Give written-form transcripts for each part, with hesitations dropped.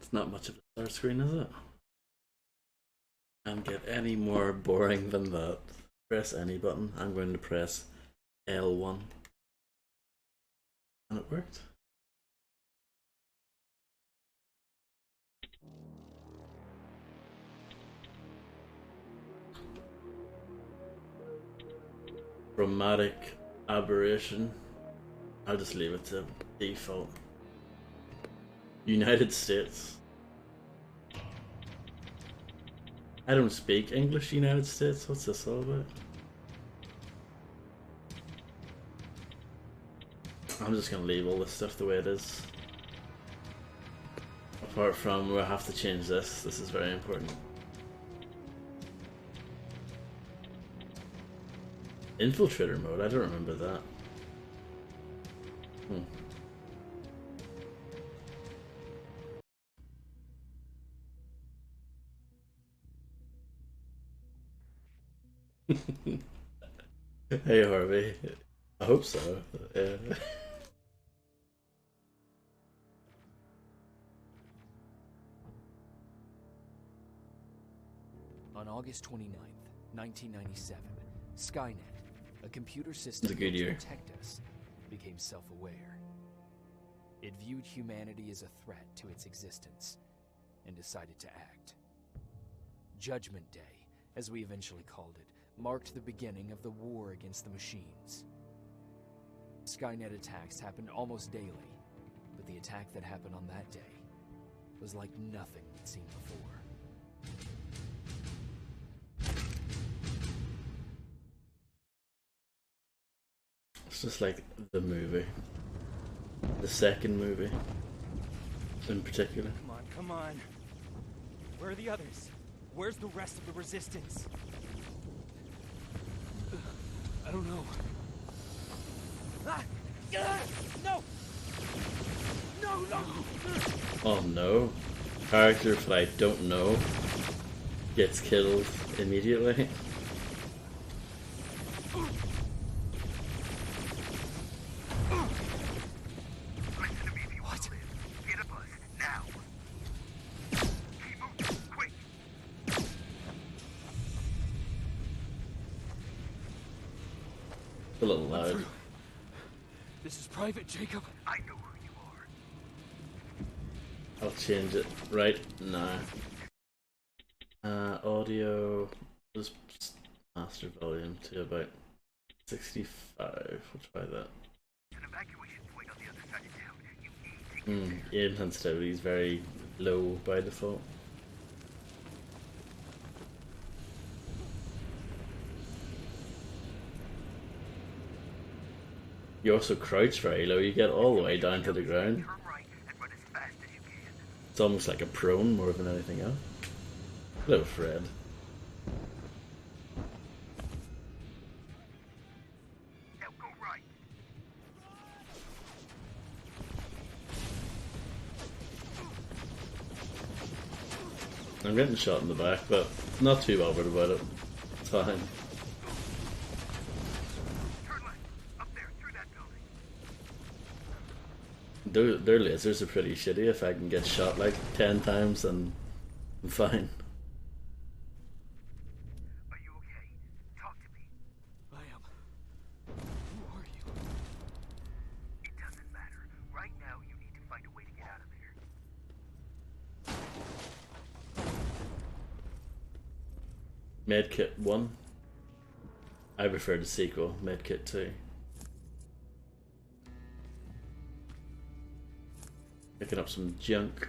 It's not much of a start screen, is it? Can't get any more boring than that. Press any button. I'm going to press L1. And it worked. Chromatic aberration. I'll just leave it to default. United States. I don't speak English, United States. What's this all about? I'm just gonna leave all this stuff the way it is. Apart from we'll have to change this. This is very important. Infiltrator mode, I don't remember that. Hey Harvey. I hope so. Yeah. On August 29th, 1997, Skynet, a computer system It's a good built to year. protect us, became self-aware. It viewed humanity as a threat to its existence and decided to act. Judgment Day, as we eventually called it, marked the beginning of the war against the machines. Skynet attacks happened almost daily, but the attack that happened on that day was like nothing we'd seen before. It's just like the movie. The second movie. In particular. Come on, come on. Where are the others? Where's the rest of the resistance? I don't know. Ah! Ah! No! No, no! Oh no. Character that I don't know gets killed immediately. What? Get a bus, now! Keep moving, quick! A little loud. Through. This is Private Jacob. I know who you are. I'll change it right now. Audio. Just master volume to about 65. We'll try that. There's an evacuation point on the other side of town. You need to Aim sensitivity is very low by default. You also crouch very low, you get all the way down to the ground. turn right and run as fast as you can. It's almost like a prone more than anything else. Hello, Fred. Now go right. I'm getting shot in the back, but not too bothered about it. It's fine. Turn left. Up there, through that building. Their lasers are pretty shitty. If I can get shot like 10 times, then I'm fine. Are you okay? Talk to me. I am. Who are you? It doesn't matter. Right now, you need to find a way to get out of there. Medkit 1. I prefer the sequel, Medkit 2. Picking up some junk.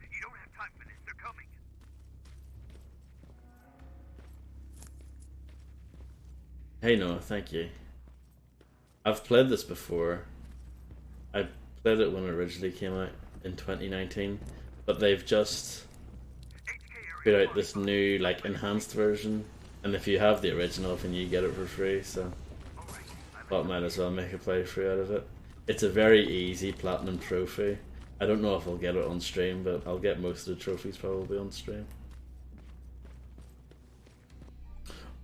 You don't have time for this. They're coming. Hey Noah, thank you. I've played this before. I played it when it originally came out in 2019, but they've just put out this new like enhanced version, and if you have the original then you get it for free, so thought might as well make a playthrough out of it. It's a very easy platinum trophy. I don't know if I'll get it on stream, but I'll get most of the trophies probably on stream.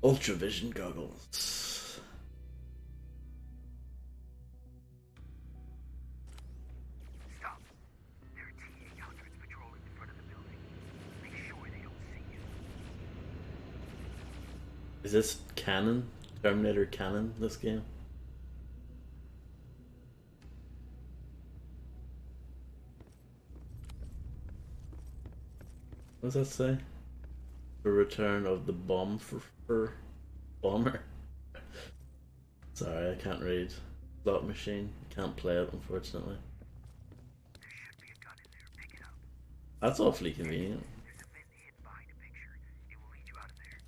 Ultravision goggles. Is this canon? Terminator canon, this game? What does that say? The return of the for bomber. Sorry, I can't read. Slot machine. Can't play it, unfortunately. There should be a gun in there. Pick it up. That's awfully convenient. There's a vent hidden behind a picture. It will lead you out of there.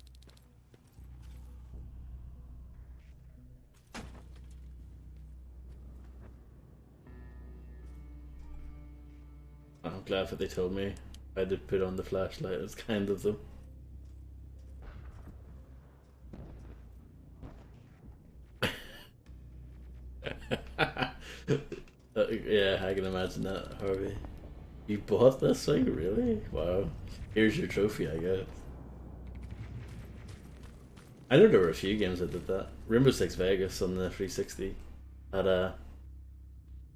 I'm glad that they told me I did put on the flashlight. It's kind of them. Yeah, I can imagine that, Harvey. You bought this thing, really? Wow. Here's your trophy, I guess. I know there were a few games that did that. Rainbow Six Vegas on the 360 had a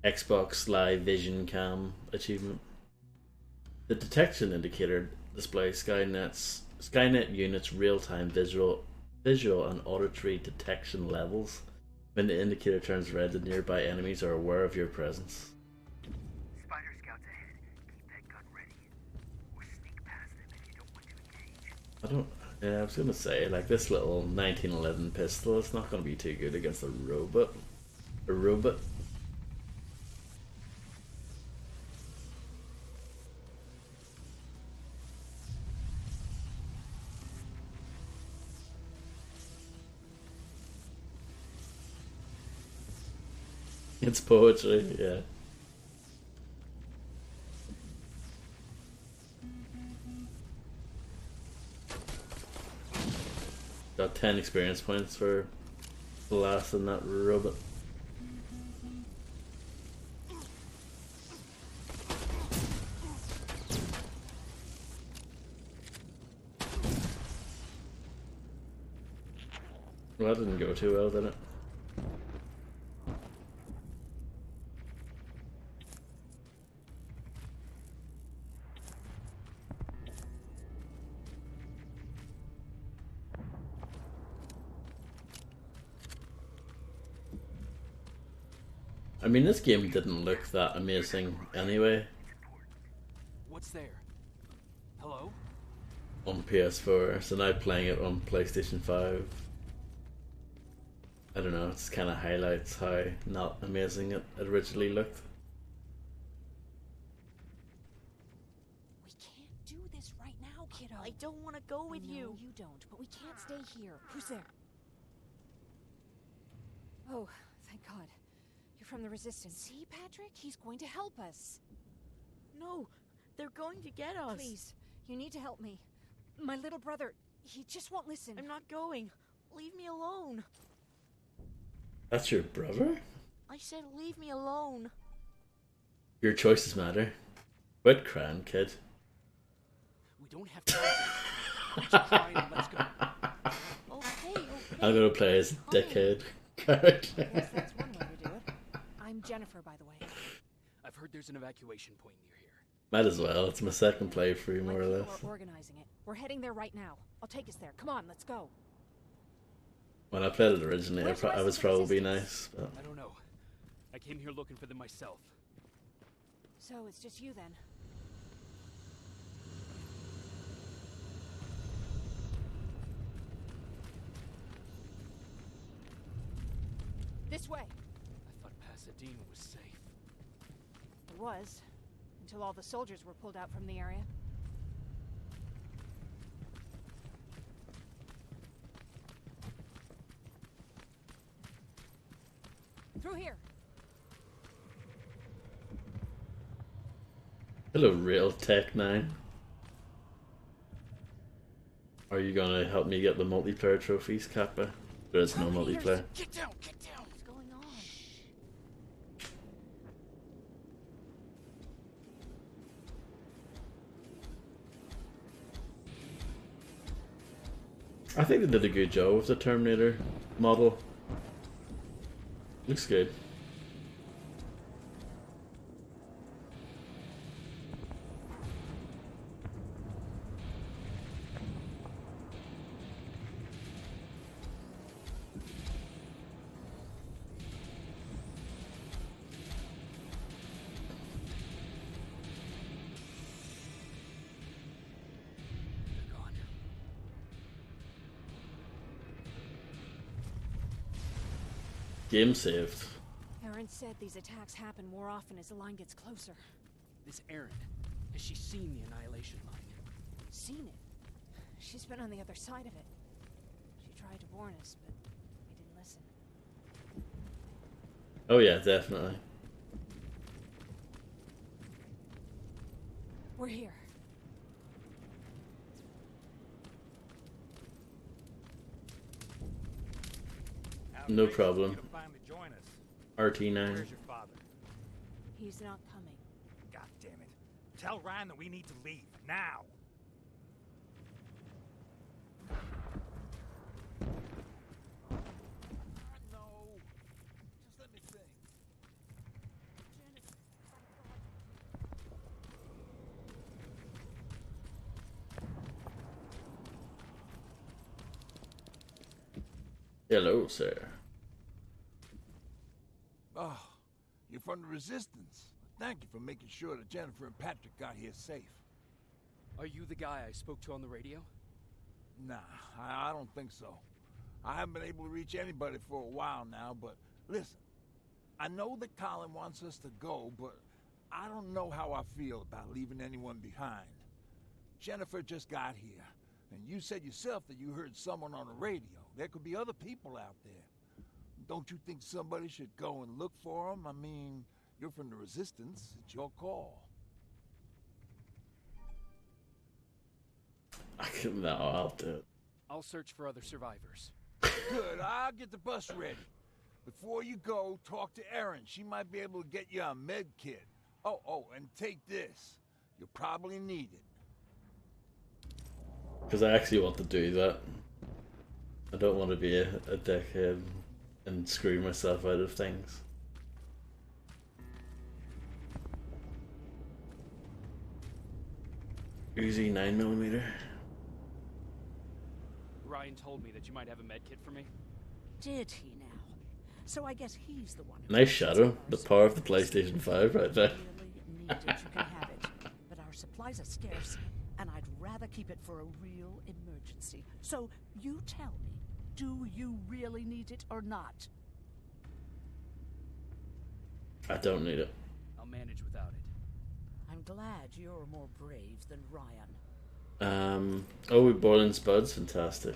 Xbox Live Vision Cam achievement. The detection indicator displays Skynet units real-time visual and auditory detection levels. When the indicator turns red, the nearby enemies are aware of your presence. Spider scouts ahead. Keep that gun ready. Or sneak past them if you don't want to engage. I don't. Yeah, I was gonna say, like, this little 1911 pistol, it's not gonna be too good against a robot. A robot. It's poetry, yeah. Got 10 experience points for blasting that robot. Well, that didn't go too well, did it? I mean, this game didn't look that amazing anyway What's there? Hello? on PS4, so now playing it on PlayStation 5, I don't know, it kind of highlights how not amazing it originally looked. We can't do this right now, kiddo. I don't want to go with No, you. you don't, but we can't stay here. Who's there? Oh, thank God. You're from the Resistance. See, Patrick? He's going to help us. No, they're going to get us. Please, you need to help me. My little brother, he just won't listen. I'm not going. Leave me alone. That's your brother? I said leave me alone. Your choices matter. Quit crying, kid. We don't have time. Quit crying and let's go. Okay, okay. I'm gonna play as Fine. dickhead I character. guess that's one way to do it. I'm Jennifer, by the way. I've heard there's an evacuation point near here. Might as well, it's my second playthrough, My more or people less. are organizing it. We're heading there right now. I'll take us there. Come on, let's go. When I played it originally, Where's the I rest was of the probably Resistance? nice, but I don't know. I came here looking for them myself. So it's just you then. This way. I thought Pasadena was safe. It was, until all the soldiers were pulled out from the area. Through here. hello, Real Tech 9. Are you gonna help me get the multiplayer trophies, Kappa? There is no multiplayer. Get down! Get down! What's going on? I think they did a good job with the Terminator model. Looks good. game saved. Aaron said these attacks happen more often as the line gets closer. This Erin, has she seen the Annihilation Line? Seen it. She's been on the other side of it. She tried to warn us, but we didn't listen. Oh yeah, definitely. We're here. No problem. You to finally join us. RT9. Where's your father? He's not coming. God damn it. Tell Ryan that we need to leave. Now. No. Just let me think. Hello, sir. Oh, you're from the Resistance. Thank you for making sure that Jennifer and Patrick got here safe. Are you the guy I spoke to on the radio? Nah, I don't think so. I haven't been able to reach anybody for a while now, but listen. I know that Colin wants us to go, but I don't know how I feel about leaving anyone behind. Jennifer just got here, and you said yourself that you heard someone on the radio. There could be other people out there. Don't you think somebody should go and look for them? I mean, you're from the Resistance. It's your call. No, I'll do it. I'll search for other survivors. Good, I'll get the bus ready. Before you go, talk to Erin. She might be able to get you a med kit. Oh, and take this. You'll probably need it. Because I actually want to do that. I don't want to be a dickhead and screw myself out of things. Uzi 9mm. Ryan told me that you might have a med kit for me. Did he now? So I guess he's the one who... Nice shadow. The power of the PlayStation 5 right there. Really need it, you can have it. But our supplies are scarce, and I'd rather keep it for a real emergency. So you tell me, do you really need it or not? I don't need it. I'll manage without it. I'm glad you're more brave than Ryan. Oh, we're born in Spuds? Fantastic.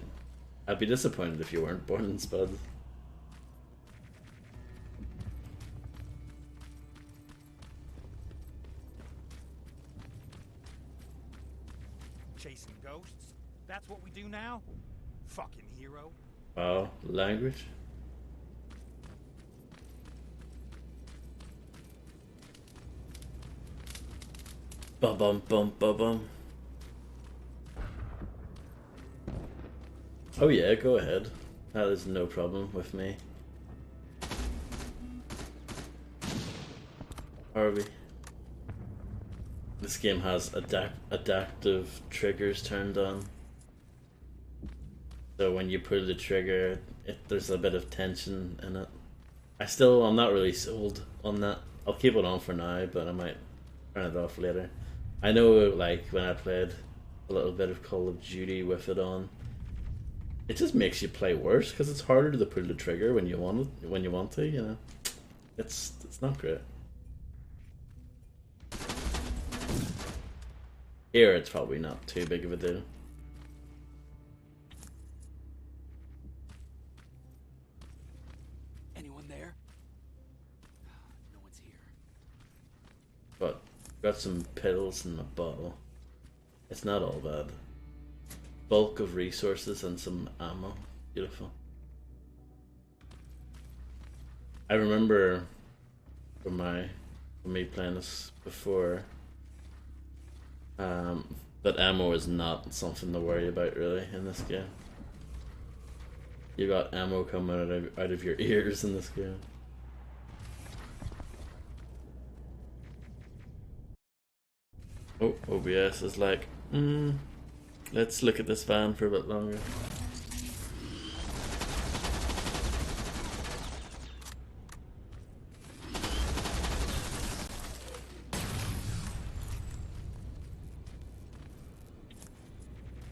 I'd be disappointed if you weren't born in Spuds. Chasing ghosts? That's what we do now? Fucking hero. Wow, language? Ba-bum bum ba-bum. Oh yeah, go ahead. That is no problem with me. Harvey. This game has adaptive triggers turned on. So when you pull the trigger, there's a bit of tension in it. I'm not really sold on that. I'll keep it on for now, but I might turn it off later. I know, like, when I played a little bit of Call of Duty with it on, it just makes you play worse because it's harder to pull the trigger when you want to, you know. It's not great. Here, it's probably not too big of a deal. Anyone there? No one's here. But got some pills in my bottle. It's not all bad. Bulk of resources and some ammo. Beautiful. I remember from me playing this before, that ammo is not something to worry about really in this game. You got ammo coming out of your ears in this game. Oh, OBS is like, let's look at this van for a bit longer.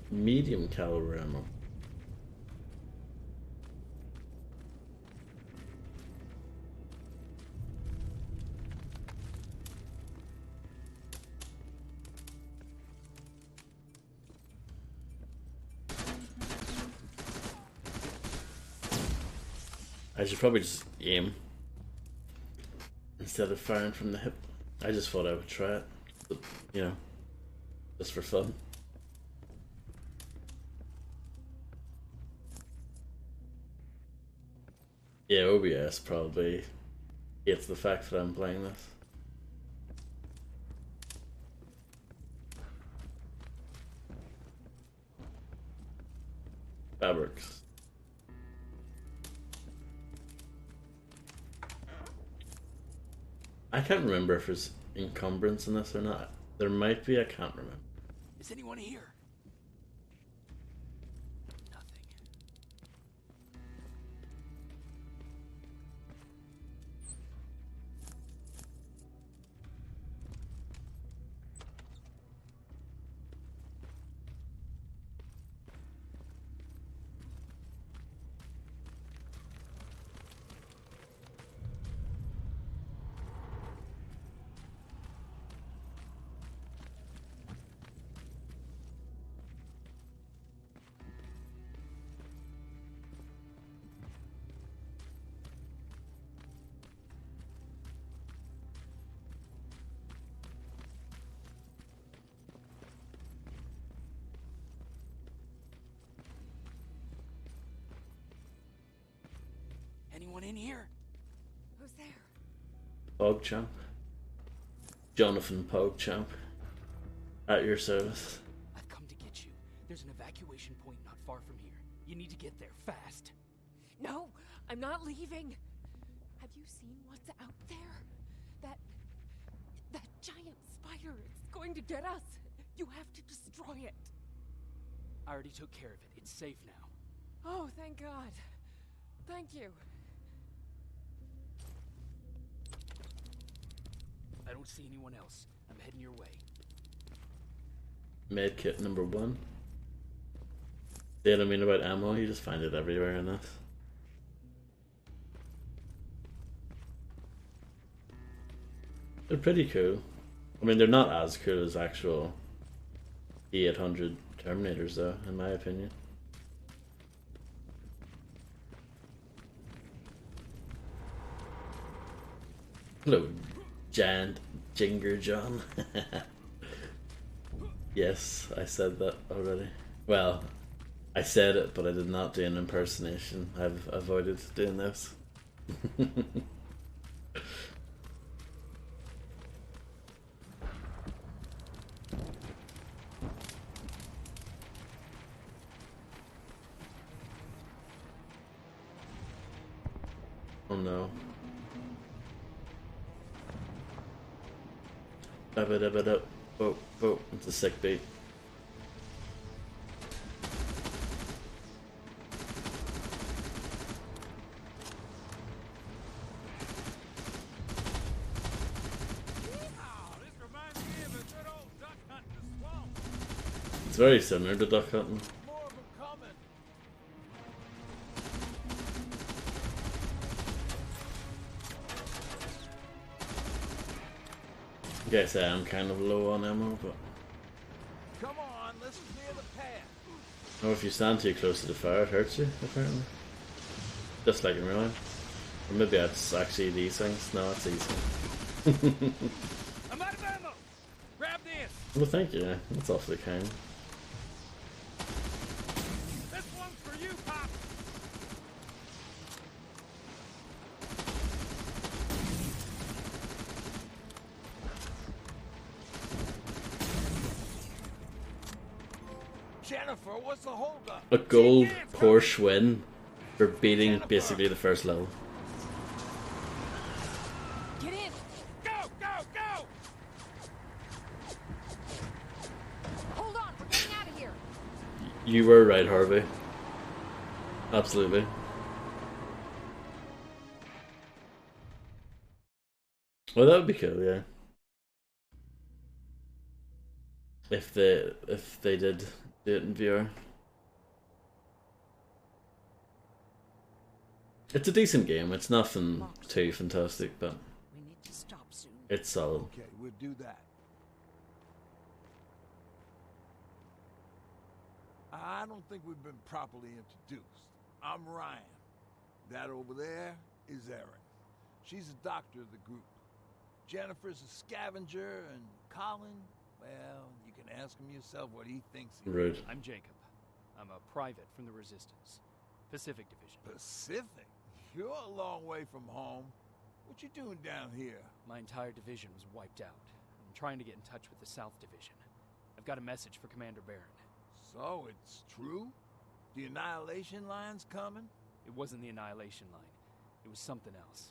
Medium caliber ammo. I should probably just aim instead of firing from the hip. I just thought I would try it, but, you know, just for fun. Yeah, OBS probably hates the fact that I'm playing this. Fabrics. I can't remember if there's encumbrance in this or not. There might be, I can't remember. Is anyone here? Nothing. Anyone in here? Who's there? PogChamp. Jonathan PogChamp. At your service. I've come to get you. There's an evacuation point not far from here. You need to get there fast. No, I'm not leaving. Have you seen what's out there? That giant spider. It's going to get us. You have to destroy it. I already took care of it. It's safe now. Oh, thank God. Thank you. I don't see anyone else. I'm heading your way. Medkit number 1. See what I mean about ammo? You just find it everywhere in this. They're pretty cool. I mean, they're not as cool as actual E800 Terminators, though, in my opinion. Hello, giant Jinger John. Yes, I said that already. Well, I said it, but I did not do an impersonation. I've avoided doing this. Oh no. Ba-ba-da-ba-da. Oh, oh, it's a sick beat. It's very similar to duck hunting. More of them coming. I guess I am kind of low on ammo, but Come on, let's clear the path. oh, if you stand too close to the fire, it hurts you, apparently. Just like in real life. Or maybe that's actually these things. No, it's these things. I'm out of ammo! Grab this! Well, thank you. That's awfully kind. This one's for you, Pop! Jennifer, what's the holdup? A gold Porsche win for beating basically the first level. Get in! Go, go, go! Hold on, we're getting out of here. You were right, Harvey. Absolutely. Well, that would be cool, yeah. If they did do it in VR. It's a decent game. It's nothing too fantastic, but We need to stop soon. it's solid. Okay, we'll do that. I don't think we've been properly introduced. I'm Ryan. That over there is Erin. She's the doctor of the group. Jennifer's a scavenger, and Colin, well, you can ask him yourself what he thinks he is. Rude. I'm Jacob. I'm a private from the Resistance. Pacific Division. Pacific? You're a long way from home. What you doing down here? My entire division was wiped out. I'm trying to get in touch with the South Division. I've got a message for Commander Barron. So, it's true? The Annihilation Line's coming? It wasn't the Annihilation Line. It was something else.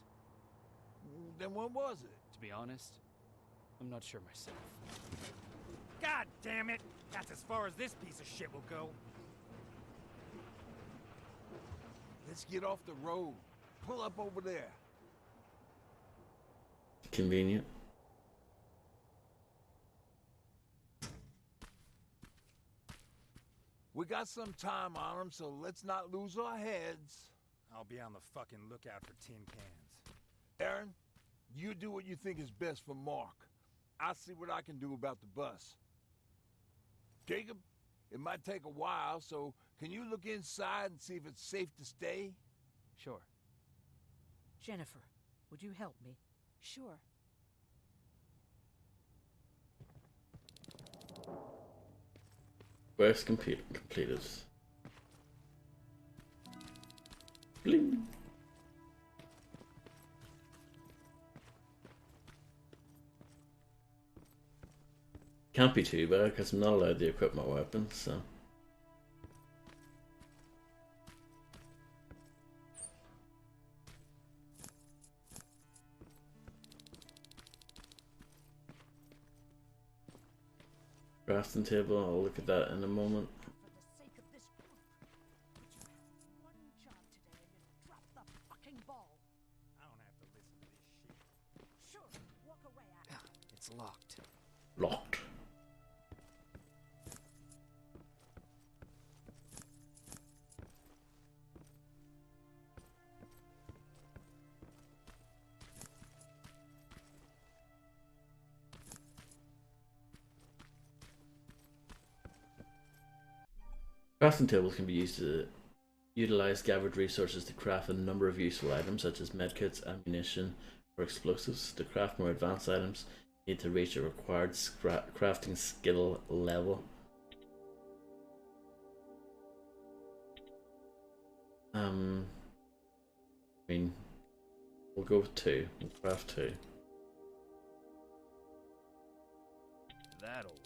Then what was it? To be honest, I'm not sure myself. God damn it! That's as far as this piece of shit will go. Let's get off the road. Pull up over there. Convenient. We got some time on them, so let's not lose our heads. I'll be on the fucking lookout for tin cans. Aaron, you do what you think is best for Mark. I'll see what I can do about the bus. Jacob, it might take a while, so can you look inside and see if it's safe to stay? Sure. Jennifer, would you help me? Sure. Quest completed. Bling. Can't be too bad because I'm not allowed to equip my weapons, so. Crafting table, I'll look at that in a moment. For the sake of this group, would you have one job today and you'd drop the fucking ball? I don't have to listen to this shit. Sure, walk away, Al. It's locked. Locked. Crafting tables can be used to utilize gathered resources to craft a number of useful items such as medkits, ammunition, or explosives. To craft more advanced items, you need to reach a required crafting skill level. I mean, we'll go with 2. We'll craft 2. That'll work.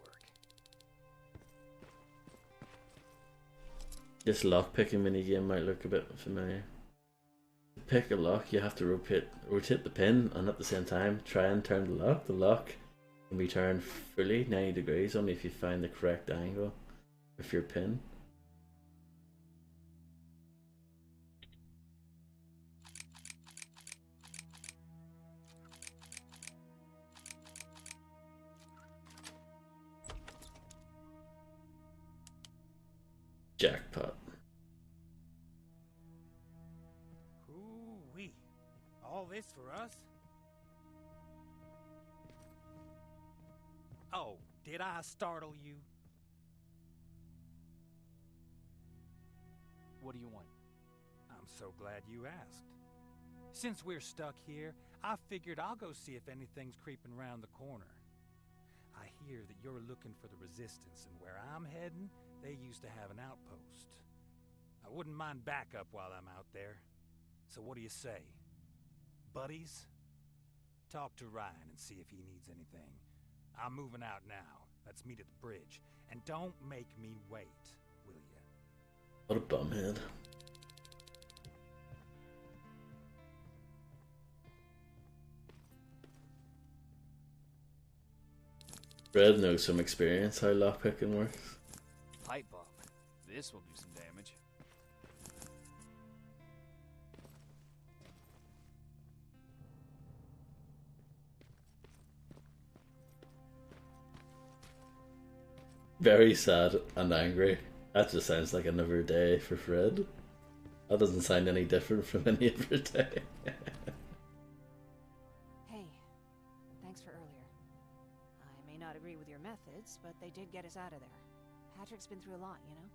This lockpicking minigame might look a bit familiar. To pick a lock, you have to rotate the pin, and at the same time, try and turn the lock. The lock can be turned fully 90 degrees only if you find the correct angle with your pin. Jackpot. Hoo-wee. All this for us? Oh, did I startle you? What do you want? I'm so glad you asked. Since we're stuck here, I figured I'll go see if anything's creeping around the corner. I hear that you're looking for the Resistance, and where I'm heading, they used to have an outpost. I wouldn't mind backup while I'm out there. So what do you say? Buddies? Talk to Ryan and see if he needs anything. I'm moving out now. Let's meet at the bridge. And don't make me wait, will you? What a bumhead. Red knows some experience how lockpicking works. Pipe bomb. This will do some damage. Very sad and angry. That just sounds like another day for Fred. That doesn't sound any different from any other day. Hey, thanks for earlier. I may not agree with your methods, but they did get us out of there. Patrick's been through a lot, you know?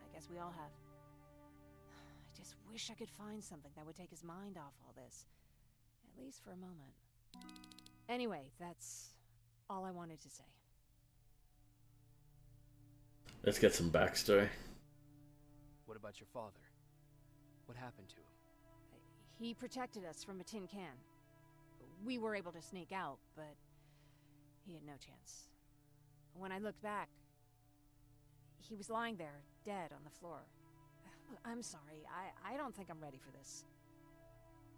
I guess we all have. I just wish I could find something that would take his mind off all this. At least for a moment. Anyway, that's all I wanted to say. Let's get some backstory. What about your father? What happened to him? He protected us from a tin can. We were able to sneak out, but he had no chance. When I looked back, he was lying there, dead on the floor. I'm sorry, I don't think I'm ready for this.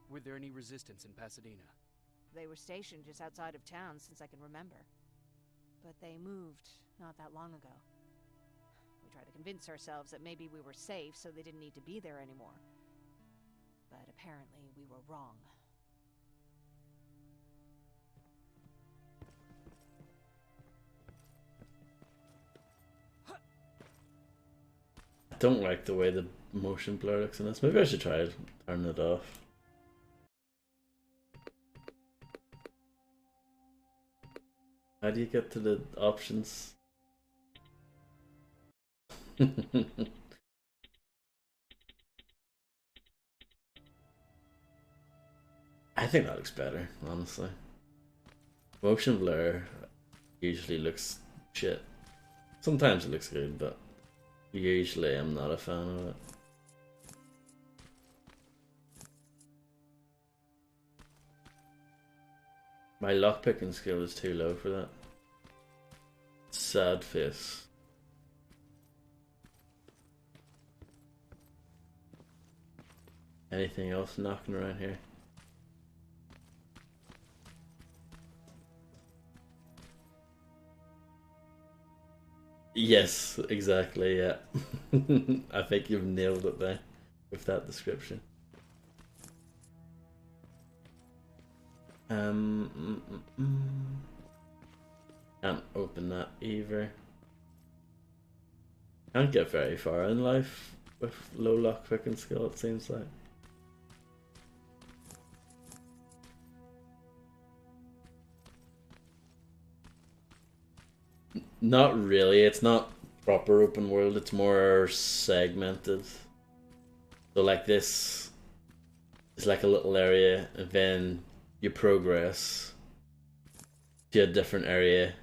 Were there any resistance in Pasadena? They were stationed just outside of town since I can remember. But they moved not that long ago. We tried to convince ourselves that maybe we were safe, so they didn't need to be there anymore. But apparently we were wrong. I don't like the way the motion blur looks in this. Maybe I should try turning it off. How do you get to the options? I think that looks better, honestly. Motion blur usually looks shit. Sometimes it looks good, but usually I'm not a fan of it. My lockpicking skill is too low for that. Sad face. Anything else knocking around here? Yes, exactly, yeah. I think you've nailed it there with that description. Can't open that either. Can't get very far in life with low lockpicking skill, it seems like. Not really, it's not proper open world, it's more segmented. So like this is like a little area, and then you progress to a different area,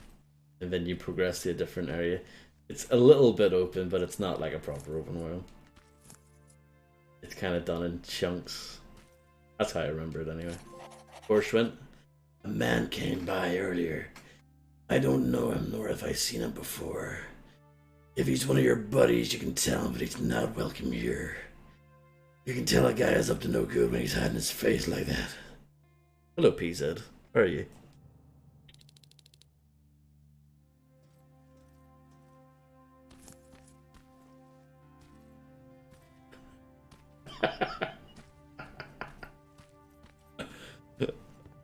and then you progress to a different area. It's a little bit open, but it's not like a proper open world. It's kind of done in chunks. That's how I remember it anyway. Horshwent. A man came by earlier. I don't know him, nor have I seen him before. If he's one of your buddies, you can tell him, but he's not welcome here. You can tell a guy is up to no good when he's hiding his face like that. Hello, PZ. Where are you?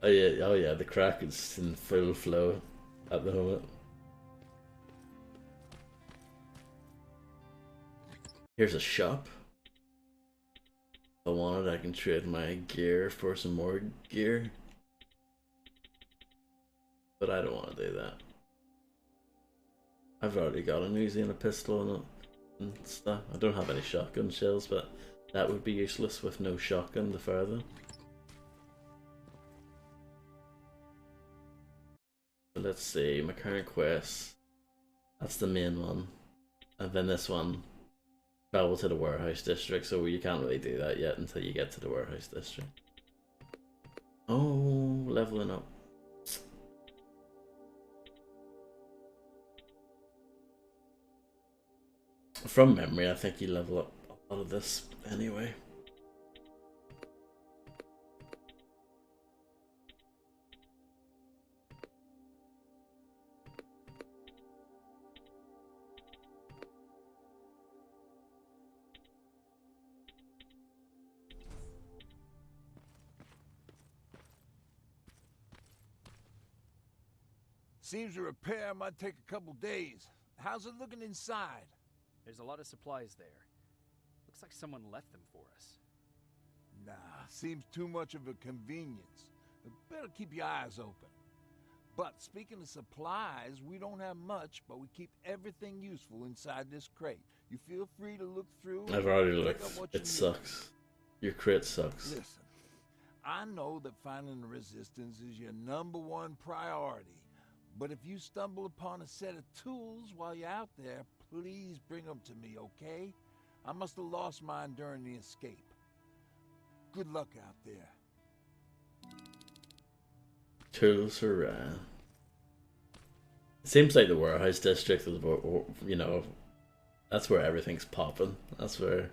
Oh yeah, the crack is in full flow at the moment. Here's a shop. If I want it, I can trade my gear for some more gear. But I don't want to do that. I've already got a Uzi and a pistol and stuff. I don't have any shotgun shells, but that would be useless with no shotgun to fire them. So let's see, my current quest. That's the main one. And then this one, travel to the warehouse district, so you can't really do that yet until you get to the warehouse district. Oh, leveling up. From memory, I think you level up a lot of this anyway. Seems the repair might take a couple days. How's it looking inside? There's a lot of supplies there. Looks like someone left them for us. Nah, seems too much of a convenience. Better keep your eyes open. But speaking of supplies, we don't have much, but we keep everything useful inside this crate. You feel free to look through. I've already pick looked. up what you It need. sucks. Your crate sucks. Listen, I know that finding the resistance is your #1 priority. But if you stumble upon a set of tools while you're out there, please bring them to me, okay? I must have lost mine during the escape. Good luck out there. Tools around. It seems like the warehouse district is about, you know, that's where everything's popping. That's where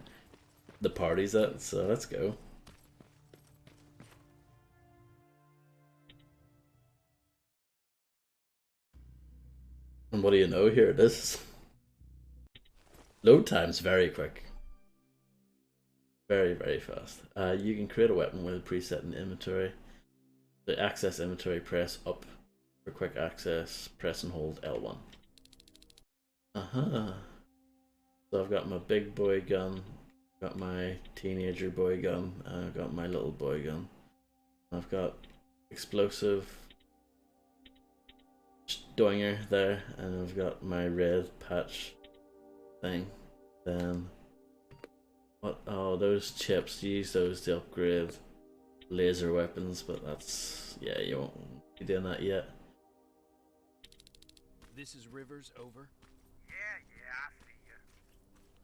the party's at, so let's go. And what do you know, here it is. Load time's very quick. Very, very fast. You can create a weapon with a preset in the inventory. To access inventory, press up. For quick access, press and hold L1. So I've got my big boy gun, got my teenager boy gun, and I've got my little boy gun. I've got explosive doinger there, and I've got my red patch thing. Then what? Oh, those chips. Use those to upgrade laser weapons, but that's, yeah, you won't be doing that yet. This is Rivers, over. Yeah, I see ya.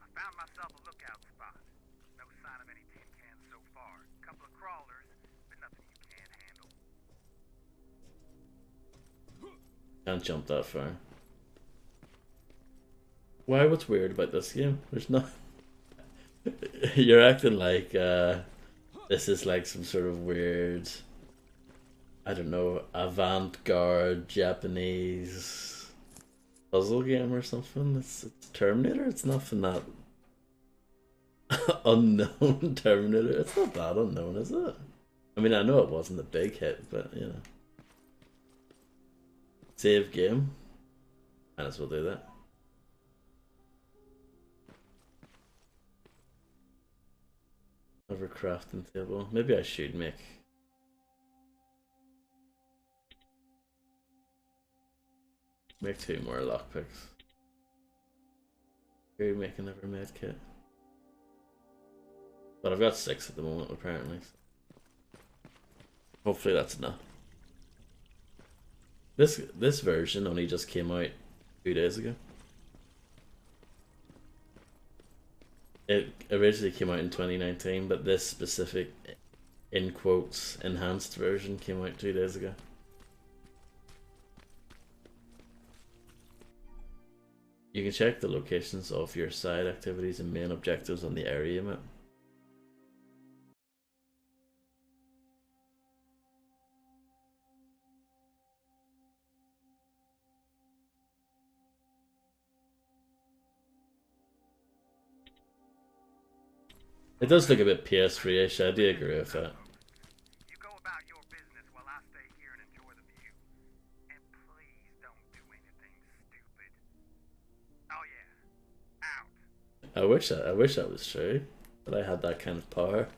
I found myself a lookout spot. No sign of any tin cans so far. Couple of crawlers, but nothing you can't handle. Can't jump that far. Why? What's weird about this game? There's not. You're acting like this is like some sort of weird, I don't know, avant-garde Japanese puzzle game or something. It's Terminator. It's nothing that unknown Terminator. It's not that unknown, is it? I mean, I know it wasn't a big hit, but you know. Save game. Might as well do that. Over crafting table. Maybe I should make. Make 2 more lockpicks. Are you making another med kit? But I've got 6 at the moment, apparently. Hopefully that's enough. This version only just came out 2 days ago. It originally came out in 2019, but this specific, in quotes, enhanced version came out 2 days ago. You can check the locations of your side activities and main objectives on the area map. It does look a bit PS3-ish, I do agree with that. You go about your business while I stay here and enjoy the view. And please don't do anything stupid. Oh yeah, out. I wish that was true, that I had that kind of power.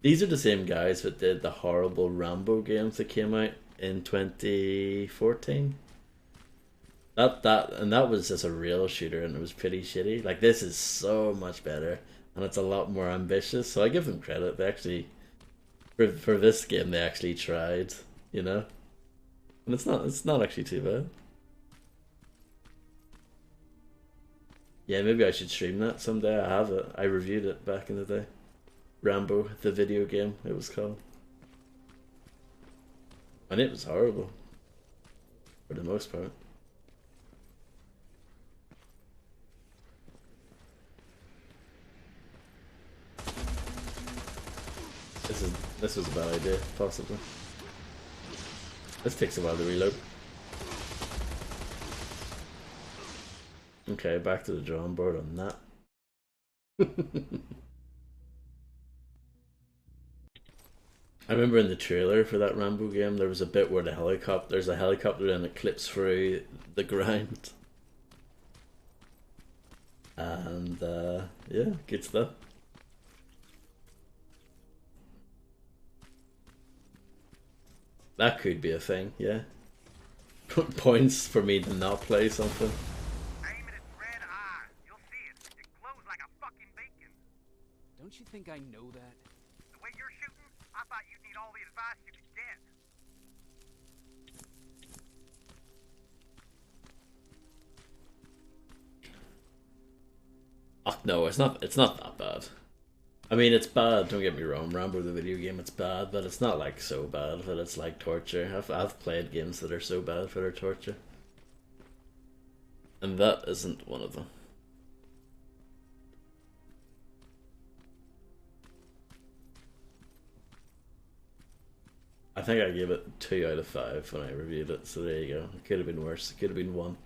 These are the same guys that did the horrible Rambo games that came out in 2014. That was just a real shooter, and it was pretty shitty. Like, this is so much better, and it's a lot more ambitious. So I give them credit. They actually, for this game, they actually tried, you know. And it's not actually too bad. Yeah, maybe I should stream that someday. I have it. I reviewed it back in the day. Rambo, the video game, it was called. And it was horrible. For the most part. This was a bad idea, possibly. This takes a while to reload. Okay, back to the drawing board on that. I remember in the trailer for that Rambo game, there was a bit where there's a helicopter and it clips through the ground. And yeah, good stuff. That could be a thing, yeah. Points for me to not play something. Aim at its red eye. You'll see it. It glows like a fucking beacon. Don't you think I know that? The way you're shooting, I thought you'd need all the advice you could get. Oh, no, it's not that bad. I mean, it's bad, don't get me wrong, Rambo the video game, it's bad, but it's not like so bad that it's like torture. I've played games that are so bad for their torture. And that isn't one of them. I think I gave it 2 out of 5 when I reviewed it, so there you go. It could have been worse, it could have been 1.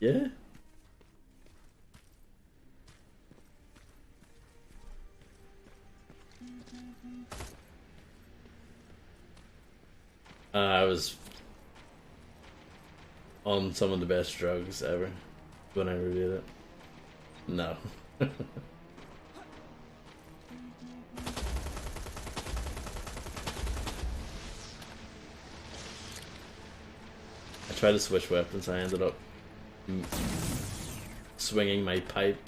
Yeah. I was on some of the best drugs ever when I reviewed it. No. I tried to switch weapons, I ended up swinging my pipe.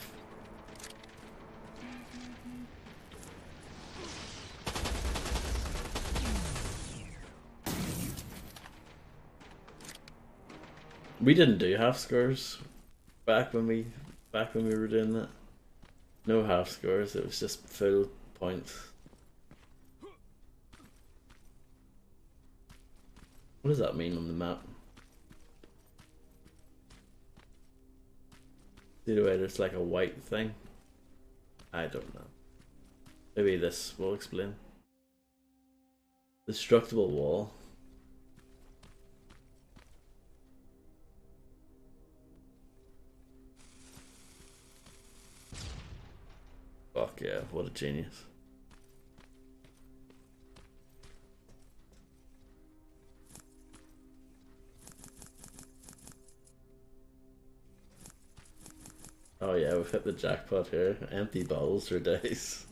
We didn't do half scores back when we were doing that. No half scores, it was just full points. What does that mean on the map? See the way there's like a white thing? I don't know. Maybe this will explain. Destructible wall. Fuck yeah, what a genius. Oh yeah, we've hit the jackpot here. Empty bottles for days.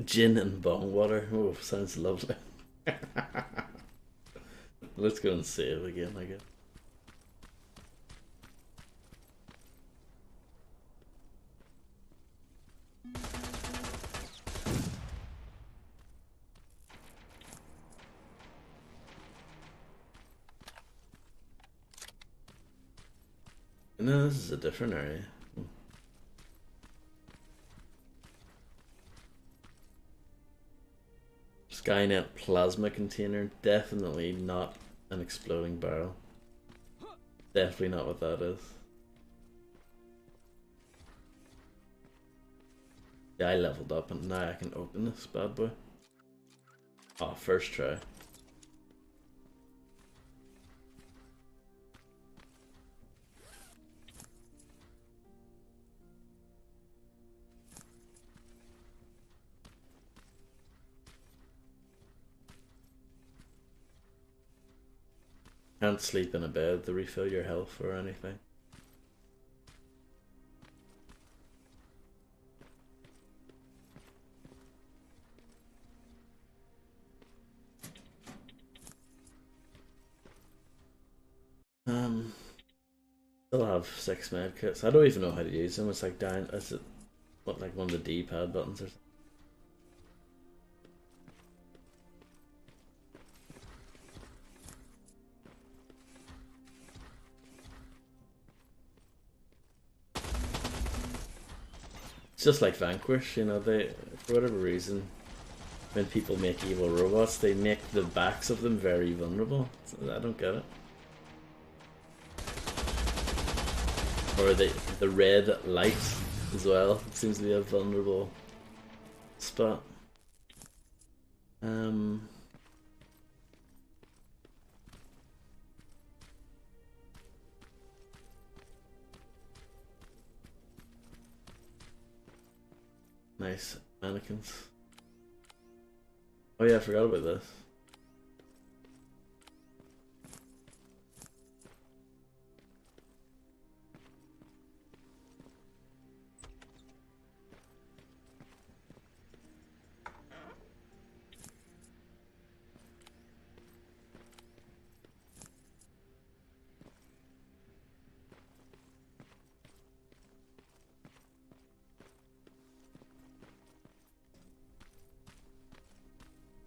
Gin and bong water. Oh, sounds lovely. Let's go and save again, I guess. No, this is a different area. Skynet plasma container, definitely not an exploding barrel. Definitely not what that is. Yeah, I leveled up and now I can open this bad boy. Oh, first try. Can't sleep in a bed to refill your health or anything. Still have 6 med kits. I don't even know how to use them. It's like down. Is it what, like one of the D-pad buttons or something? It's just like Vanquish, you know, they, for whatever reason, when people make evil robots, they make the backs of them very vulnerable. So I don't get it. Or the red light as well. It seems to be a vulnerable spot. Nice mannequins. Oh yeah, I forgot about this.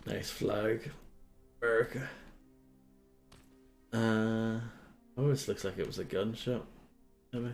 Nice flag. America. Oh, this looks like it was a gun shop. Maybe.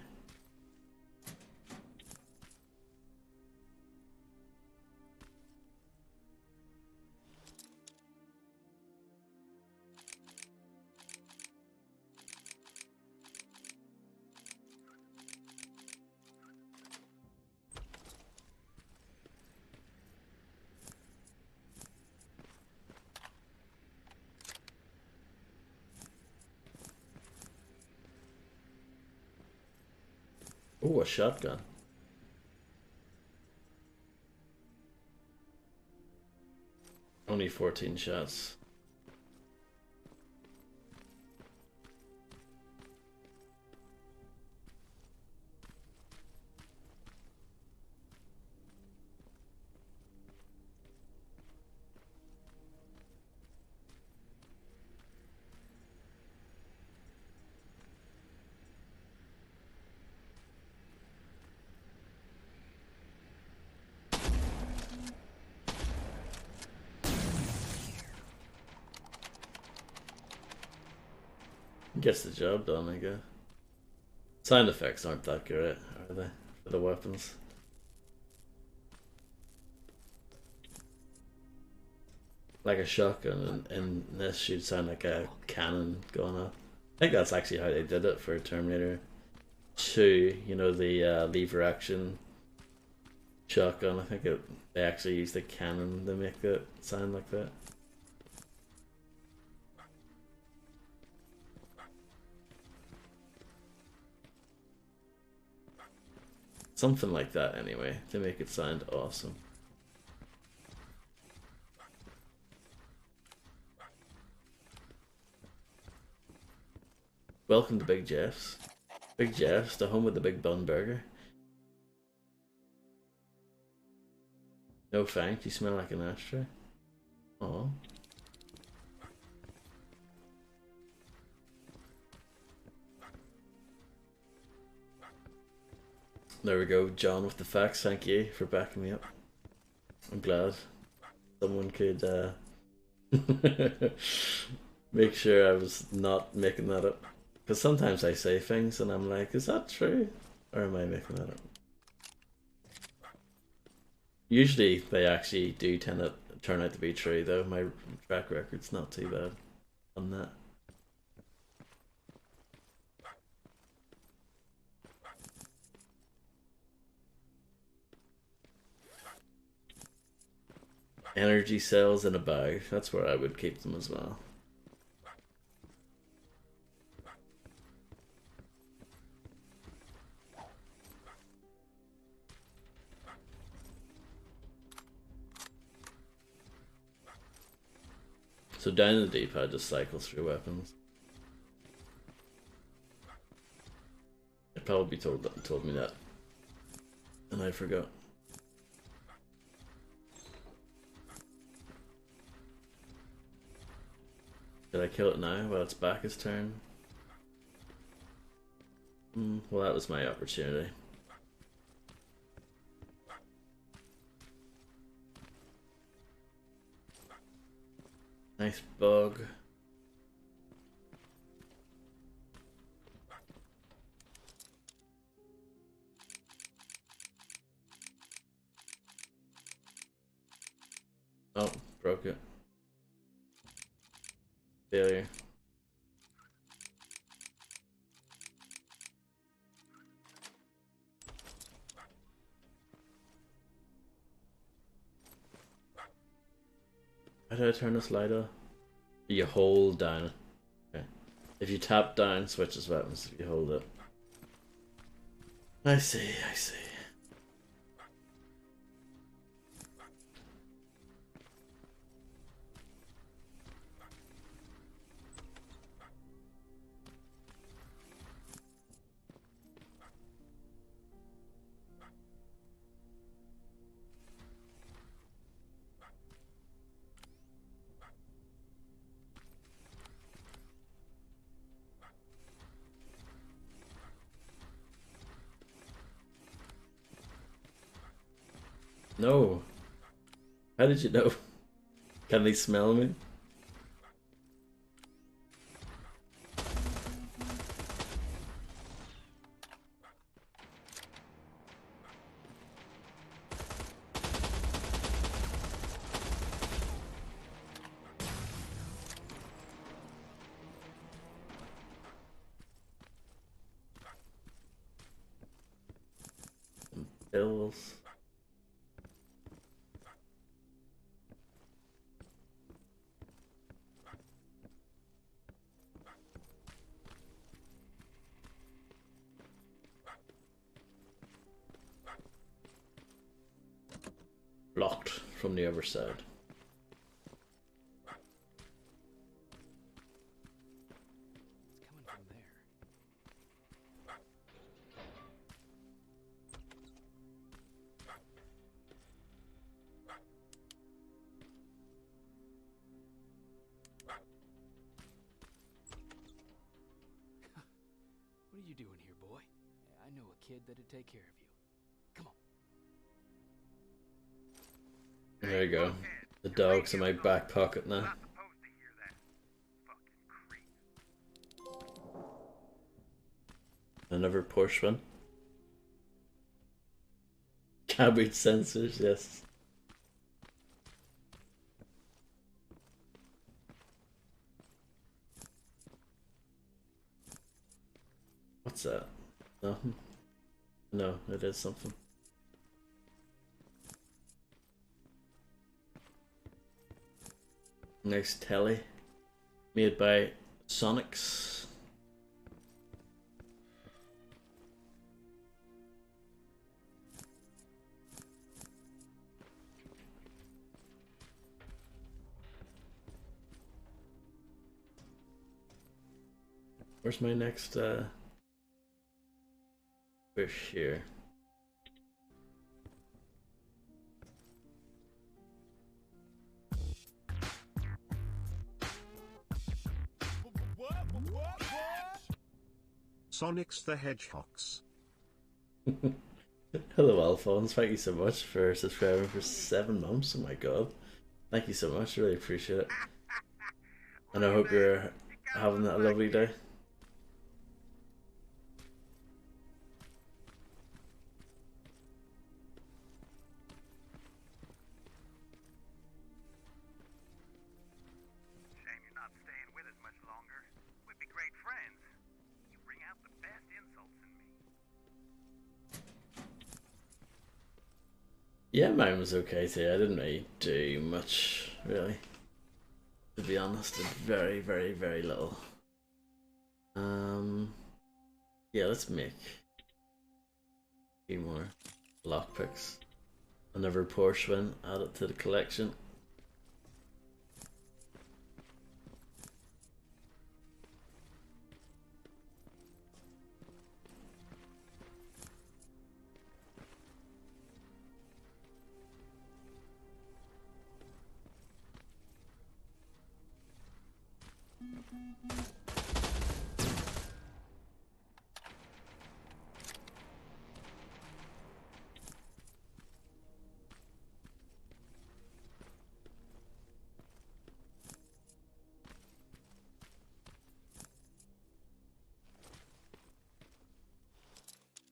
Oh, a shotgun. Only 14 shots. Gets the job done, I guess. Sound effects aren't that great, are they? For the weapons. Like a shotgun, and this should sound like a cannon going off. I think that's actually how they did it for Terminator 2. You know, the lever action shotgun. I think they actually used a cannon to make it sound like that. Something like that anyway, to make it sound awesome. Welcome to Big Jeff's. Big Jeff's, the home with the big bun burger. No thanks, you smell like an ashtray. Aww. There we go, John with the facts. Thank you for backing me up. I'm glad someone could make sure I was not making that up. Because sometimes I say things and I'm like, is that true? Or am I making that up? Usually they actually do tend to turn out to be true though. My track record's not too bad on that. Energy cells in a bag. That's where I would keep them as well. So down the D-pad just cycles through weapons. It probably told me that, and I forgot. Did I kill it now while it's back its turn? Well, that was my opportunity. Nice bug. Oh, broke it. Failure. How do I turn this light off? You hold down. Okay. If you tap down, switches weapons. If you hold it. I see, I see. No. How did you know? Can they smell me? Pills. Blocked from the other side. It's coming from there. What are you doing here, boy? I know a kid that'd take care of you. Come on. There you go. The dog's in my back pocket now. Not supposed to hear that. Fucking creep. Another push one. Cabbage sensors, yes. What's that? Nothing? No, it is something. Nice telly. Made by Sonics. Where's my next fish here? Sonics the Hedgehogs. Hello Alphonse, thank you so much for subscribing for 7 months. Oh my god. Thank you so much, really appreciate it. And I hope you're having a lovely day. Shame you're not staying with us much longer. We'd be great friends. You bring out the best insults in me. Yeah, mine was okay too. I didn't really do much, really. To be honest, did very, very, very little. Yeah, let's make a few more lockpicks. Another Porsche one, add it to the collection.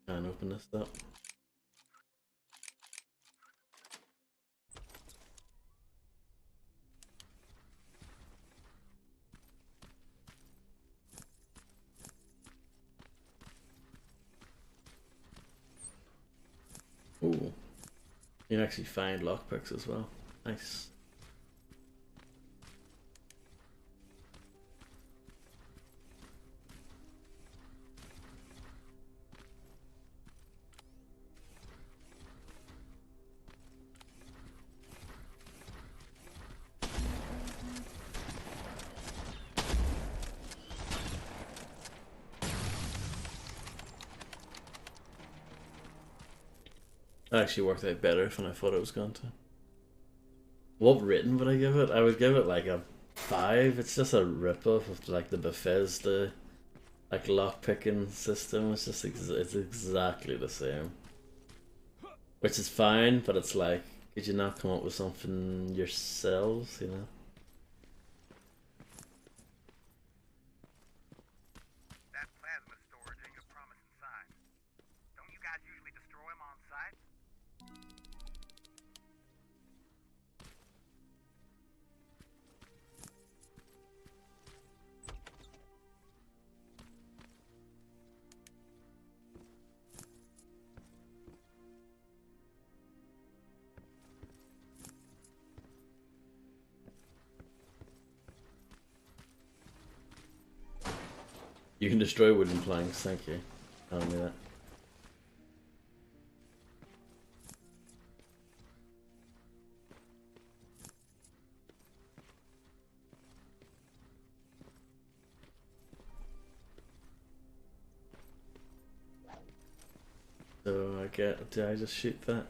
And open this up. Ooh. You can actually find lockpicks as well. Nice. That actually worked out better than I thought it was going to. What rating would I give it? I would give it like a 5. It's just a rip-off of like the Bethesda like lock-picking system. It's just it's exactly the same. Which is fine, but it's like Could you not come up with something yourselves, you know? That plasma storage ain't a promising sign. Don't you guys usually destroy them on sight? You can destroy wooden planks, thank you. Telling me that. So did I just shoot that?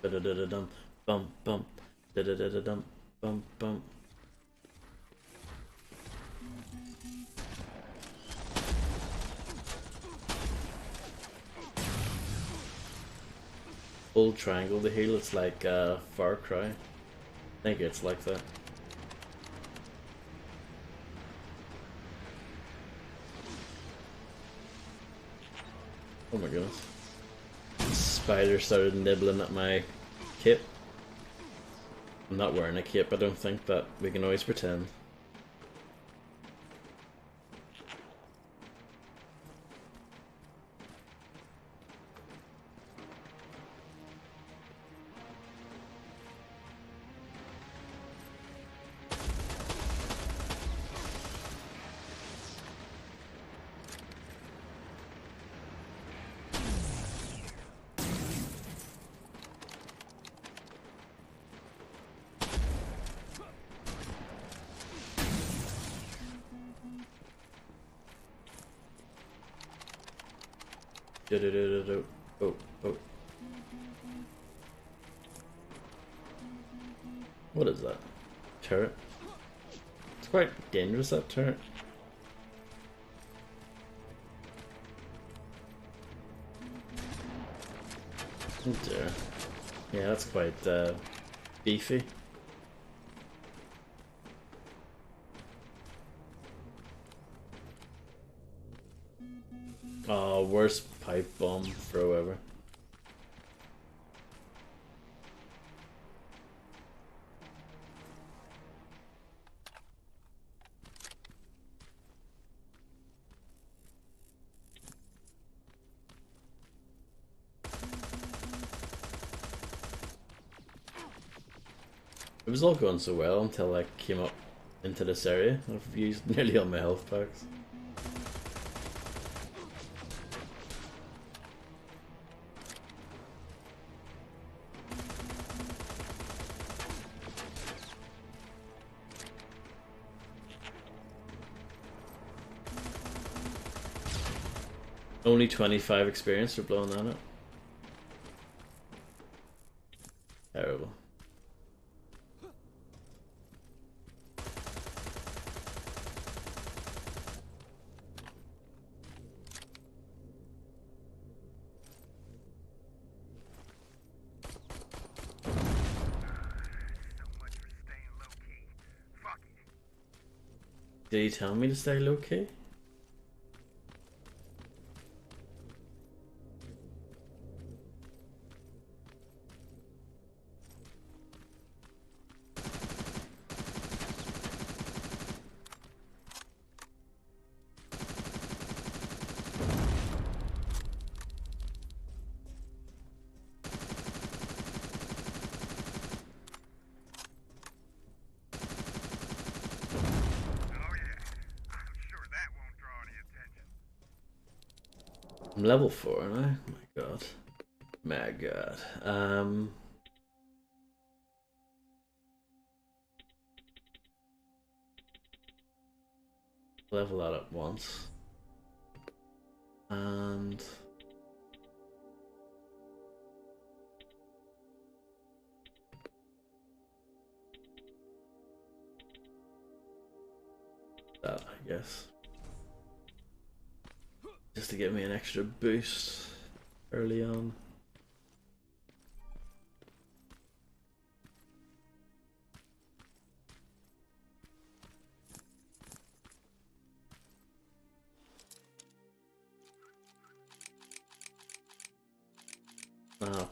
Da da da da dum bum bum da da da da dum bum bum. Full triangle to heal, it's like Far Cry. I think it's like that. Oh my goodness. Spider started nibbling at my cape. I'm not wearing a cape, I don't think, but we can always pretend. Oh, oh. What is that? Turret? It's quite dangerous, that turret. Oh dear. Yeah, that's quite beefy. Oh, worst pipe bomb throw ever. It was all going so well until I came up into this area. I've used nearly all my health packs. Only 25 experience for blowing that up. Terrible. Did he tell me to stay low key? I'm level 4, aren't I? Oh my god. My god. Level that up once. And that, I guess. just to give me an extra boost early on. Oh.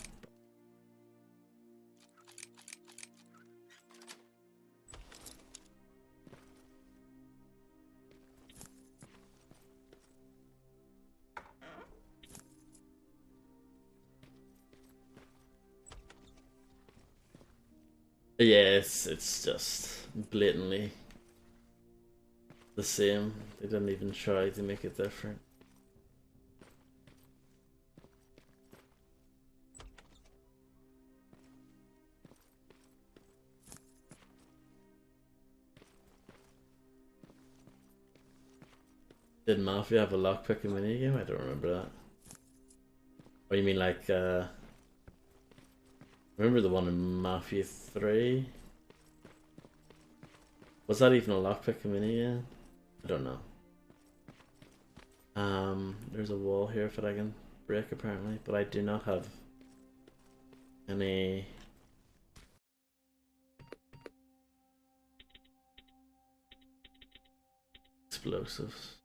Yeah, it's just blatantly the same. They didn't even try to make it different. Did Mafia have a lockpicking minigame? I don't remember that. What do you mean, like, remember the one in Mafia 3? Was that even a lockpicking minigame? I don't know. There's a wall here that I can break apparently, but I do not have any explosives.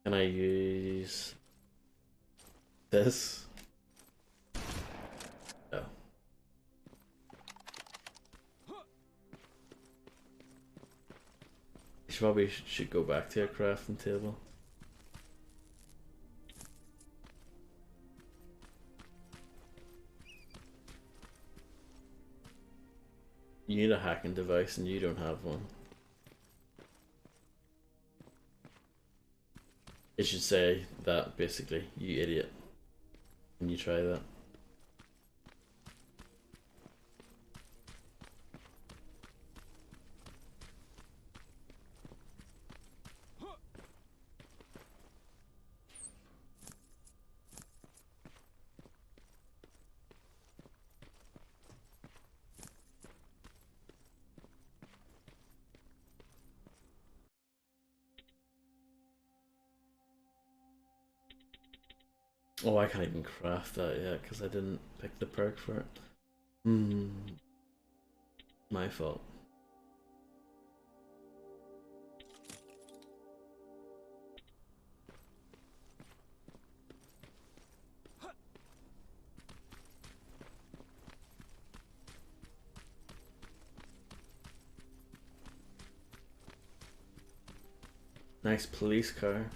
Can I use this? No. You probably should go back to your crafting table. You need a hacking device and you don't have one. It should say that basically, you idiot, when you try that. Oh, I can't even craft that yet because I didn't pick the perk for it. My fault. Nice police car.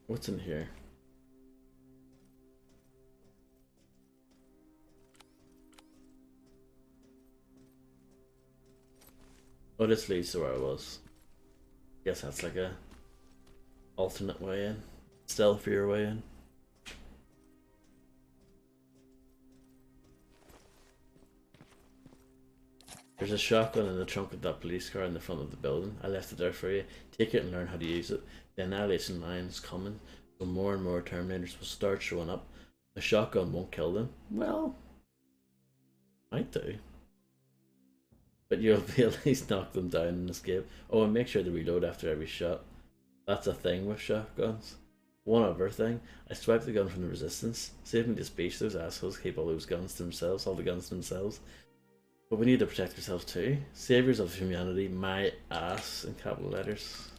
What's in here? Oh, this leads to where I was. Guess that's like a alternate way in. Stealthier way in. There's a shotgun in the trunk of that police car in the front of the building. I left it there for you. Take it and learn how to use it. The annihilation line is coming, so more and more Terminators will start showing up. A shotgun won't kill them. Well, might do. But you'll be at least knock them down and escape. Oh, and make sure to reload after every shot. That's a thing with shotguns. One other thing, I swiped the gun from the resistance. Saved me the speech, those assholes keep all those guns to themselves, all the guns to themselves. But we need to protect ourselves too. Saviors of humanity, my ass, in capital letters.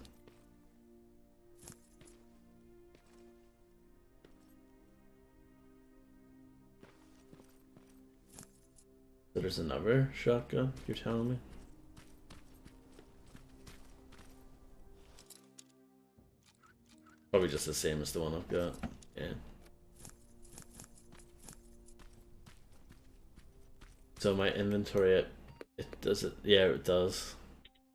So there's another shotgun, you're telling me? Probably just the same as the one I've got, yeah. So my inventory, it does it, yeah it does.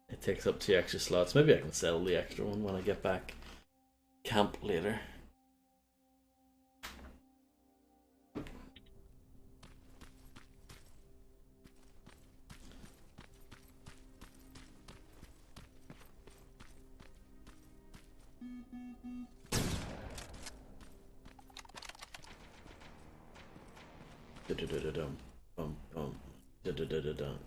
It takes up 2 extra slots. Maybe I can sell the extra one when I get back camp later. Da-da-da-da-dum. Bum, bum. Da-da-da-da-dum.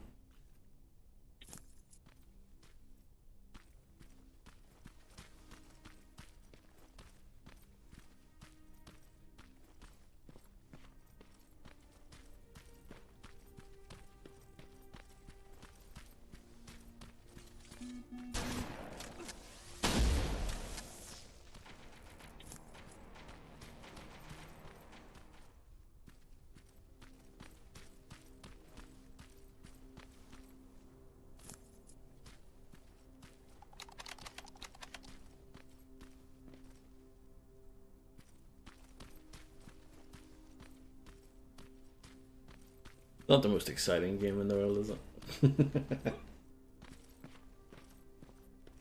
Not the most exciting game in the world, is it?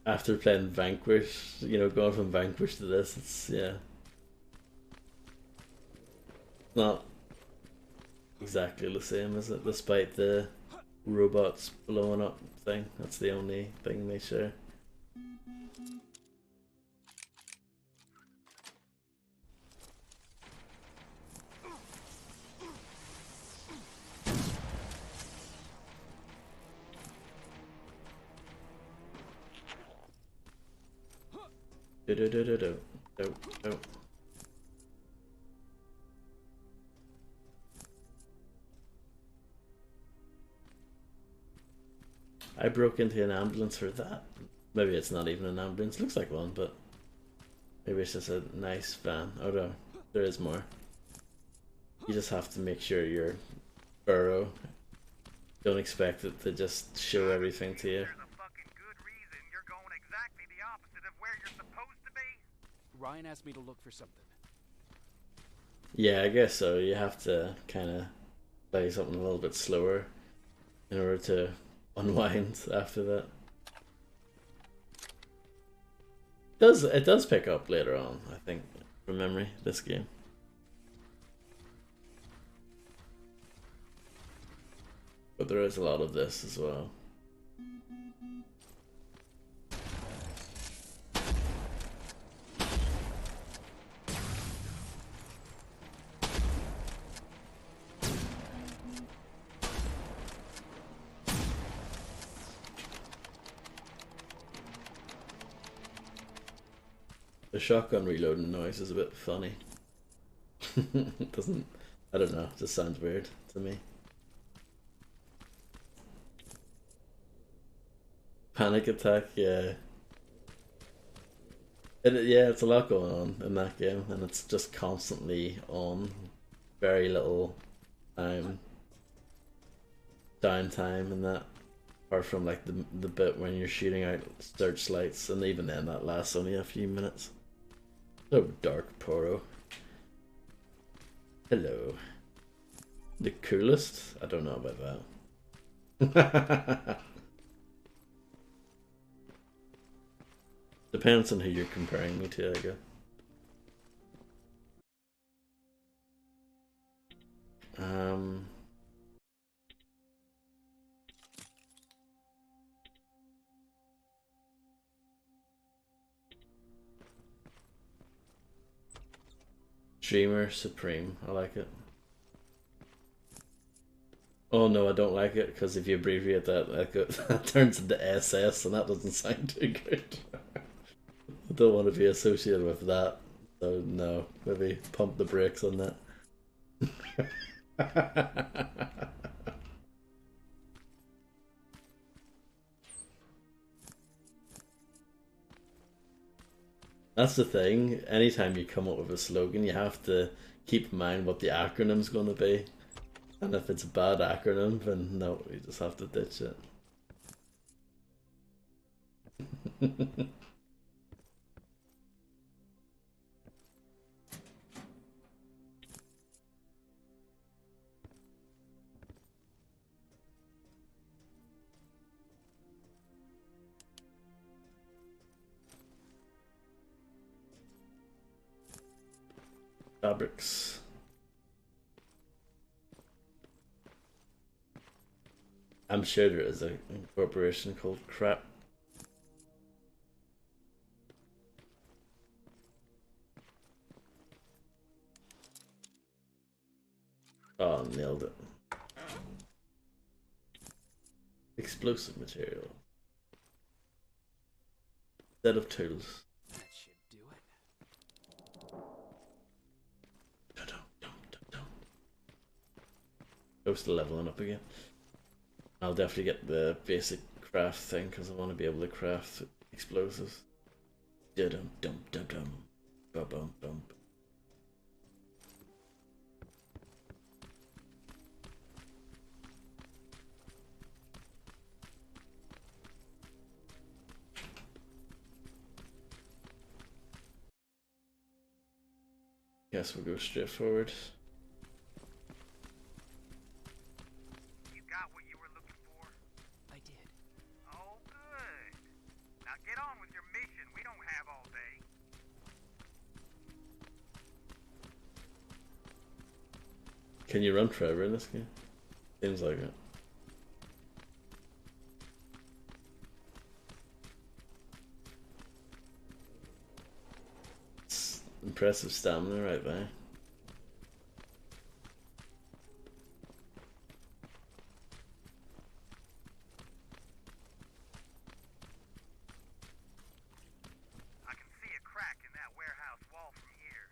After playing Vanquish, you know, going from Vanquish to this, it's, yeah. Not exactly the same, is it? Despite the robots blowing up thing. That's the only thing they share. Do. I broke into an ambulance for that. Maybe it's not even an ambulance. Looks like one, but maybe it's just a nice van. Oh no, there is more. You just have to make sure you're thorough. Don't expect it to just show everything to you. There's a fucking good reason you're going exactly the opposite of where you're supposed to be. Ryan asked me to look for something. Yeah, I guess so. You have to kind of play something a little bit slower in order to unwind after that. It does pick up later on, I think, from memory, this game. But there is a lot of this as well. The shotgun reloading noise is a bit funny. It doesn't, I don't know, it just sounds weird to me. Panic attack, yeah. Yeah, it's a lot going on in that game, and it's just constantly on. Very little downtime in that, apart from like the bit when you're shooting out searchlights, and even then that lasts only a few minutes. So dark, Poro. Hello. The coolest? I don't know about that. Depends on who you're comparing me to, I guess. Dreamer Supreme, I like it. Oh no, I don't like it, because if you abbreviate that, that turns into SS, and that doesn't sound too good. I don't want to be associated with that, so no, maybe pump the brakes on that. That's the thing, anytime you come up with a slogan, you have to keep in mind what the acronym's going to be. And if it's a bad acronym, then no, you just have to ditch it. Fabrics. I'm sure there is a corporation called Crap. Oh, nailed it. Explosive material. Set of tools. That should do it. Close to leveling up again. I'll definitely get the basic craft thing because I want to be able to craft explosives. Dum dum dum dum. Bum bum bum. Guess we'll go straight forward. You got what you were looking for? I did. Oh, good. Now get on with your mission. We don't have all day. Can you run forever in this game? Seems like it. It's impressive stamina right there. I can see a crack in that warehouse wall from here.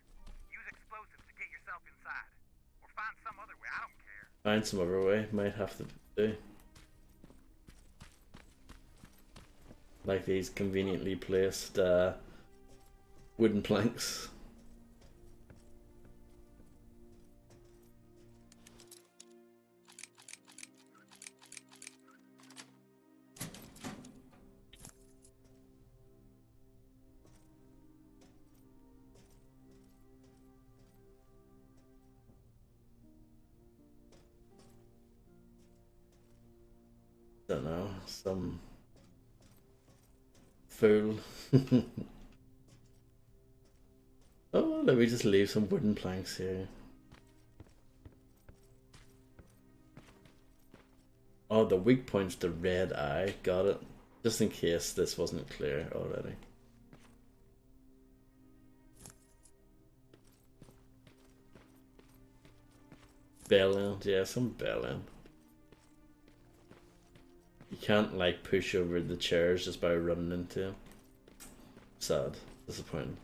Use explosives to get yourself inside. Or find some other way, I don't care. Find some other way, might have to do. Like these conveniently placed wooden planks. Don't know, some fool. Oh, let me just leave some wooden planks here. Oh, the weak point's the red eye. Got it. Just in case this wasn't clear already. Bell end, yeah, some bell end. You can't like push over the chairs just by running into them. Sad. Disappointing.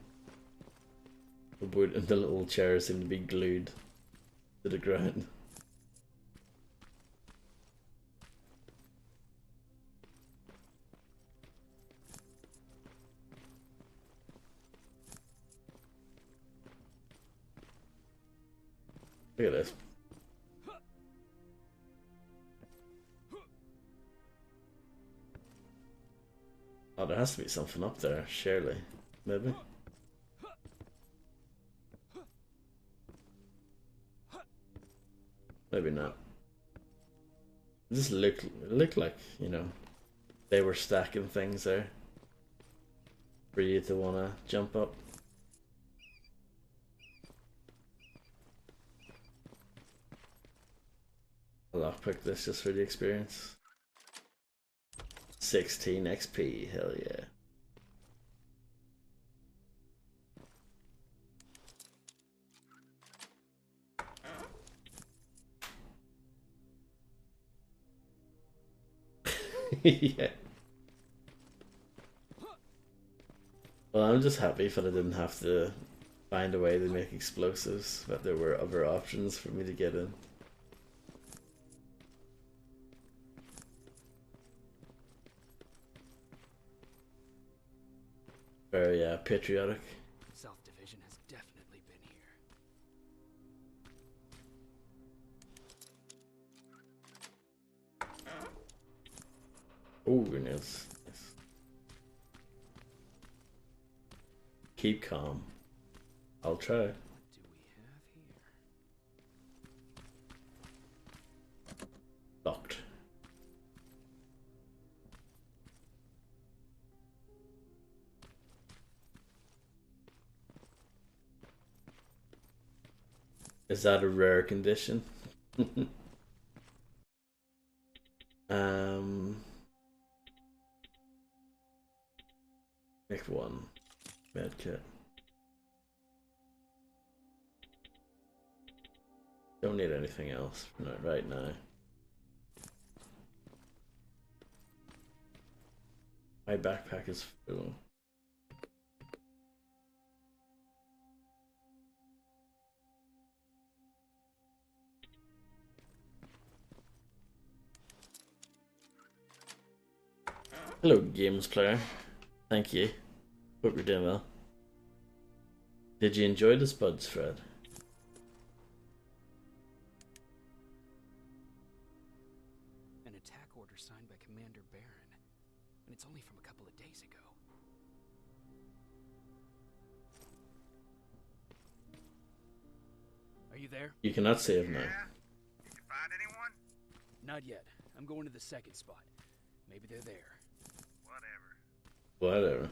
The wood and the little chairs seem to be glued to the ground. Look at this. Oh, there has to be something up there, surely. Maybe. Maybe not. It just looked like, you know, they were stacking things there for you to wanna jump up. I'll lockpick this just for the experience. 16 XP, hell yeah. Yeah. Well, I'm just happy that I didn't have to find a way to make explosives, but there were other options for me to get in. Very patriotic. South Division has definitely been here. Oh, nice. Keep calm. I'll try. What do we have here? Locked. Is that a rare condition? Pick one. Medkit. don't need anything else right now. My backpack is full. Hello, games player. Thank you. Hope you're doing well. Did you enjoy the spuds, Fred? An attack order signed by Commander Baron, and it's only from a couple of days ago. Are you there? You cannot save now. Yeah? Did you find anyone? Not yet. I'm going to the second spot. Maybe they're there. Whatever. Whatever.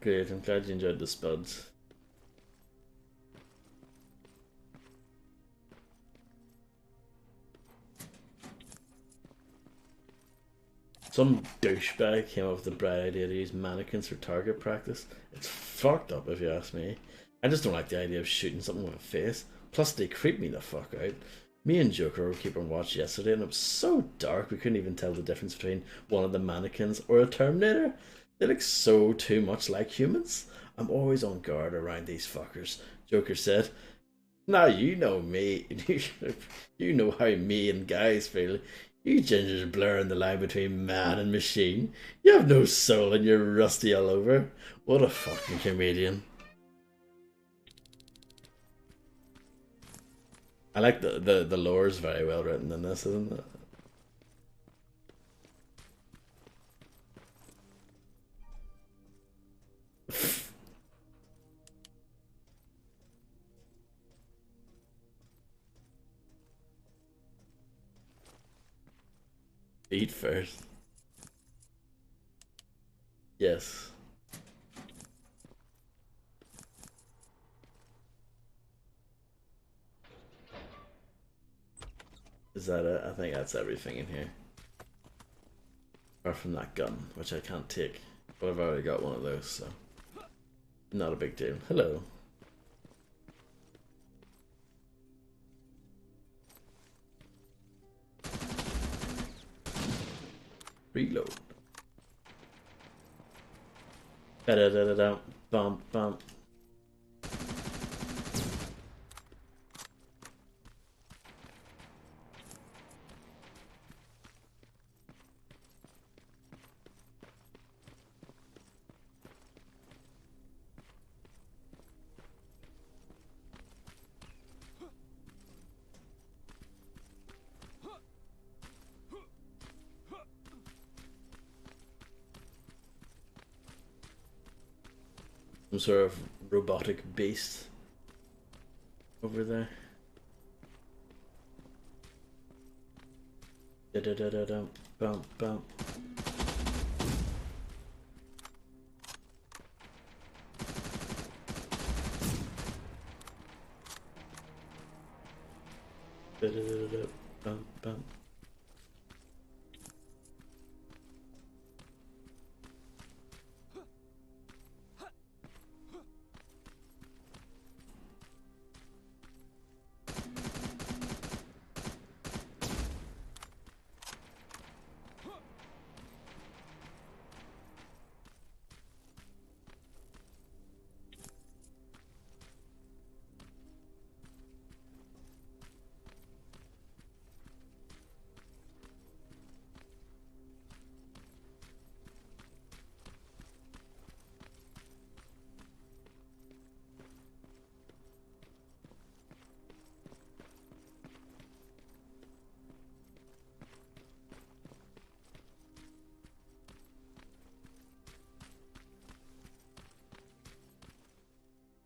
Great, I'm glad you enjoyed the spuds. Some douchebag came up with the bright idea to use mannequins for target practice. It's fucked up if you ask me. I just don't like the idea of shooting something with a face. Plus they creep me the fuck out. Me and Joker were keeping watch yesterday and it was so dark we couldn't even tell the difference between one of the mannequins or a Terminator. They look so too much like humans. I'm always on guard around these fuckers, Joker said. Now you know me. You know how me and guys feel. You gingers blurring the line between man and machine. You have no soul and you're rusty all over. What a fucking comedian. I like the lore is very well written in this, isn't it? Eat first. Yes. Is that it? I think that's everything in here. Apart from that gun, which I can't take. But I've already got one of those, so not a big deal. Hello. Reload. Da da da da da. Bump bump. Some sort of robotic beast over there. Da da da da da. Bump bump. Da da da da da. Bump bump.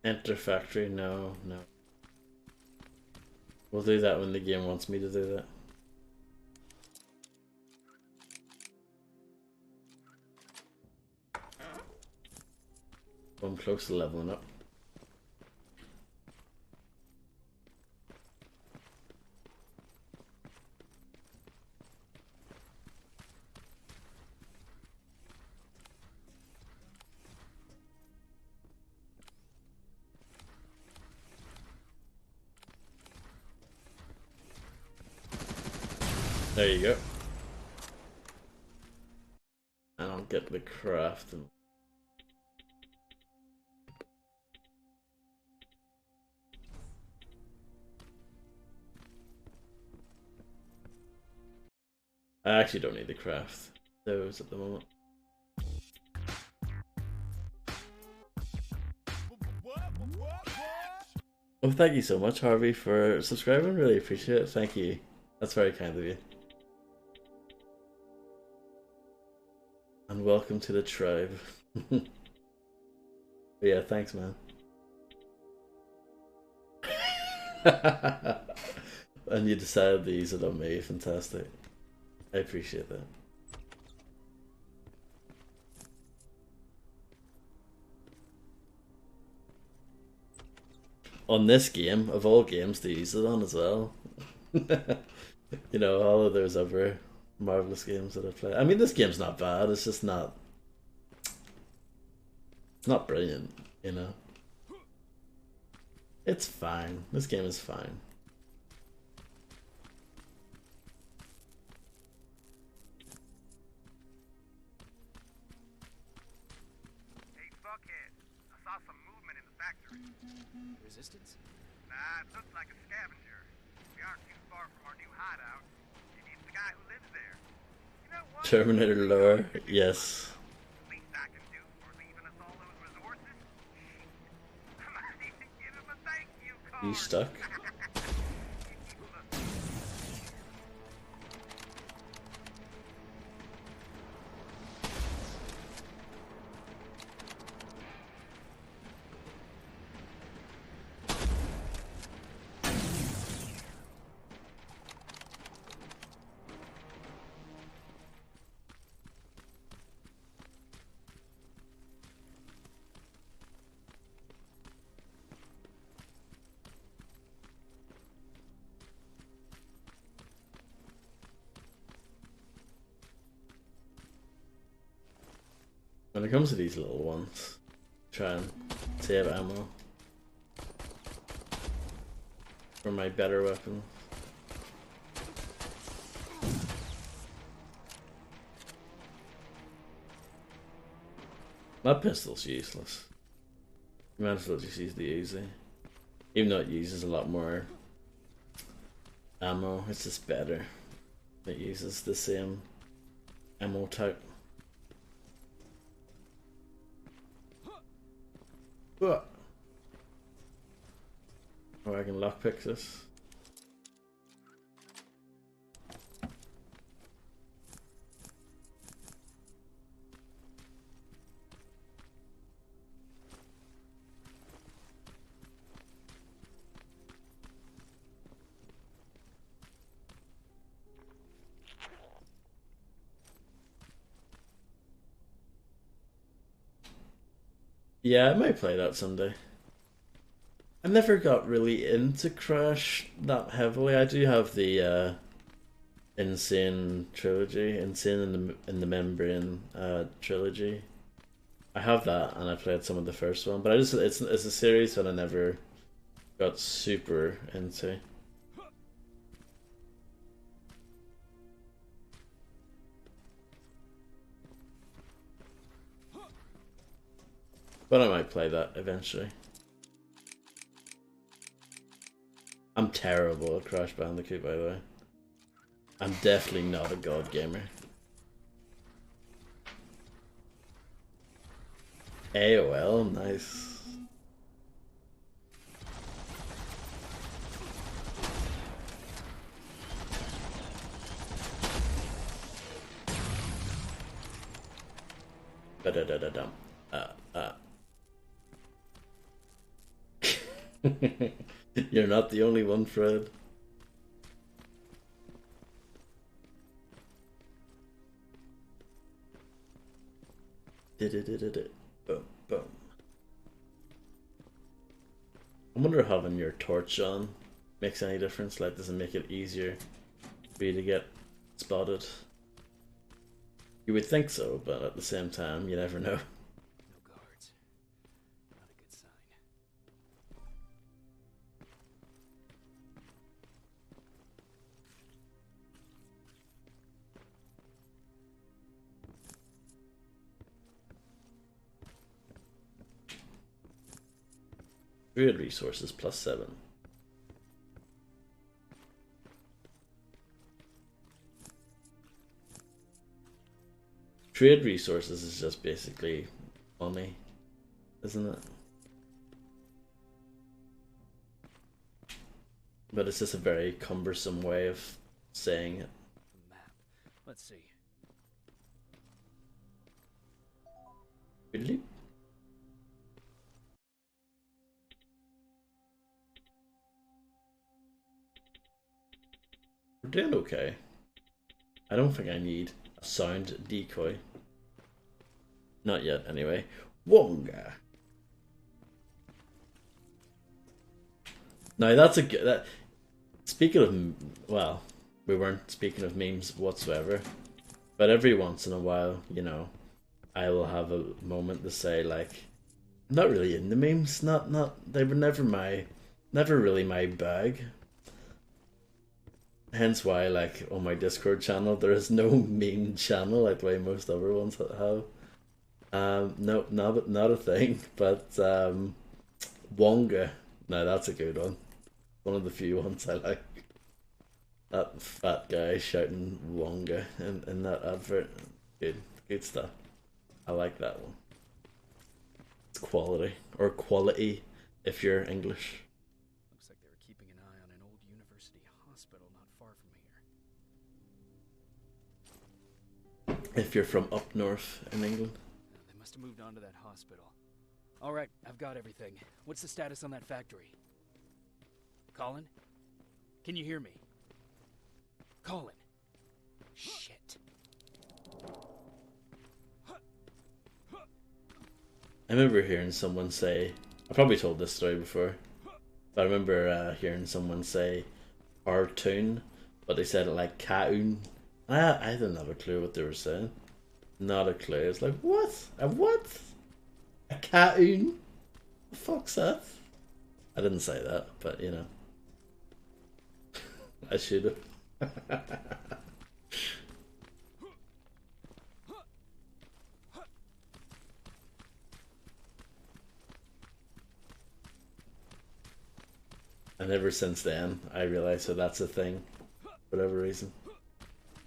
Enter factory, no. We'll do that when the game wants me to do that. I'm close to leveling up. There you go. And I'll get the craft and I actually don't need to craft those at the moment. Well, thank you so much, Harvey, for subscribing. Really appreciate it. Thank you. That's very kind of you. And welcome to the tribe. But yeah, thanks, man. And you decided to use it on me. Fantastic. I appreciate that. On this game, of all games to use it on as well. You know, all of those other marvelous games that I've played. I mean, this game's not bad, it's just not... It's not brilliant, you know? It's fine. This game is fine. Hey, fuckhead. I saw some movement in the factory. Resistance? Nah, it looks like a scavenger. We aren't too far from our new hideout. Maybe it's the guy who lives there. You know what? Terminator lore, yes. Least I can do for leaving us all those resources? I might even give him a thank you card. You stuck? When it comes to these little ones, try and save ammo for my better weapons. My pistol's useless. You might as well just use the Uzi. Even though it uses a lot more ammo, it's just better. It uses the same ammo type. What? Oh, I can lockpick this. Yeah, I might play that someday. I never got really into Crash that heavily. I do have the Insane trilogy, Insane in the Membrane trilogy. I have that, and I played some of the first one, but I just it's a series that I never got super into. But I might play that eventually. I'm terrible at Crash Bandicoot, by the way. I'm definitely not a god gamer. AOL, nice. Da-da-da-da-dum. You're not the only one, Fred. Boom, boom. I wonder if having your torch on makes any difference. Like, does it make it easier for you to get spotted? You would think so, but at the same time, you never know. No guards. Not a good sign. Trade resources +7. Trade resources is just basically money, isn't it? But it's just a very cumbersome way of saying it. The map. Let's see. Really? We're doing okay. I don't think I need a sound decoy. Not yet, anyway. Wonga. Now that's a good. That, speaking of, well, we weren't speaking of memes whatsoever, but every once in a while, you know, I will have a moment to say like, I'm not really into memes. They were never really my bag. Hence why, like, on my Discord channel, there is no meme channel like the way most other ones have. No, not a thing. But Wonga, no, that's a good one. One of the few ones I like. That fat guy shouting Wonga in that advert. Good stuff. I like that one. It's quality, or quality if you're English. Looks like they were keeping an eye on an old university hospital not far from here. If you're from up north in England. They must have moved on to that hospital. Alright, I've got everything. What's the status on that factory? Colin? Can you hear me? Colin? Shit. I remember hearing someone say, I probably told this story before, but I remember hearing someone say cartoon, but they said it like catoon. I didn't have a clue what they were saying. Not a clue. It's like, what? A what? A catoon? The fuck's that? I didn't say that, but you know. I should have. And ever since then, I realised that that's a thing, for whatever reason.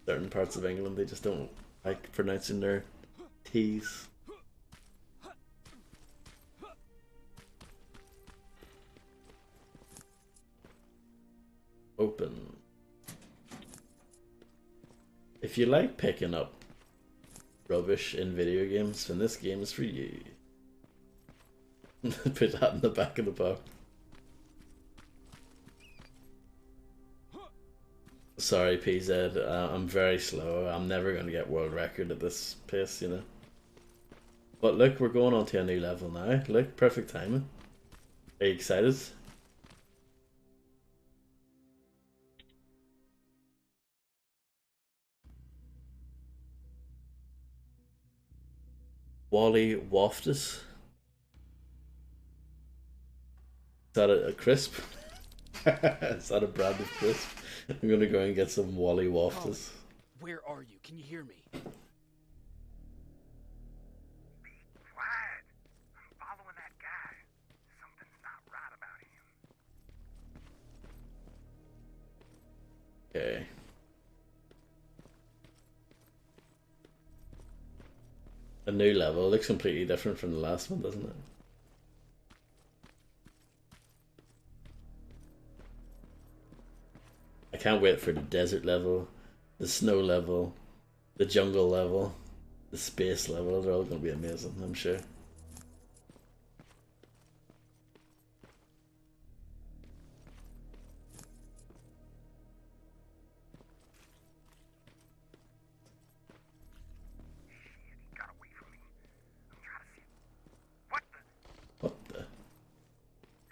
Certain parts of England, they just don't like pronouncing their T's. Open. If you like picking up rubbish in video games, then this game is for you. Put that in the back of the box. Sorry, PZ, I'm very slow. I'm never going to get world record at this pace, you know. But look, we're going on to a new level now. Look, perfect timing. Are you excited? Wally Waftus. Is that a crisp? Is that a brand of crisp? I'm gonna go and get some Wally Waftus. Where are you? Can you hear me? Be quiet. I'm following that guy. Something's not right about him. Okay. A new level. It looks completely different from the last one, doesn't it? I can't wait for the desert level, the snow level, the jungle level, the space level. They're all going to be amazing, I'm sure. Shit, he got away from me. I'm trying to see. What the? What the?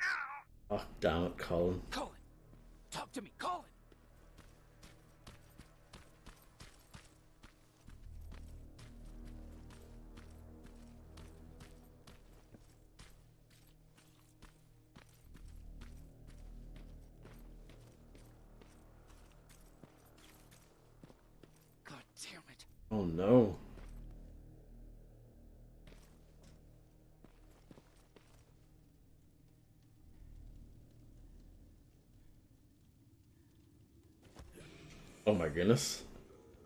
Ow! Oh, damn it, Colin. Colin! Talk to me, Colin! God damn it. Oh no. Oh my goodness.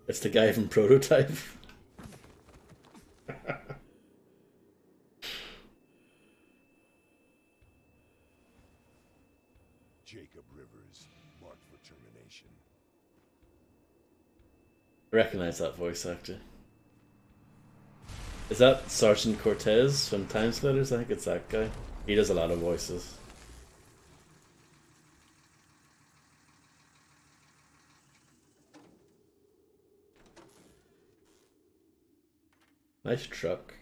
It's the guy from Prototype. Jacob Rivers, marked for termination. I recognize that voice actor. Is that Sergeant Cortez from Time Splitters? I think it's that guy. He does a lot of voices. Nice truck.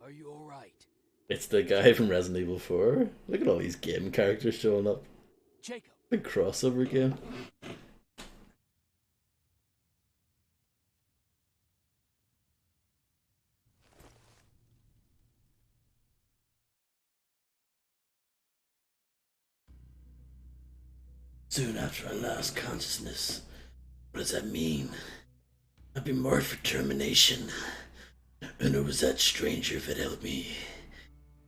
Are you alright? It's the guy from Resident Evil 4. Look at all these game characters showing up. Jacob! Big crossover game. Soon after I lost consciousness. What does that mean? I've been marked for termination. And it was that stranger that helped me.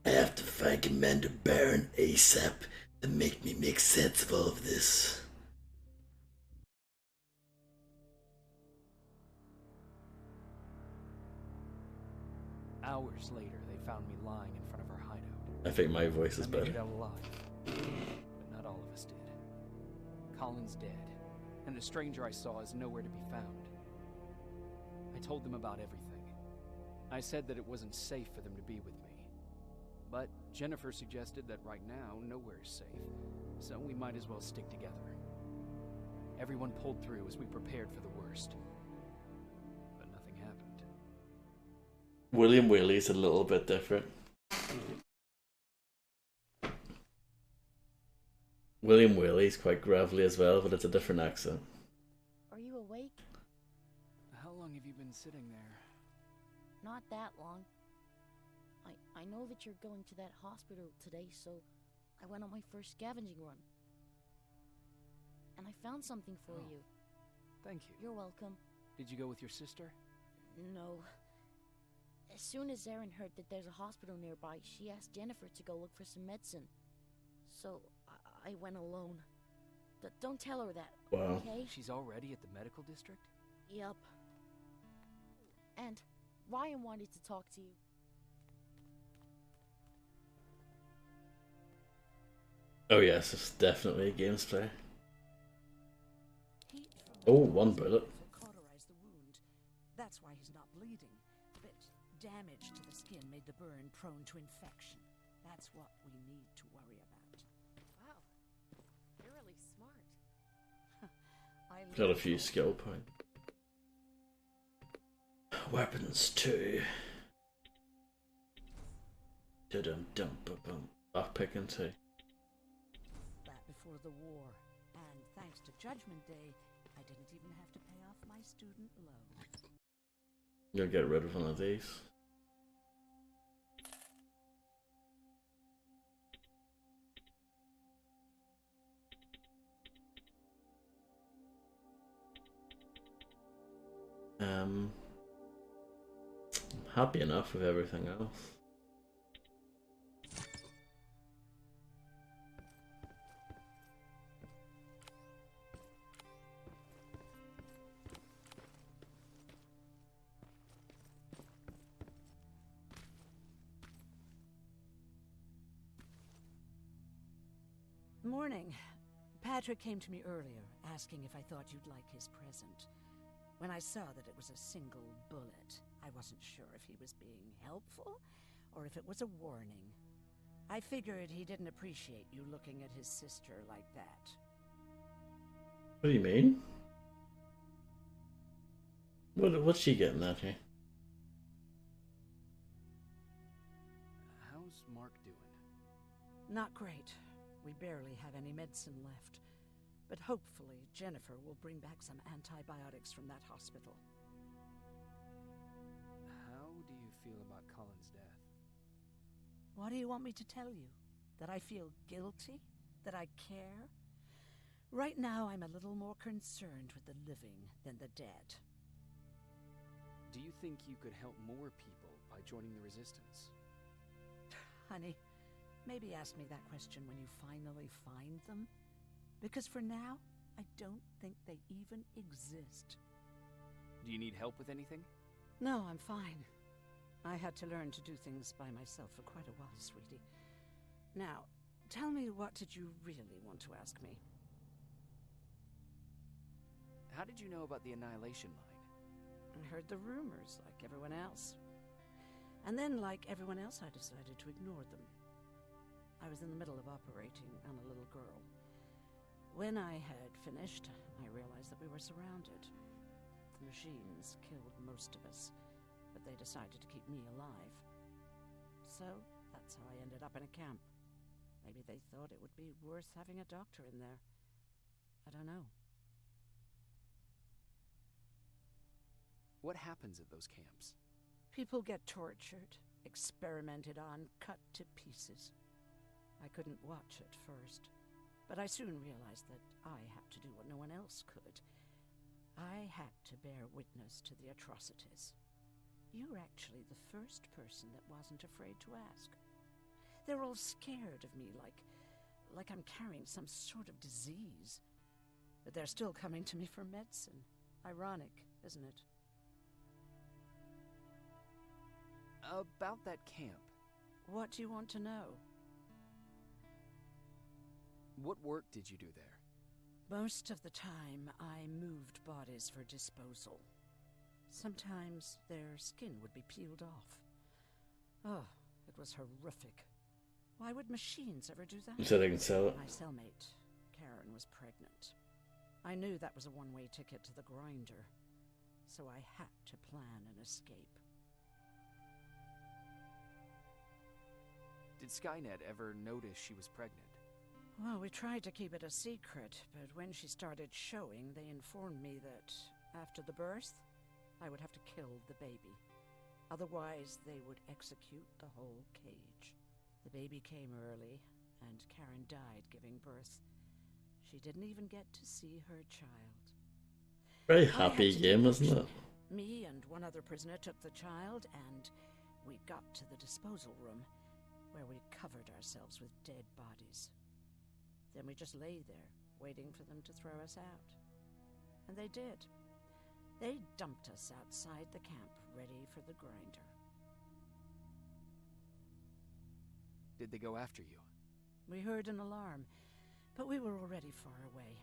I have to find Commander Baron ASAP to make me make sense of all of this. Hours later, they found me lying in front of our hideout. I think my voice is I made it better. out alive, but not all of us did. Colin's dead, and the stranger I saw is nowhere to be found. I told them about everything. I said that it wasn't safe for them to be with me. But Jennifer suggested that right now, nowhere is safe, so we might as well stick together. Everyone pulled through as we prepared for the worst. But nothing happened. William Whaley's a little bit different. William Whaley's quite gravelly as well, but it's a different accent. Are you awake? How long have you been sitting there? Not that long. I know that you're going to that hospital today, so I went on my first scavenging run. And I found something for you. Thank you. You're welcome. Did you go with your sister? No. As soon as Erin heard that there's a hospital nearby, she asked Jennifer to go look for some medicine. So I went alone. Don't tell her that, Wow. okay? She's already at the medical district? Yep. And Ryan wanted to talk to you. Oh yes, it's definitely a games player. Heat from Oh, the one poison bullet. will cauterize the wound. That's why he's not bleeding. But damage to the skin made the burn prone to infection. That's what we need to worry about. Wow. You're really smart. I Got a learned few all skill points. Weapons too. Dum-dum-bum-bum. Lockpicking too. that before the war. And thanks to Judgment Day, I didn't even have to pay off my student loan. You'll get rid of one of these. I'm happy enough with everything else. Morning. Patrick came to me earlier, asking if I thought you'd like his present. When I saw that it was a single bullet, I wasn't sure if he was being helpful or if it was a warning. I figured he didn't appreciate you looking at his sister like that. What do you mean? What's she getting at here? How's Mark doing? Not great. We barely have any medicine left. But hopefully Jennifer will bring back some antibiotics from that hospital. How do you feel about Colin's death? What do you want me to tell you? That I feel guilty? That I care? Right now I'm a little more concerned with the living than the dead. Do you think you could help more people by joining the Resistance? Honey, Maybe ask me that question when you finally find them. Because for now, I don't think they even exist. Do you need help with anything? No, I'm fine. I had to learn to do things by myself for quite a while, sweetie. Now, tell me, what did you really want to ask me? How did you know about the Annihilation Line? I heard the rumors, like everyone else. And then, like everyone else, I decided to ignore them. I was in the middle of operating on a little girl. When I had finished, I realized that we were surrounded. The machines killed most of us, but they decided to keep me alive. So, that's how I ended up in a camp. Maybe they thought it would be worth having a doctor in there. I don't know. What happens at those camps? People get tortured, experimented on, cut to pieces. I couldn't watch at first, but I soon realized that I had to do what no one else could. I had to bear witness to the atrocities. You're actually the first person that wasn't afraid to ask. They're all scared of me, like I'm carrying some sort of disease. But they're still coming to me for medicine. Ironic, isn't it? About that camp. What do you want to know? What work did you do there? Most of the time, I moved bodies for disposal. Sometimes their skin would be peeled off. Oh, it was horrific. Why would machines ever do that? So they can sell it. My cellmate, Karen, was pregnant. I knew that was a one-way ticket to the grinder, so I had to plan an escape. Did Skynet ever notice she was pregnant? Well, we tried to keep it a secret, but when she started showing, they informed me that after the birth, I would have to kill the baby. Otherwise, they would execute the whole cage. The baby came early, and Karen died giving birth. She didn't even get to see her child. Very happy game, wasn't it? Me and one other prisoner took the child, and we got to the disposal room, where we covered ourselves with dead bodies. Then we just lay there, waiting for them to throw us out. And they did. They dumped us outside the camp, ready for the grinder. Did they go after you? We heard an alarm, but we were already far away.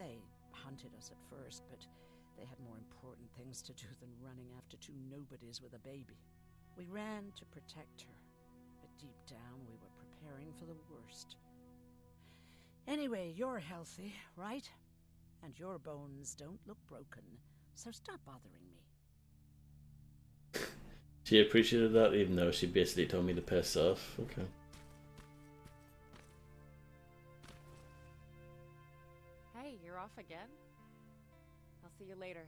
They hunted us at first, but they had more important things to do than running after two nobodies with a baby. We ran to protect her, but deep down we were preparing for the worst. Anyway, you're healthy, right? And your bones don't look broken, so stop bothering me. She appreciated that, even though she basically told me to piss off. Okay. Hey, you're off again? I'll see you later.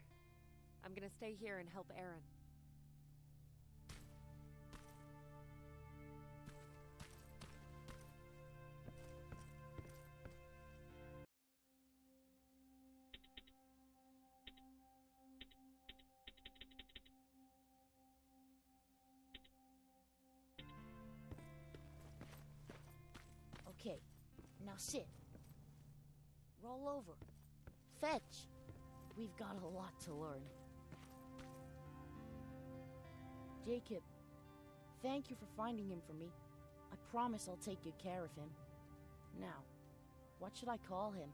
I'm gonna stay here and help Aaron. Okay, now sit. Roll over. Fetch. We've got a lot to learn. Jacob, thank you for finding him for me. I promise I'll take good care of him. Now, what should I call him?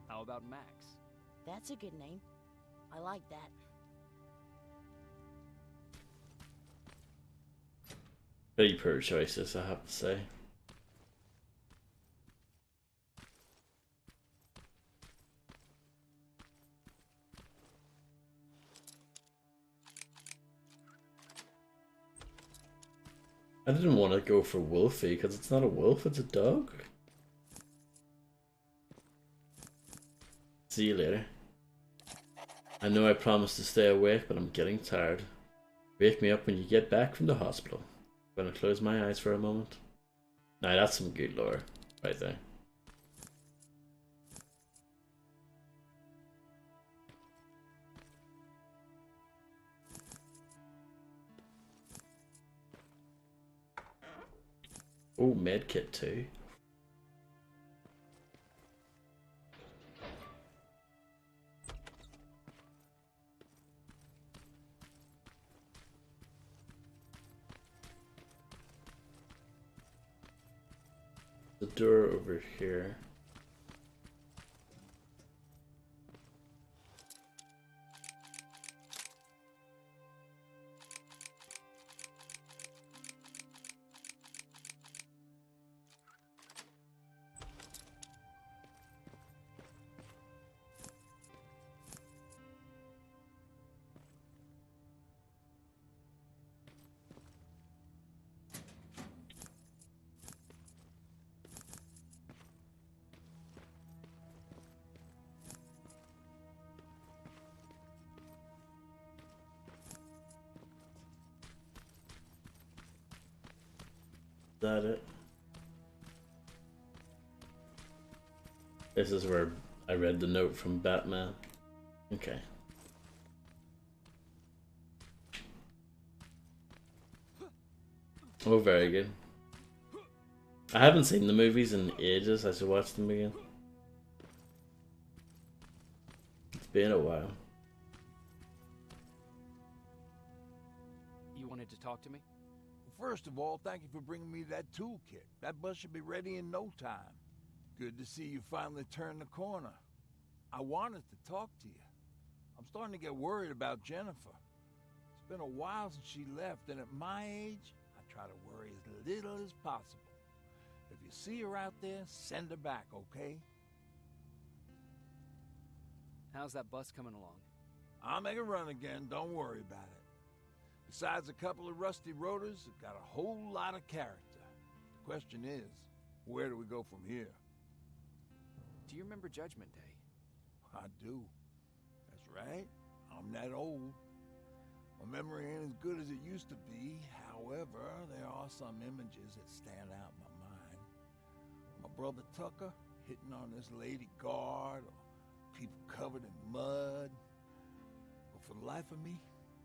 How about Max? That's a good name. I like that. Pretty poor choices, I have to say. I didn't want to go for Wolfie because it's not a wolf, it's a dog. See you later. I know I promised to stay awake, but I'm getting tired. Wake me up when you get back from the hospital. I'm gonna close my eyes for a moment. Now that's some good lore right there. Oh, medkit too. The door over here. Is that it? This is where I read the note from Batman. Okay. Oh, very good. I haven't seen the movies in ages. I should watch them again. It's been a while. You wanted to talk to me? First of all, thank you for bringing me that toolkit. That bus should be ready in no time. Good to see you finally turned the corner. I wanted to talk to you. I'm starting to get worried about Jennifer. It's been a while since she left, and at my age, I try to worry as little as possible. If you see her out there, send her back, okay? How's that bus coming along? I'll make a run again, don't worry about it. Besides a couple of rusty rotors, it's got a whole lot of character. The question is, where do we go from here? Do you remember Judgment Day? I do. That's right. I'm that old. My memory ain't as good as it used to be. However, there are some images that stand out in my mind. My brother Tucker hitting on this lady guard, or people covered in mud. But for the life of me,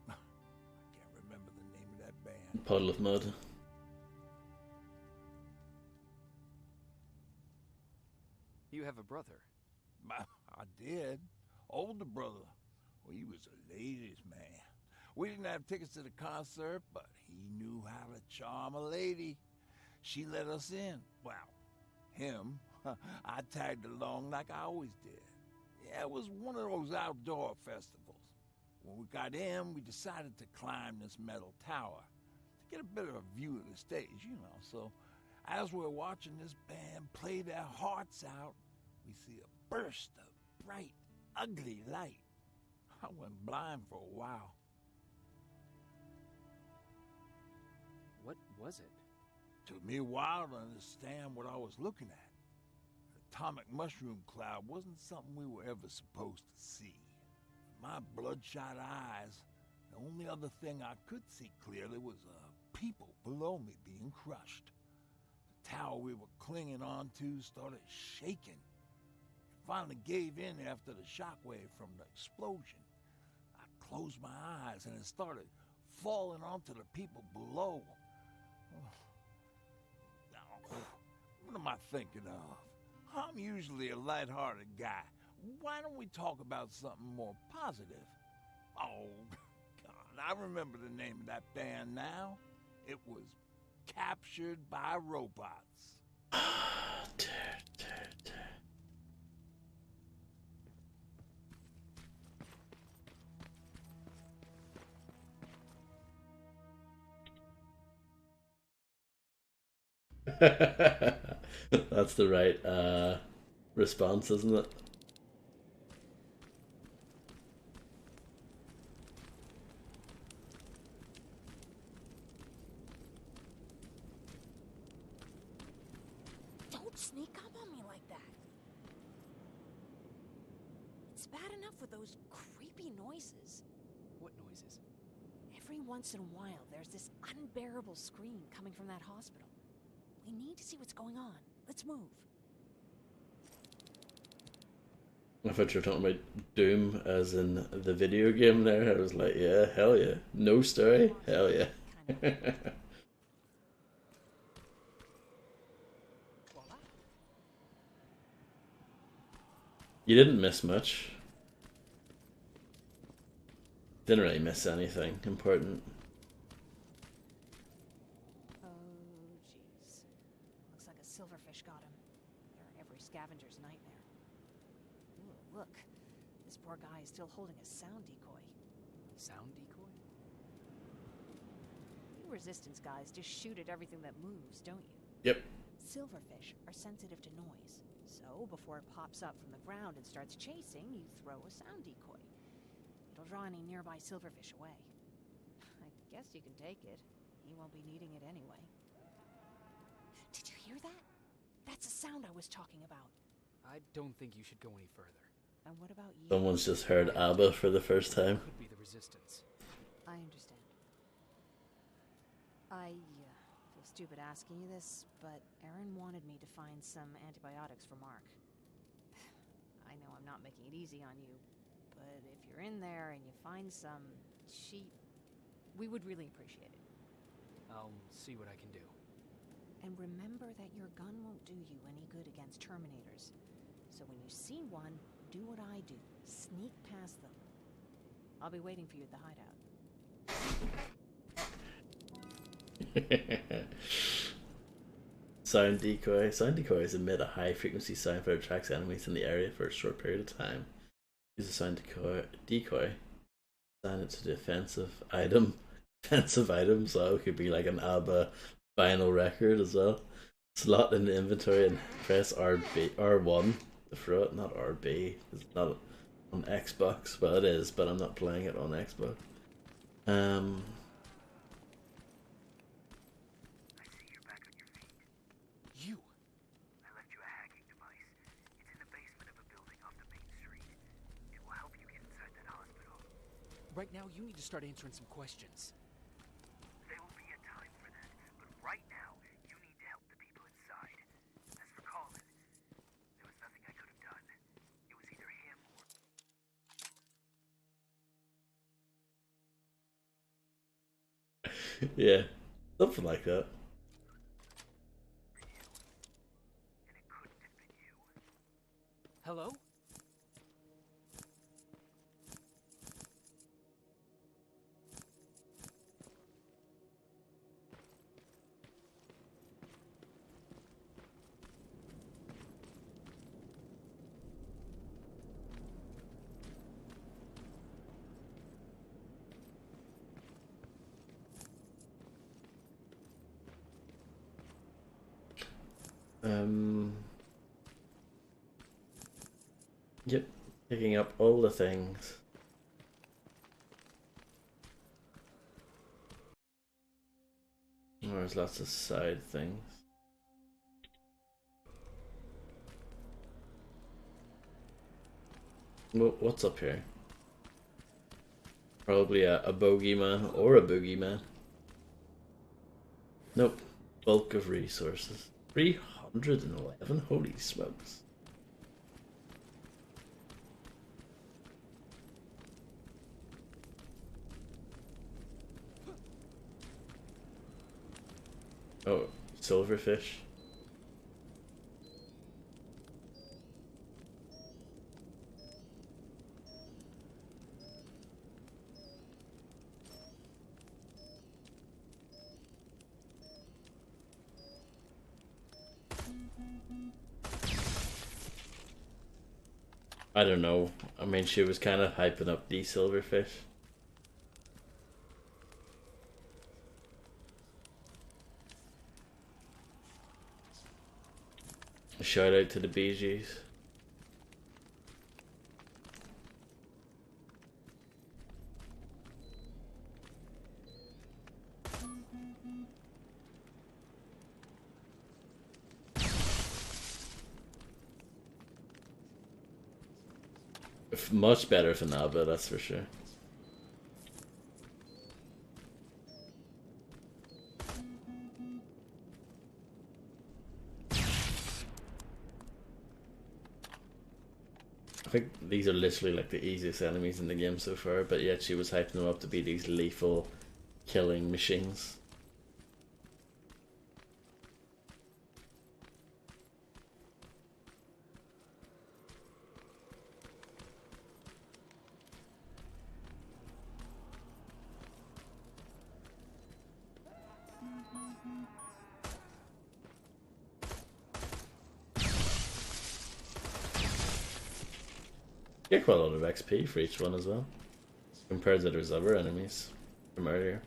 I can't remember the name of that band. Puddle of Mud. You have a brother. I did. Older brother. Well, he was a ladies' man. We didn't have tickets to the concert, but he knew how to charm a lady. She let us in. Well, him. I tagged along like I always did. Yeah, it was one of those outdoor festivals. When we got in, we decided to climb this metal tower to get a better view of the stage, you know. So, as we're watching this band play their hearts out, we see a burst of bright, ugly light. I went blind for a while. What was it? Took me a while to understand what I was looking at. An atomic mushroom cloud wasn't something we were ever supposed to see. With my bloodshot eyes, the only other thing I could see clearly was people below me being crushed. The tower we were clinging onto started shaking. It finally gave in after the shockwave from the explosion. I closed my eyes and it started falling onto the people below. Now, what am I thinking of? I'm usually a lighthearted guy. Why don't we talk about something more positive? Oh, God, I remember the name of that band now. It was Captured by Robots. That's the right response, isn't it? Don't sneak up on me like that. It's bad enough with those creepy noises. What noises? Every once in a while, there's this unbearable scream coming from that hospital. We need to see what's going on. Let's move. I thought you were talking about Doom as in the video game there. I was like, yeah, hell yeah. No story? Hell yeah. You didn't miss much. Didn't really miss anything important. Oh, jeez. Looks like a silverfish got him. They're every scavenger's nightmare. Ooh, look. This poor guy is still holding a sound decoy. Sound decoy? You resistance guys just shoot at everything that moves, don't you? Yep. Silverfish are sensitive to noise. So, before it pops up from the ground and starts chasing, you throw a sound decoy. It'll draw any nearby silverfish away. I guess you can take it. He won't be needing it anyway. Did you hear that? That's the sound I was talking about. I don't think you should go any further. And what about you? Someone's just heard ABBA for the first time. Could be the resistance. I understand. I feel stupid asking you this, but Aaron wanted me to find some antibiotics for Mark. I know I'm not making it easy on you, but if you're in there and you find some cheap, we would really appreciate it. I'll see what I can do. And remember that your gun won't do you any good against Terminators. So when you see one, do what I do. Sneak past them. I'll be waiting for you at the hideout. Sound decoy. Sound decoys emit a high frequency sound that attracts enemies in the area for a short period of time. Use a sound decoy. Assign it to the offensive item. Offensive item, so it could be like an ABBA vinyl record as well. Slot in the inventory and press R1 to throw it, not RB. It's not on Xbox. Well, it is, but I'm not playing it on Xbox. You! I left you a hacking device. It's in the basement of a building off the main street. It will help you get inside that hospital. Right now, you need to start answering some questions. There will be a time for that, but right now, you need to help the people inside. As for Colin, there was nothing I could have done. It was either him or... Yeah, something like that. And it couldn't have been you. Hello? Yep, picking up all the things. There's lots of side things. What's up here? Probably a bogeyman or a boogeyman. Nope. Bulk of resources. 311? Holy smokes. Oh, silverfish. I don't know. I mean, she was kind of hyping up the silverfish. Shout out to the Bee Gees. Much better for Naba, that's for sure. I think these are literally like the easiest enemies in the game so far, but yet she was hyping them up to be these lethal killing machines. Get quite a lot of XP for each one as well, compared to those other enemies from earlier.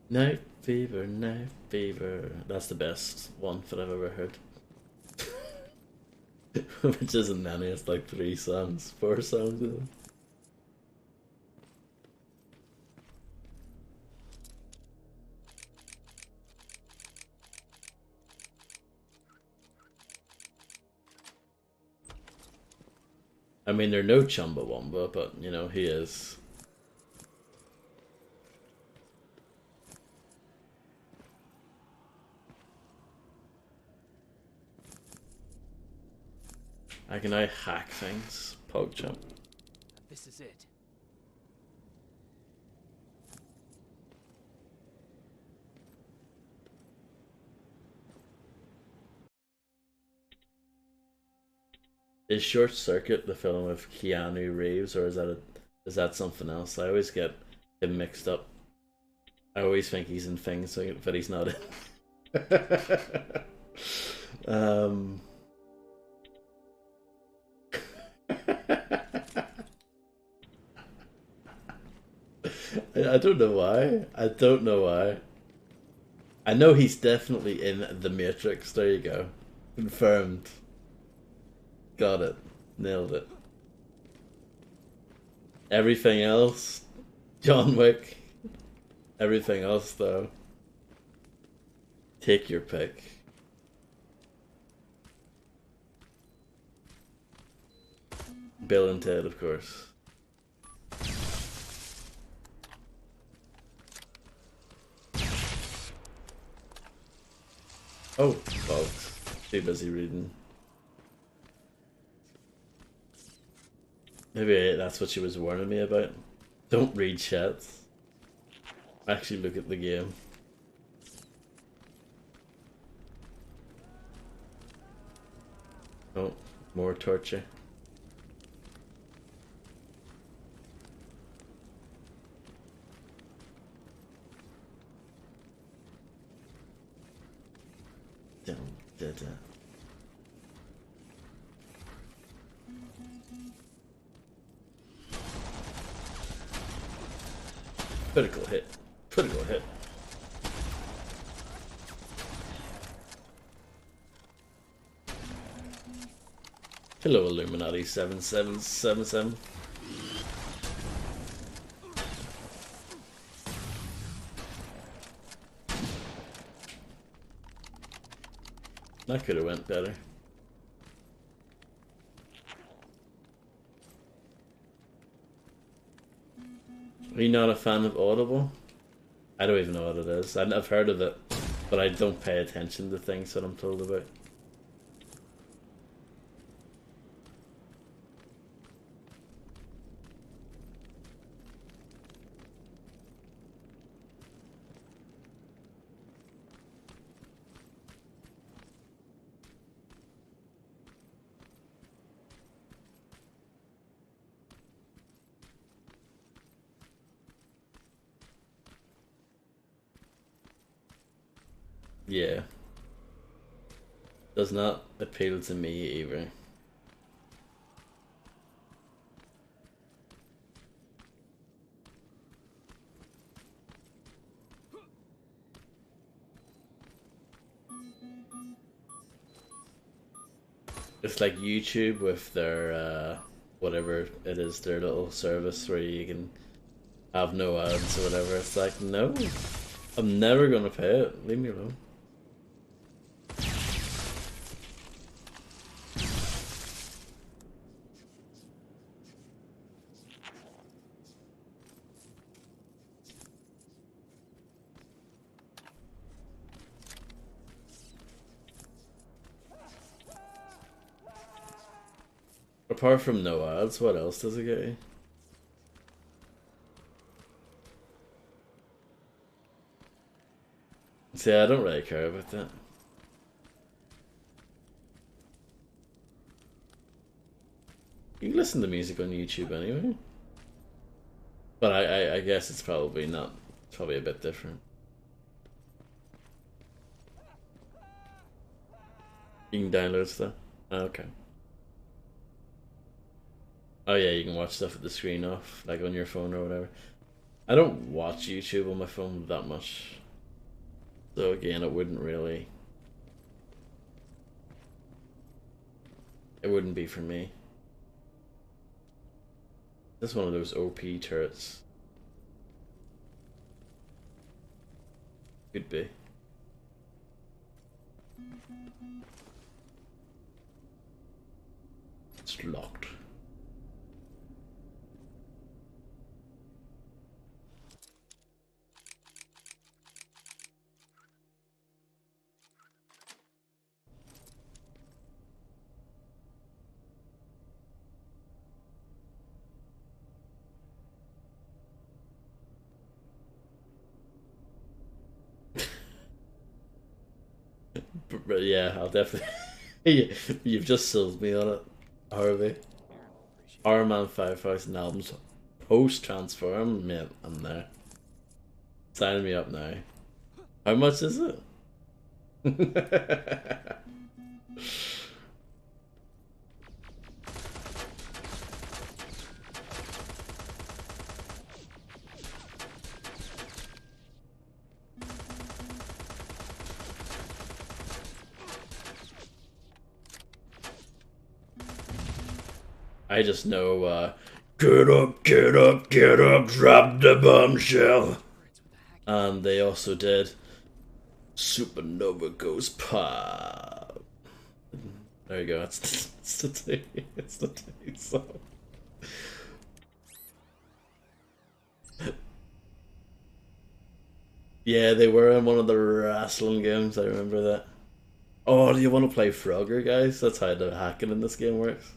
Night Fever, Night Fever. That's the best one that I've ever heard. Which isn't many, it's like 3 songs, 4 songs. I mean, they're no Chumbawamba, but you know, he is. I can now hack things. PogChamp. This is it. Is Short Circuit the film with Keanu Reeves, or is that something else? I always get him mixed up. I always think he's in things, but he's not in. I don't know why. I don't know why. I know he's definitely in The Matrix. There you go. Confirmed. Got it. Nailed it. Everything else, John Wick. Everything else, though, take your pick. Bill and Ted, of course. Oh, folks. Too busy reading. Maybe that's what she was warning me about. Don't read chats. Actually look at the game. Oh, more torture. Critical hit. Critical hit. Hello, Illuminati 7777. That could have went better. Are you not a fan of Audible? I don't even know what it is. I've heard of it, but I don't pay attention to things that I'm told about. Yeah. Does not appeal to me either. It's like YouTube with their whatever it is, their little service where you can have no ads or whatever. It's like, no, I'm never gonna pay it. Leave me alone. Apart from no ads, what else does it get you? See, I don't really care about that. You can listen to music on YouTube anyway. But I guess it's probably not. It's probably a bit different. You can download stuff. Oh, okay. Oh yeah, you can watch stuff with the screen off, like on your phone or whatever. I don't watch YouTube on my phone that much. So again, it wouldn't really... It wouldn't be for me. This is one of those OP turrets. Could be. It's locked. But yeah, I'll definitely... You've just sold me on it, Harvey. Iron Man 5000 albums post-transform, man, I'm there. Sign me up now. How much is it? I just know, get up, get up, get up, drop the bombshell. And they also did Supernova Goes Pop. There you go, it's the theme song. Yeah, they were in one of the wrestling games, I remember that. Oh, do you want to play Frogger, guys? That's how the hacking in this game works.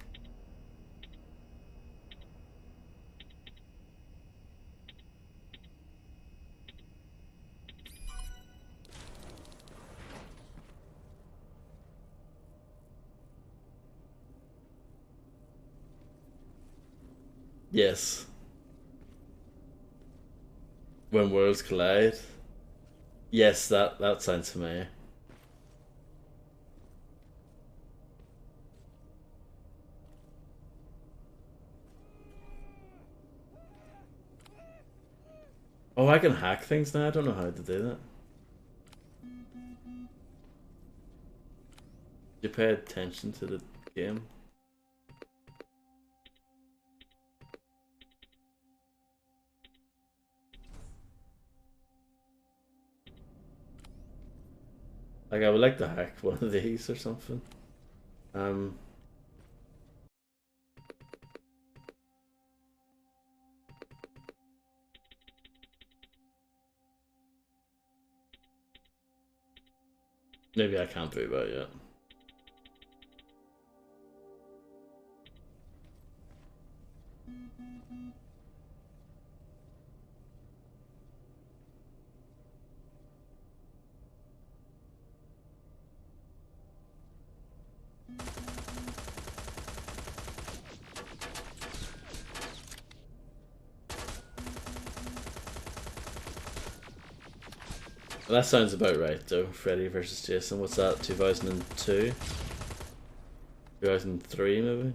Yes. When worlds collide. Yes, that sounds familiar. Oh, I can hack things now. I don't know how to do that. You pay attention to the game. Like, I would like to hack one of these or something. Maybe I can't do that yet. That sounds about right, though. Freddy versus Jason. What's that? 2002? 2003, maybe?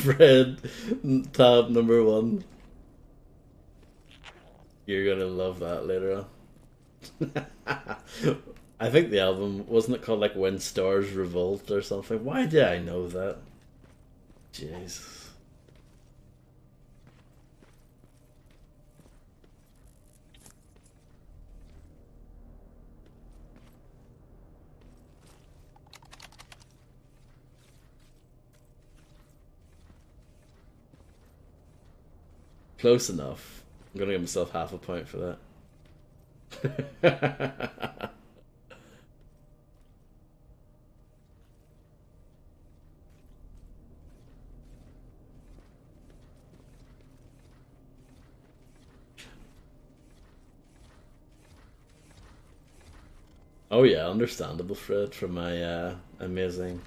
Fred, tab number 1. You're gonna love that later on. I think the album, wasn't it called like When Stars Revolt or something? Why did I know that? Jeez. Close enough. I'm gonna give myself half a point for that. Oh yeah, understandable, Fred, for my amazing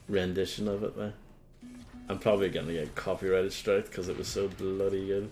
rendition of it there. I'm probably gonna get copyrighted strike because it was so bloody good.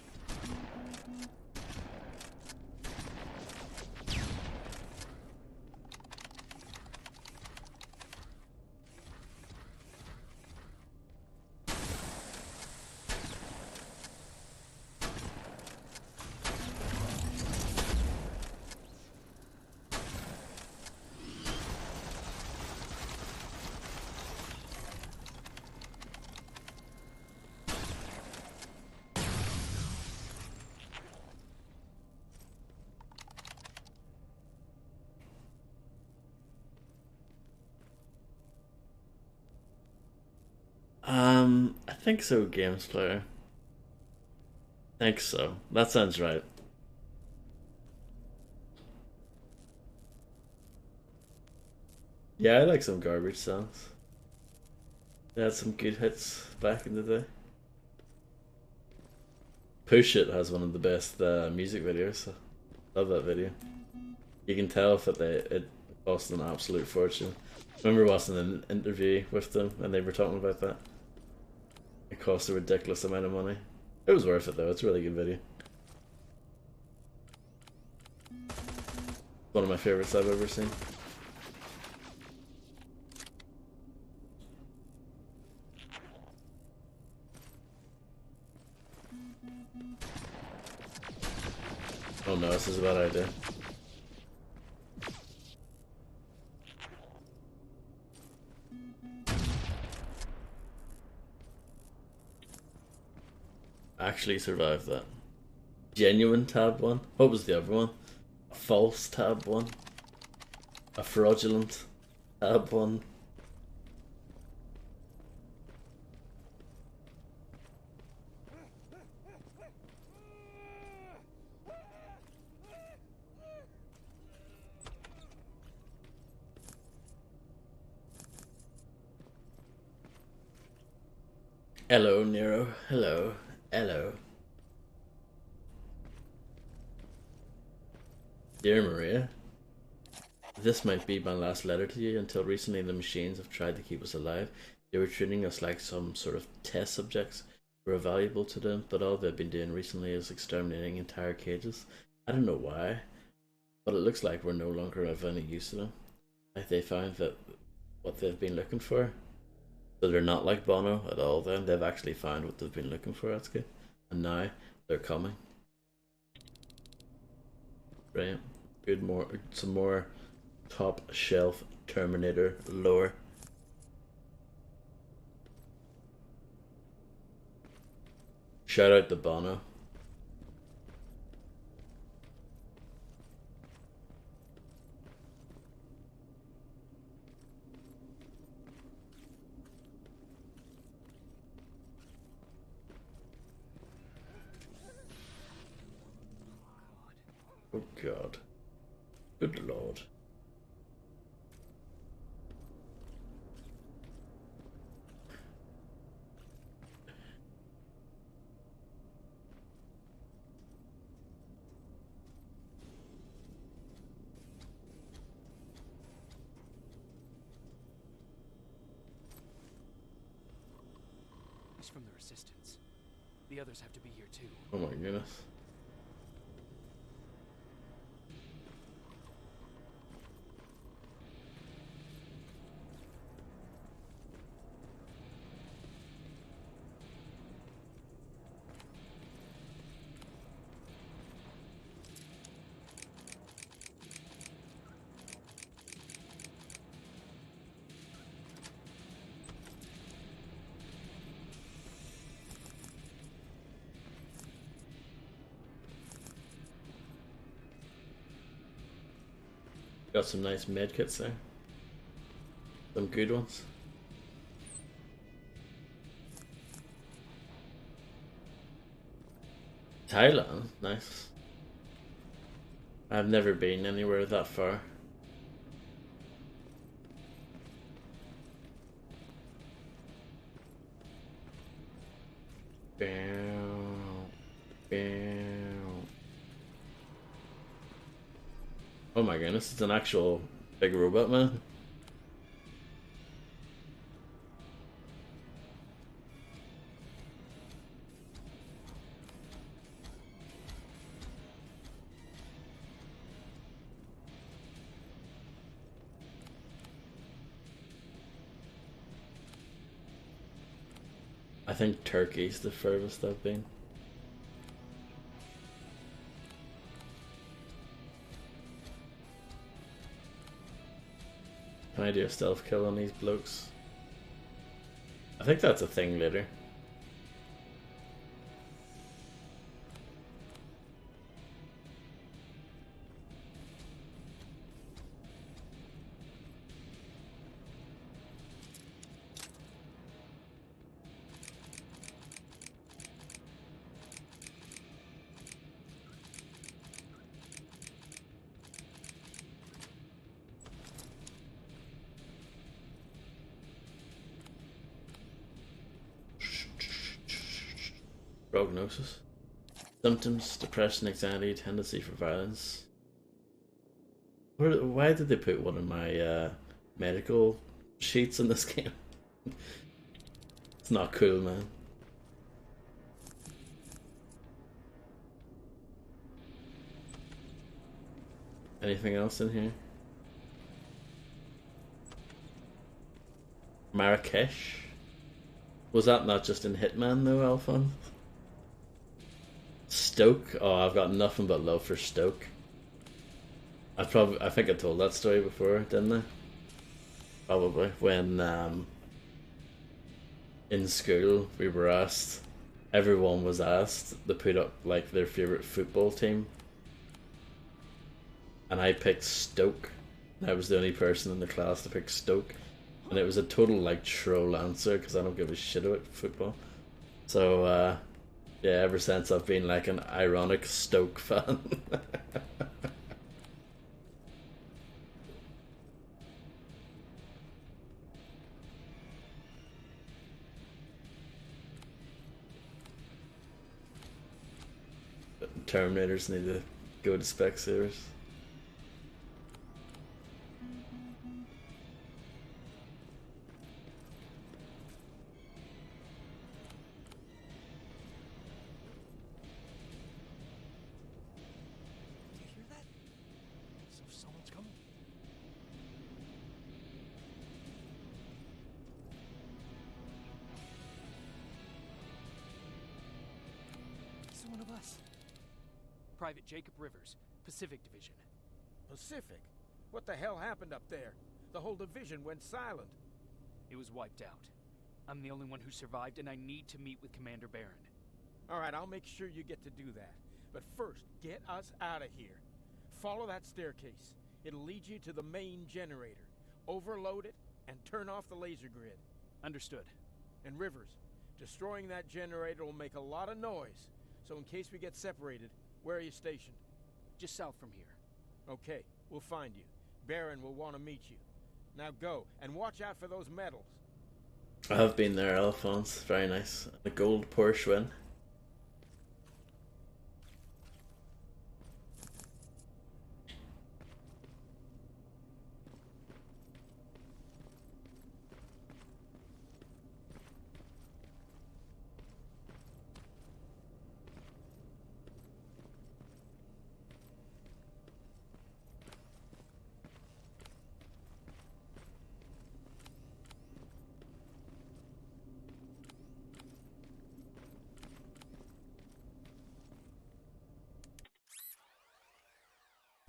I think so, Games Player. Think so. That sounds right. Yeah, I like some garbage songs. They had some good hits back in the day. Push It has one of the best music videos. So love that video. You can tell if it cost an absolute fortune. I remember watching an interview with them and they were talking about that. It cost a ridiculous amount of money. It was worth it though, it's a really good video. One of my favorites I've ever seen. Oh no, this is a bad idea. Actually survived that. Genuine tab one? What was the other one? A false tab one? A fraudulent tab one? Hello, Nero. Hello. Hello. Dear Maria, this might be my last letter to you. Until recently, the machines have tried to keep us alive. They were treating us like some sort of test subjects. We're valuable to them, but all they've been doing recently is exterminating entire cages. I don't know why, but it looks like we're no longer of any use to them. Like they found that what they've been looking for. So they're not like Bono at all then. They've actually found what they've been looking for, that's good. And now they're coming. Right. Good, some more top shelf Terminator lore. Shout out to Bono. Oh God. Good Lord. He's from the Resistance. The others have to be here too. Oh my goodness. Got some nice medkits there. Some good ones. Thailand, nice. I've never been anywhere that far. Bam, bam. Oh my goodness, it's an actual big robot man. I think Turkey's the furthest I've been. Can I do a stealth kill on these blokes? I think that's a thing later. Prognosis. Symptoms: depression, anxiety, tendency for violence. Why did they put one of my medical sheets in this game? It's not cool, man. Anything else in here? Marrakesh? Was that not just in Hitman though, Alphonse? Stoke? Oh, I've got nothing but love for Stoke. I think I told that story before, didn't I? Probably. When in school we were asked, everyone was asked to put up like their favourite football team. And I picked Stoke. I was the only person in the class to pick Stoke. And it was a total like troll answer because I don't give a shit about football. So yeah, ever since I've been like an ironic Stoke fan. Terminators need to go to Specsavers. Private Jacob Rivers, Pacific Division. Pacific? What the hell happened up there? The whole division went silent. It was wiped out. I'm the only one who survived, and I need to meet with Commander Barron. All right, I'll make sure you get to do that. But first, get us out of here. Follow that staircase. It'll lead you to the main generator. Overload it, and turn off the laser grid. Understood. And Rivers, destroying that generator will make a lot of noise. So in case we get separated, where are you stationed? Just south from here. Okay, we'll find you. Baron will want to meet you. Now go, and watch out for those medals. I have been there, Alphonse. Very nice. The gold Porsche win.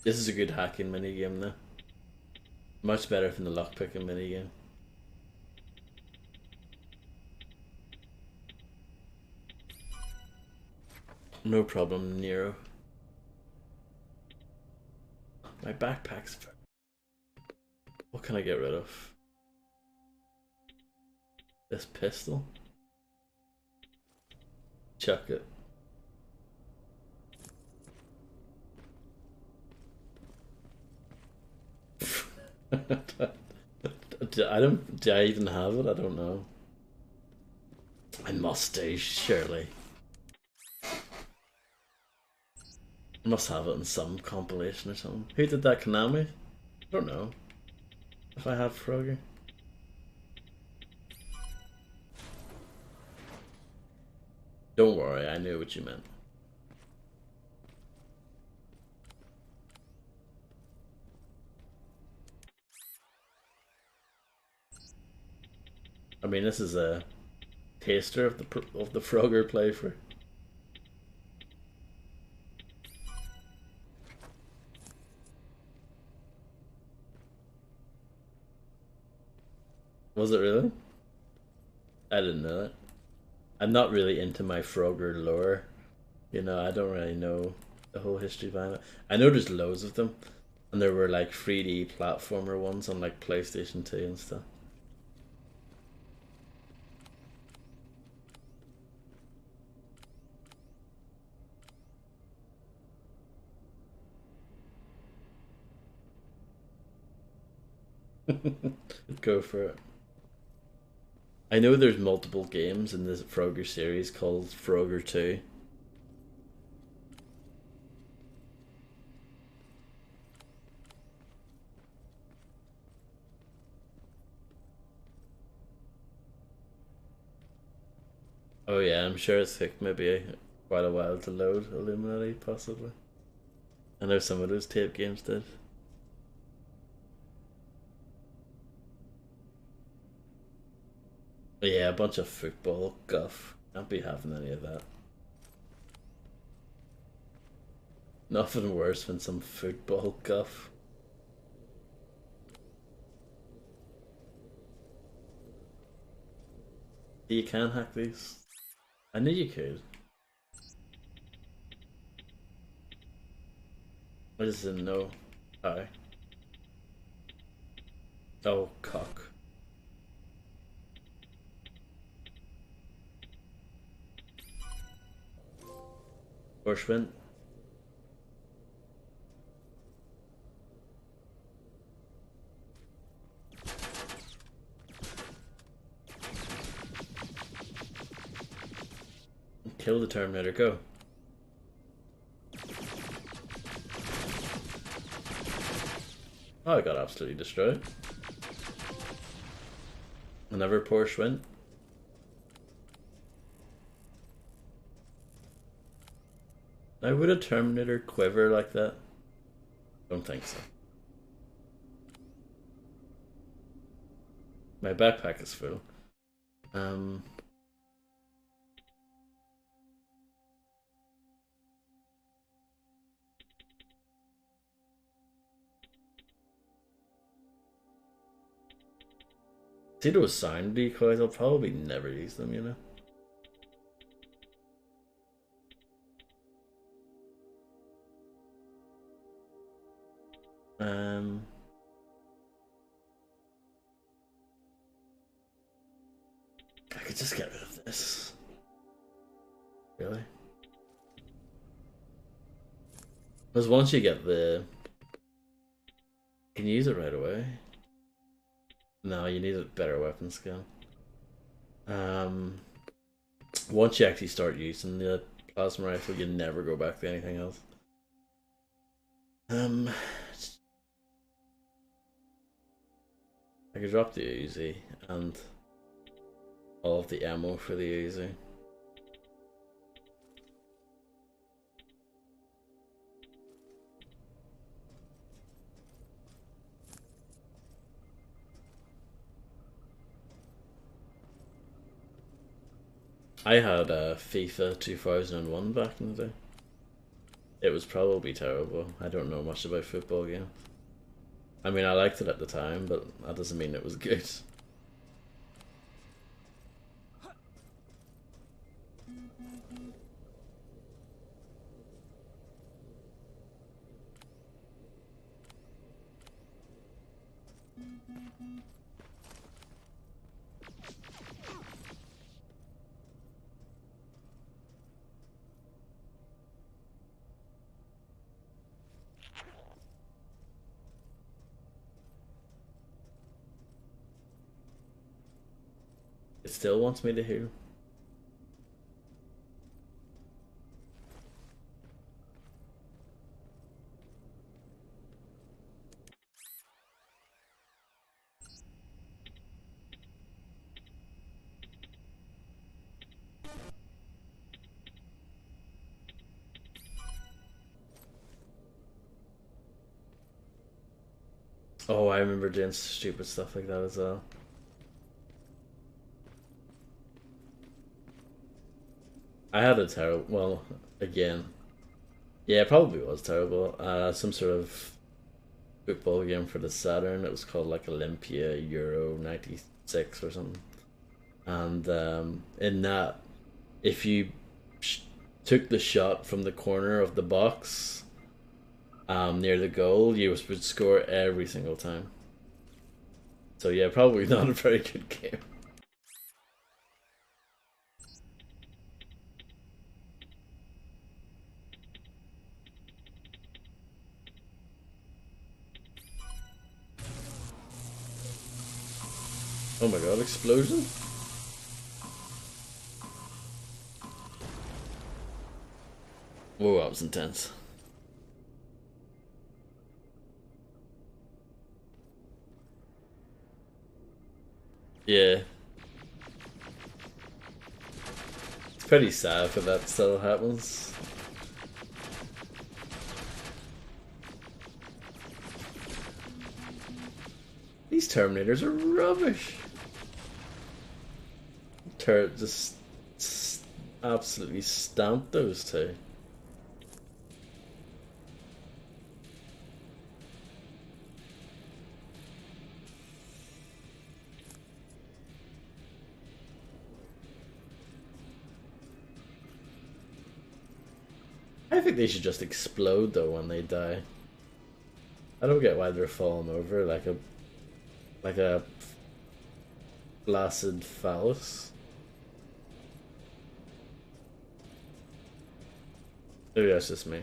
This is a good hacking minigame though. Much better than the lockpicking minigame. No problem, Nero. My backpack's... What can I get rid of? This pistol? Chuck it. I don't. Do I even have it? I don't know. I must do, surely. I must have it in some compilation or something. Who did that, Konami? I don't know if I have Frogger. Don't worry, I knew what you meant. I mean, this is a taster of the Frogger playthrough. Was it really? I didn't know that. I'm not really into my Frogger lore. You know, I don't really know the whole history behind it. I know there's loads of them, and there were like 3D platformer ones on like PlayStation 2 and stuff. Go for it. I know there's multiple games in this Frogger series called Frogger 2. Oh yeah, I'm sure it's took maybe quite a while to load Illuminati, possibly. I know some of those tape games did. But yeah, a bunch of football guff. Can't be having any of that. Nothing worse than some football guff. You can hack these. I knew you could. I just didn't know. Hi. Oh, cock. Bushman. Kill the Terminator, go. Oh, I got absolutely destroyed. Another Porsche win. Now, would a Terminator quiver like that? Don't think so. My backpack is full. See those sound decoys? I'll probably never use them, you know? I could just get rid of this. Really? Because once you get the... You can use it right away. No, you need a better weapon skill. Once you actually start using the plasma rifle, you never go back to anything else. I could drop the Uzi and all of the ammo for the Uzi. I had FIFA 2001 back in the day. It was probably terrible. I don't know much about football games. I mean, I liked it at the time, but that doesn't mean it was good. still wants me to heal. Oh, I remember doing stupid stuff like that as well. I had a terrible, well, again, yeah, it probably was terrible. Some sort of football game for the Saturn. It was called like Olympia Euro '96 or something. And in that, if you took the shot from the corner of the box near the goal, you would score every single time. So yeah, probably not a very good game. Oh my god, explosion? Whoa, that was intense. Yeah. It's pretty sad that that still happens. These Terminators are rubbish. Just absolutely stamped those two. I think they should just explode though when they die. I don't get why they're falling over like a flaccid phallus. Maybe that's just me.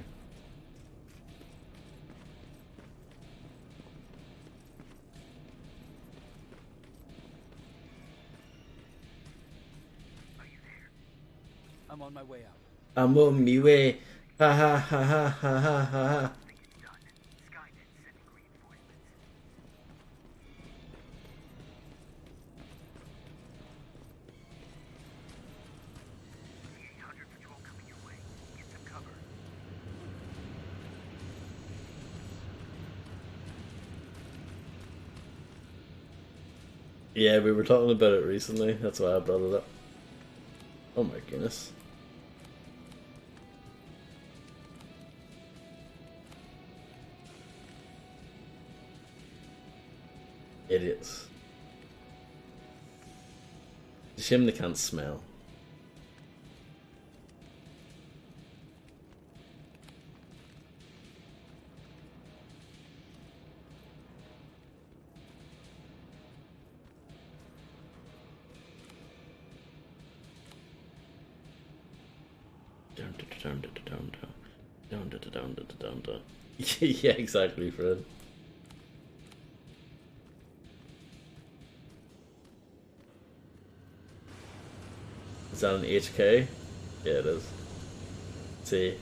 I'm on my way out. I'm on my way. Ha ha ha ha ha ha ha. Yeah, we were talking about it recently. That's why I brought it up. Oh my goodness. Idiots. It's a shame they can't smell. Yeah, exactly, Fred. Is that an HK? Yeah, it is. See,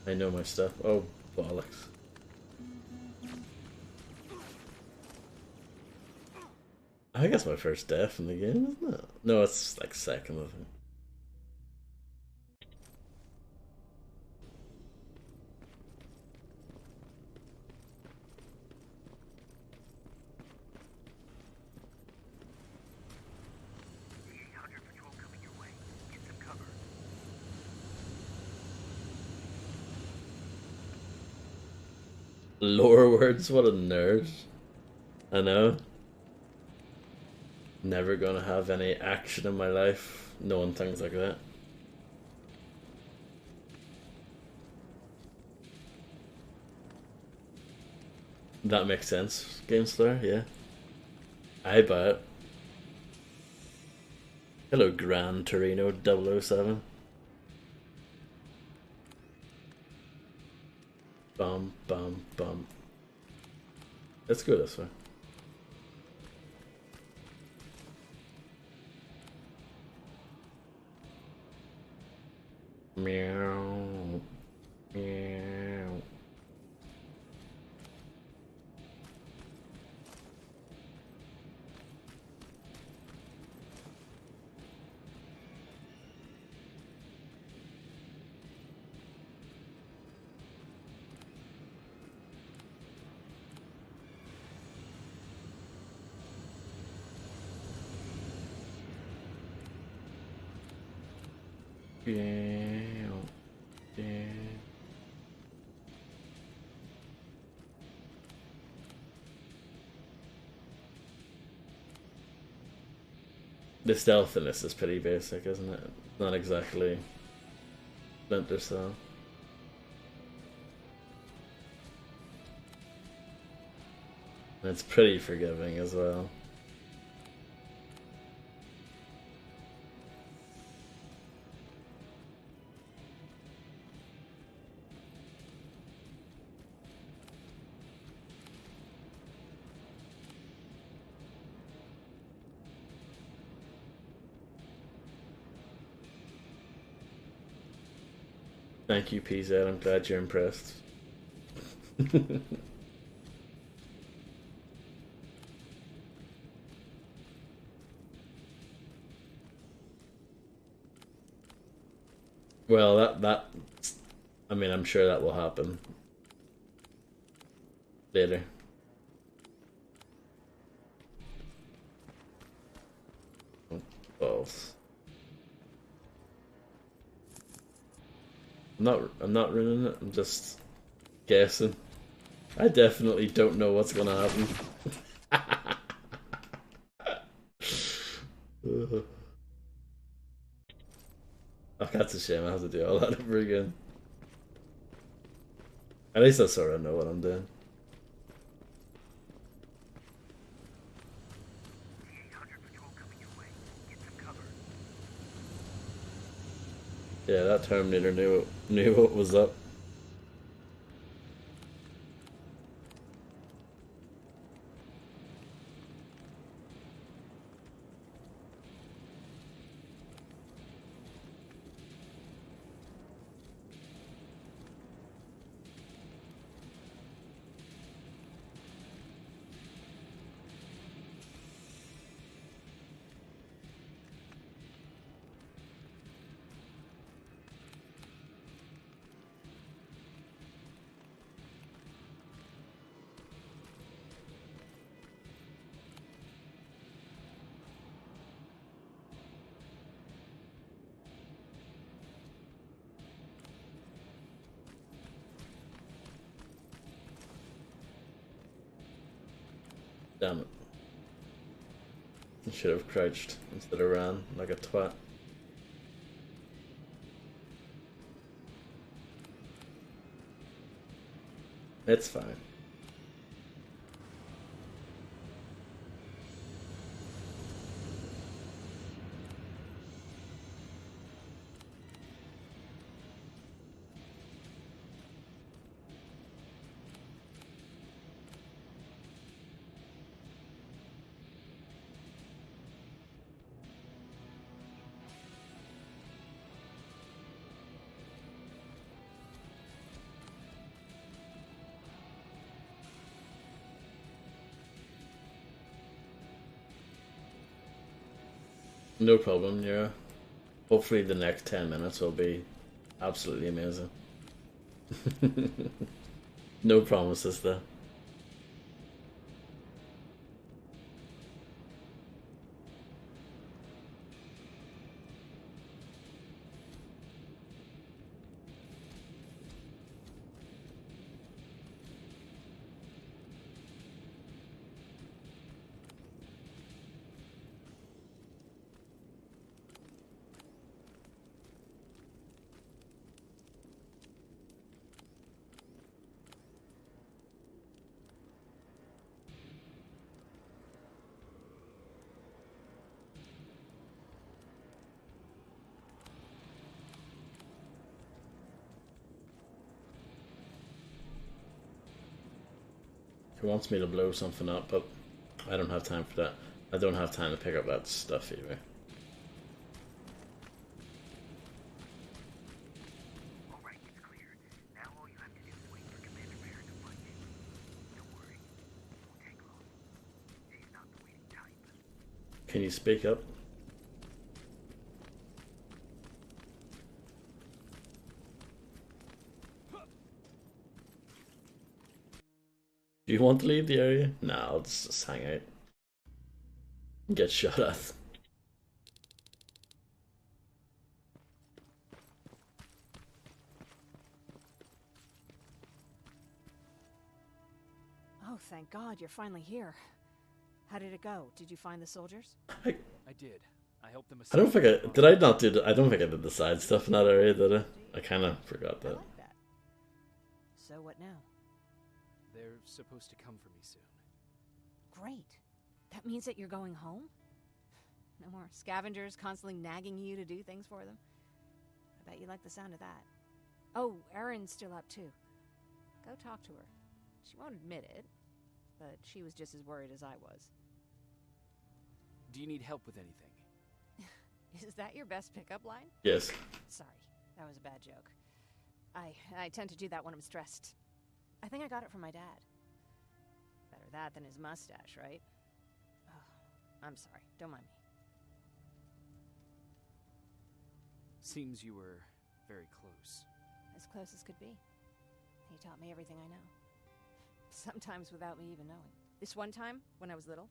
I know my stuff. Oh, bollocks. I think that's my first death in the game, isn't it? No, it's like second, I think. Lore words, what a nerd. I know. Never gonna have any action in my life knowing things like that. That makes sense, GameStar, yeah. I buy it. Hello, Gran Torino 007. Bum, bum, bum. Let's go this way. Meow. Meow. Meow. Meow. The stealth in this is pretty basic, isn't it? Not exactly Splinter Cell. And it's pretty forgiving as well. Thank you, PZ. I'm glad you're impressed. Well, I mean, I'm sure that will happen later. Balls. I'm not ruining it. I'm just guessing. I definitely don't know what's gonna happen. Oh, that's a shame. I have to do all that over again. At least I sort of know what I'm doing. Yeah, that Terminator knew what was up. Damn it. I should have crouched instead of ran like a twat. It's fine. No problem, yeah. Hopefully the next 10 minutes will be absolutely amazing. No promises though. He wants me to blow something up, but I don't have time for that. I don't have time to pick up that stuff either. Can you speak up? Do you want to leave the area? No, I'll just hang out. Get shot at. Oh, thank God, you're finally here. How did it go? Did you find the soldiers? I did. I helped them. I don't think I did. I not do. I don't think I did the side stuff in that area, did I? I kind of forgot that. I like that. So what now? They're supposed to come for me soon. Great. That means that you're going home? No more scavengers constantly nagging you to do things for them? I bet you like the sound of that. Oh, Erin's still up too. Go talk to her. She won't admit it, but she was just as worried as I was. Do you need help with anything? Is that your best pickup line? Yes. Sorry, that was a bad joke. I tend to do that when I'm stressed. I think I got it from my dad. Better that than his mustache, right? Oh, I'm sorry. Don't mind me. Seems you were very close. As close as could be. He taught me everything I know. Sometimes without me even knowing. This one time, when I was little,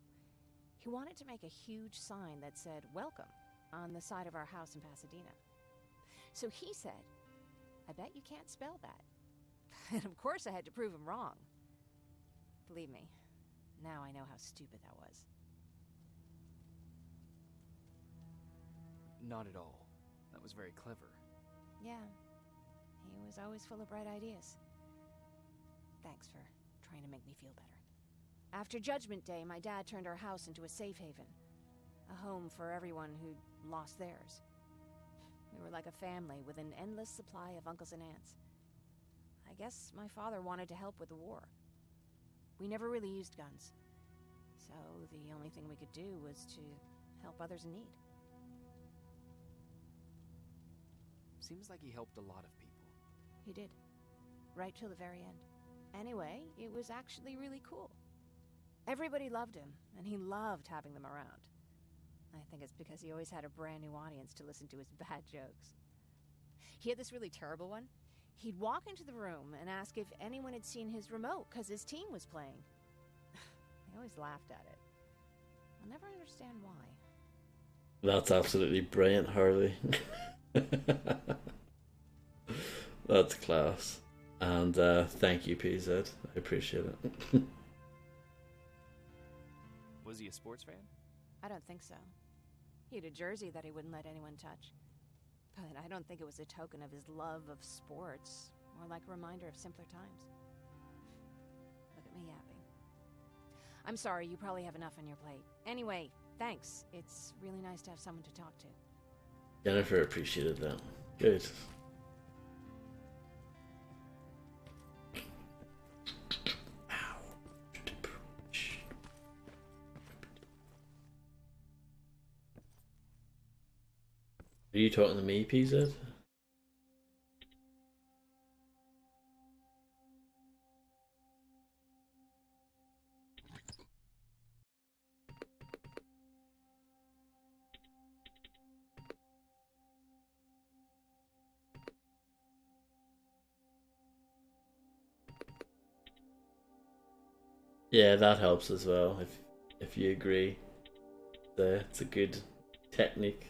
he wanted to make a huge sign that said, "Welcome," on the side of our house in Pasadena. So he said, "I bet you can't spell that." And of course I had to prove him wrong. Believe me, now I know how stupid that was. Not at all. That was very clever. Yeah, he was always full of bright ideas. Thanks for trying to make me feel better. After Judgment Day, my dad turned our house into a safe haven. A home for everyone who'd lost theirs. We were like a family with an endless supply of uncles and aunts. I guess my father wanted to help with the war. We never really used guns. So the only thing we could do was to help others in need. Seems like he helped a lot of people. He did. Right till the very end. Anyway, it was actually really cool. Everybody loved him, and he loved having them around. I think it's because he always had a brand new audience to listen to his bad jokes. He had this really terrible one. He'd walk into the room and ask if anyone had seen his remote because his team was playing. I always laughed at it. I'll never understand why. That's absolutely brilliant, Harley. That's class. And thank you, PZ. I appreciate it. Was he a sports fan? I don't think so. He had a jersey that he wouldn't let anyone touch. But I don't think it was a token of his love of sports, more like a reminder of simpler times. Look at me yapping. I'm sorry, you probably have enough on your plate. Anyway, thanks. It's really nice to have someone to talk to. Jennifer appreciated that. Good. Are you talking to me, PZ? Yeah, that helps as well, if you agree. It's a good technique.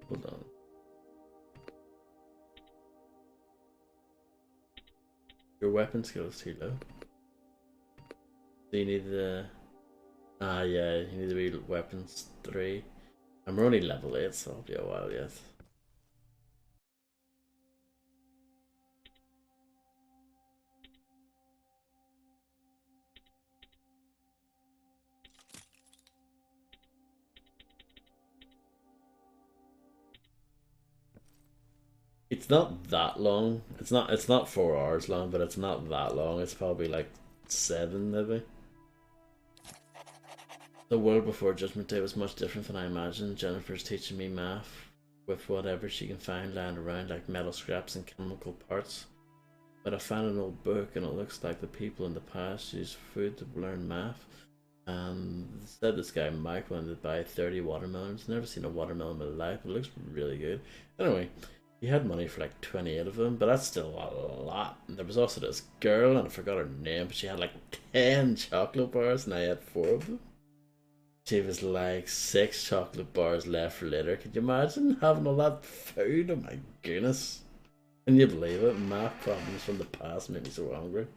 Hold on. Your weapon skill is too low. So you need the... Ah, yeah, you need to be weapons 3. I'm only level 8, so it'll be a while yet. It's not that long. It's not 4 hours long, but it's not that long. It's probably like 7 maybe. The world before Judgment Day was much different than I imagined. Jennifer's teaching me math with whatever she can find lying around, like metal scraps and chemical parts. But I found an old book and it looks like the people in the past used food to learn math. And it said this guy Mike wanted to buy 30 watermelons. Never seen a watermelon in my life. It looks really good. Anyway, he had money for like 28 of them, but that's still a lot. And there was also this girl, and I forgot her name, but she had like 10 chocolate bars, and I had 4 of them. She was like 6 chocolate bars left for later. Could you imagine having all that food? Oh my goodness. Can you believe it? Math problems from the past made me so hungry.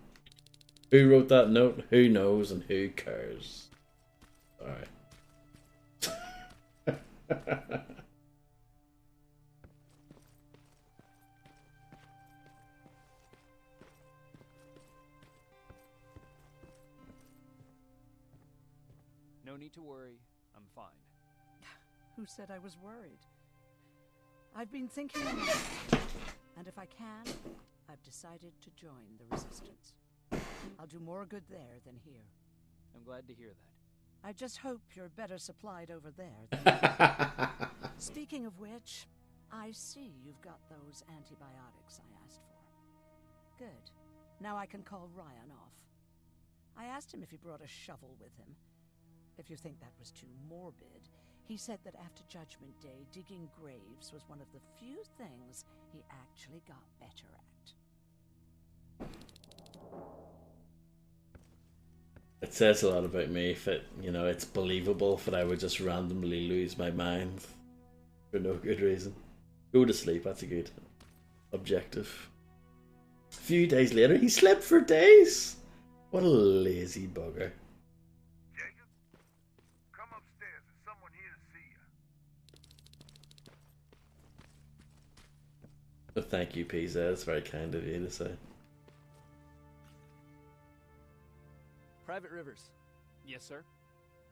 Who wrote that note? Who knows and who cares? Alright. No need to worry. I'm fine. Who said I was worried? I've been thinking, and if I can, I've decided to join the Resistance. I'll do more good there than here. I'm glad to hear that. I just hope you're better supplied over there than Speaking of which, I see you've got those antibiotics I asked for. Good. Now I can call Ryan off. I asked him if he brought a shovel with him. If you think that was too morbid, he said that after Judgment Day, digging graves was one of the few things he actually got better at. It says a lot about me if it, it's believable that I would just randomly lose my mind for no good reason. Go to sleep, that's a good objective. A few days later, he slept for days! What a lazy bugger. Jacob, come upstairs. There's someone here to see you. Oh, thank you, PZ. It's very kind of you to say. Private Rivers. Yes, sir?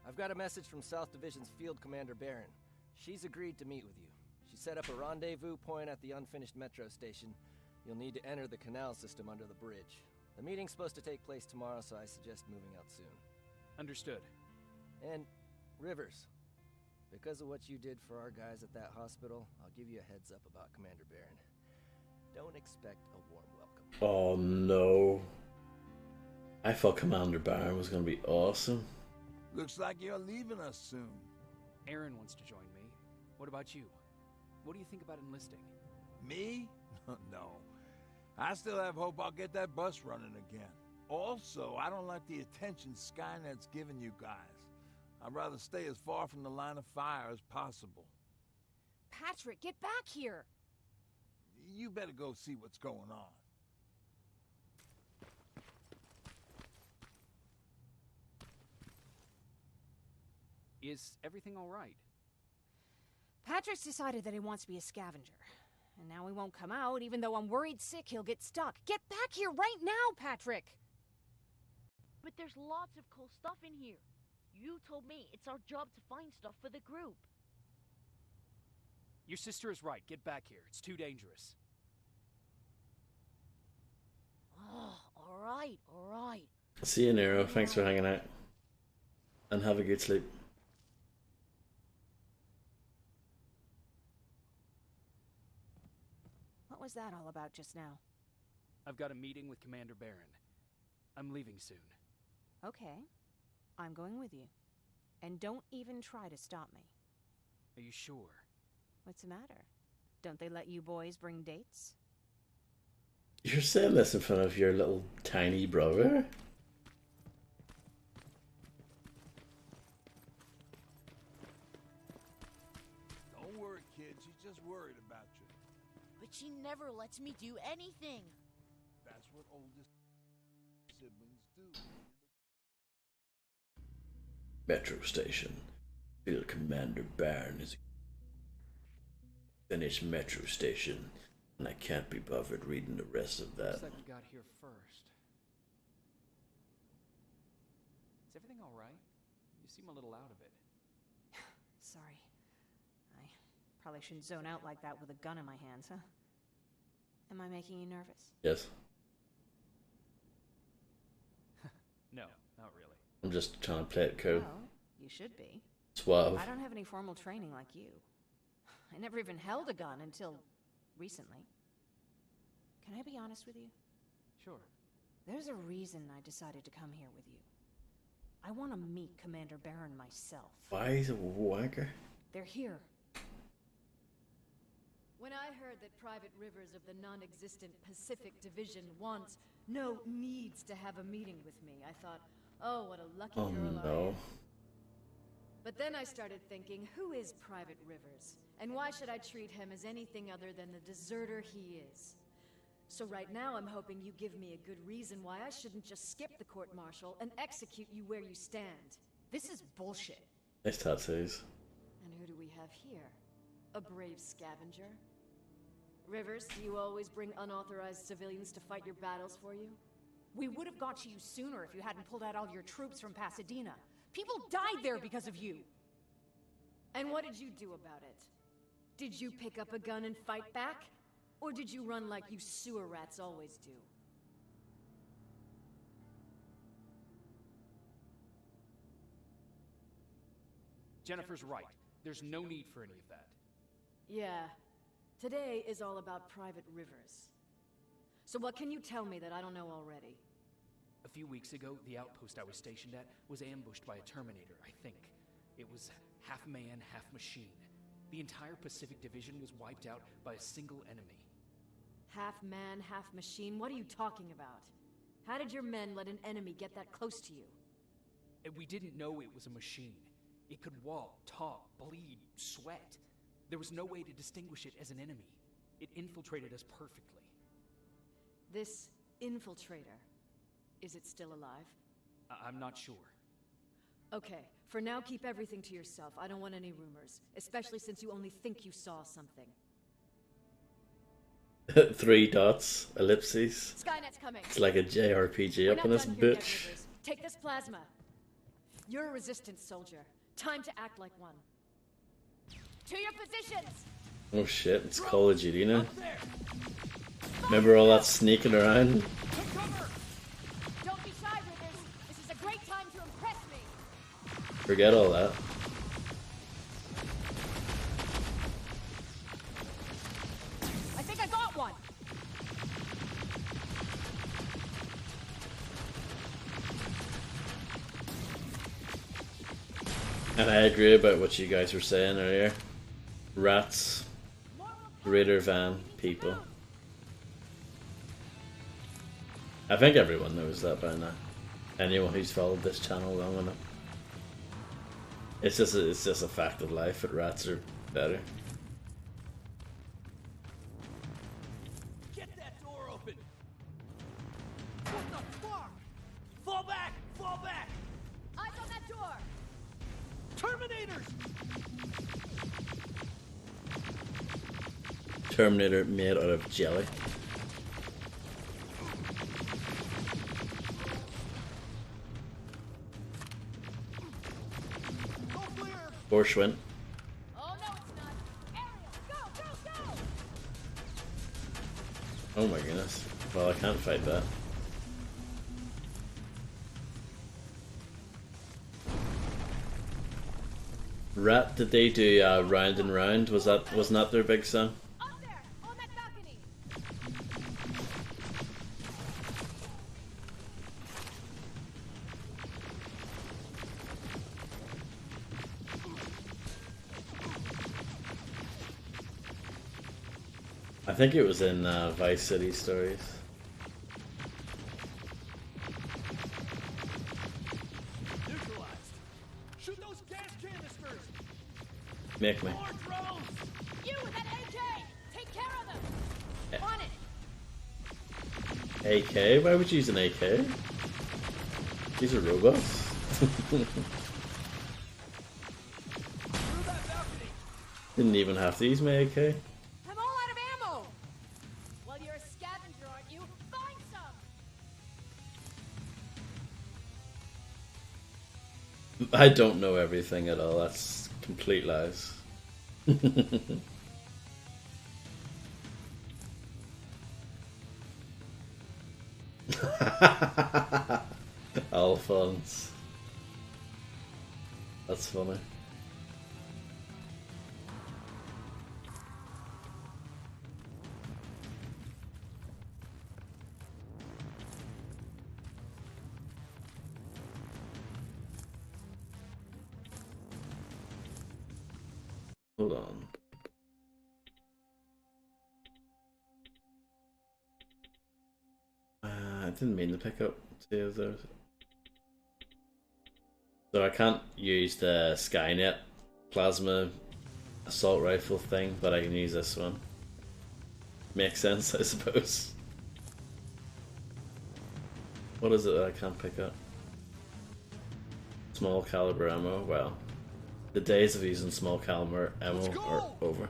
I've got a message from South Division's Field Commander Barron. She's agreed to meet with you. She set up a rendezvous point at the unfinished metro station. You'll need to enter the canal system under the bridge. The meeting's supposed to take place tomorrow, so I suggest moving out soon. Understood. And, Rivers, because of what you did for our guys at that hospital, I'll give you a heads up about Commander Barron. Don't expect a warm welcome. Oh no. I thought Commander Barron was going to be awesome. Looks like you're leaving us soon. Aaron wants to join me. What about you? What do you think about enlisting? Me? No. I still have hope I'll get that bus running again. Also, I don't like the attention Skynet's giving you guys. I'd rather stay as far from the line of fire as possible. Patrick, get back here! You better go see what's going on. Is everything all right? Patrick's decided that he wants to be a scavenger. And now he won't come out, even though I'm worried sick he'll get stuck. Get back here right now, Patrick! But there's lots of cool stuff in here. You told me it's our job to find stuff for the group. Your sister is right. Get back here. It's too dangerous. Oh, alright, alright. See you, Nero. Thanks for hanging out. And have a good sleep. What was that all about just now? I've got a meeting with Commander Barron. I'm leaving soon. Okay. I'm going with you. And don't even try to stop me. Are you sure? What's the matter? Don't they let you boys bring dates? You're saying this in front of your little tiny brother? Don't worry, kid. She's just worried about you. But she never lets me do anything. That's what oldest siblings do. Metro Station. Field Commander Barron is finished Metro Station, and I can't be bothered reading the rest of that. Looks like we got here first. Is everything all right? You seem a little out of it. Sorry. I probably shouldn't zone out like that with a gun in my hands, huh? Am I making you nervous? Yes. No, not really. I'm just trying to play it cool. Well, you should be. Suave. I don't have any formal training like you. I never even held a gun until recently. Can I be honest with you? Sure. There's a reason I decided to come here with you. I want to meet Commander Barron myself. Why is a wanker? They're here. When I heard that Private Rivers of the non-existent Pacific Division wants, no, needs to have a meeting with me, I thought, oh, what a lucky girl I am. But then I started thinking, who is Private Rivers? And why should I treat him as anything other than the deserter he is? So right now I'm hoping you give me a good reason why I shouldn't just skip the court-martial and execute you where you stand. This is bullshit. Nice tattoos. And who do we have here? A brave scavenger? Rivers, do you always bring unauthorized civilians to fight your battles for you? We would have got to you sooner if you hadn't pulled out all your troops from Pasadena. People died there because of you. And what did you do about it? Did you pick up a gun and fight back? Or did you run like you sewer rats always do? Jennifer's right. There's no need for any of that. Yeah. Today is all about Private Rivers. So what can you tell me that I don't know already? A few weeks ago, the outpost I was stationed at was ambushed by a Terminator, I think. It was half man, half machine. The entire Pacific Division was wiped out by a single enemy. Half man, half machine? What are you talking about? How did your men let an enemy get that close to you? And we didn't know it was a machine. It could walk, talk, bleed, sweat. There was no way to distinguish it as an enemy. It infiltrated us perfectly. This infiltrator, is it still alive? I'm not sure. Okay, for now keep everything to yourself. I don't want any rumors, especially since you only think you saw something. 3 dots, ellipses. Skynet's coming. It's like a JRPG up in this bitch. Take this plasma. You're a resistance soldier. Time to act like one. To your positions! Oh shit, it's Call of Duty now. Remember all that sneaking around? Don't be shy, Rivers. This is a great time to impress me. Forget all that. I think I got one. And I agree about what you guys were saying earlier. Rats, greater than people. I think everyone knows that by now. Anyone who's followed this channel long enough. It's just a fact of life that rats are better. Get that door open! What the fuck? Fall back! Fall back! Eyes on that door! Terminators! Terminator made out of jelly. Borshwin. Oh no, it's not. Ariel, go, go, go! Oh my goodness. Well, I can't fight that. Rat, did they do Round and Round? Wasn't that their big song? Up there, on that balcony. I think it was in Vice City Stories. Neutralized! Shoot those gas canisters! Make me. More drones! You with that AK! Take care of them! On it! AK? Why would you use an AK? These are robots. Didn't even have to use my AK. I'm all out of ammo! Well, you're a scavenger, aren't you? Find some! I don't know everything at all. That's complete lies. Alphonse. That's funny. Hold on. I didn't mean to pick up two of those. So I can't use the Skynet plasma assault rifle thing, but I can use this one. Makes sense, I suppose. What is it that I can't pick up? Small caliber ammo. Well, the days of using small caliber ammo are over.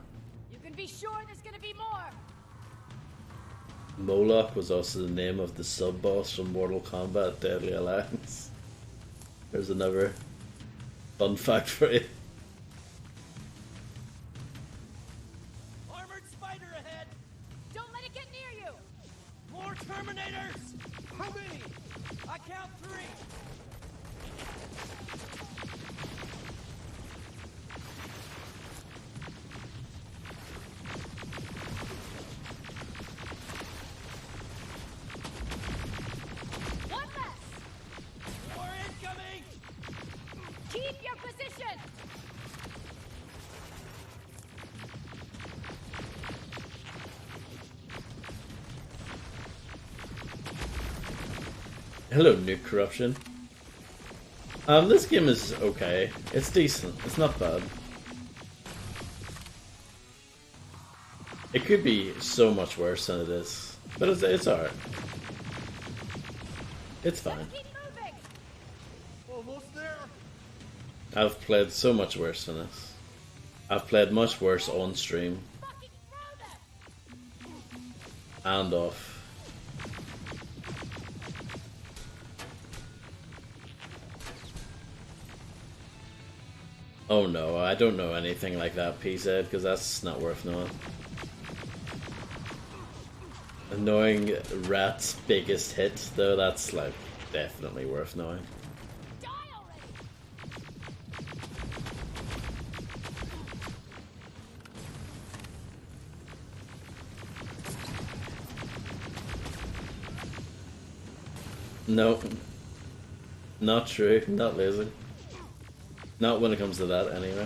You can be sure there's gonna be more. Moloch was also the name of the sub-boss from Mortal Kombat Deadly Alliance. There's another fun fact for you. Armored spider ahead. Don't let it get near you. More Terminators! How many? I count 3. One less. More incoming! Keep your position. Hello, Nuke Corruption. This game is okay. It's decent. It's not bad. It could be so much worse than it is, but it's alright. It's fine. Almost there. I've played so much worse than this. I've played much worse on stream and off. Oh no, I don't know anything like that, PZ, because that's not worth knowing. Knowing Rat's biggest hit, though, that's like definitely worth knowing. No, not true, not losing. Not when it comes to that, anyway.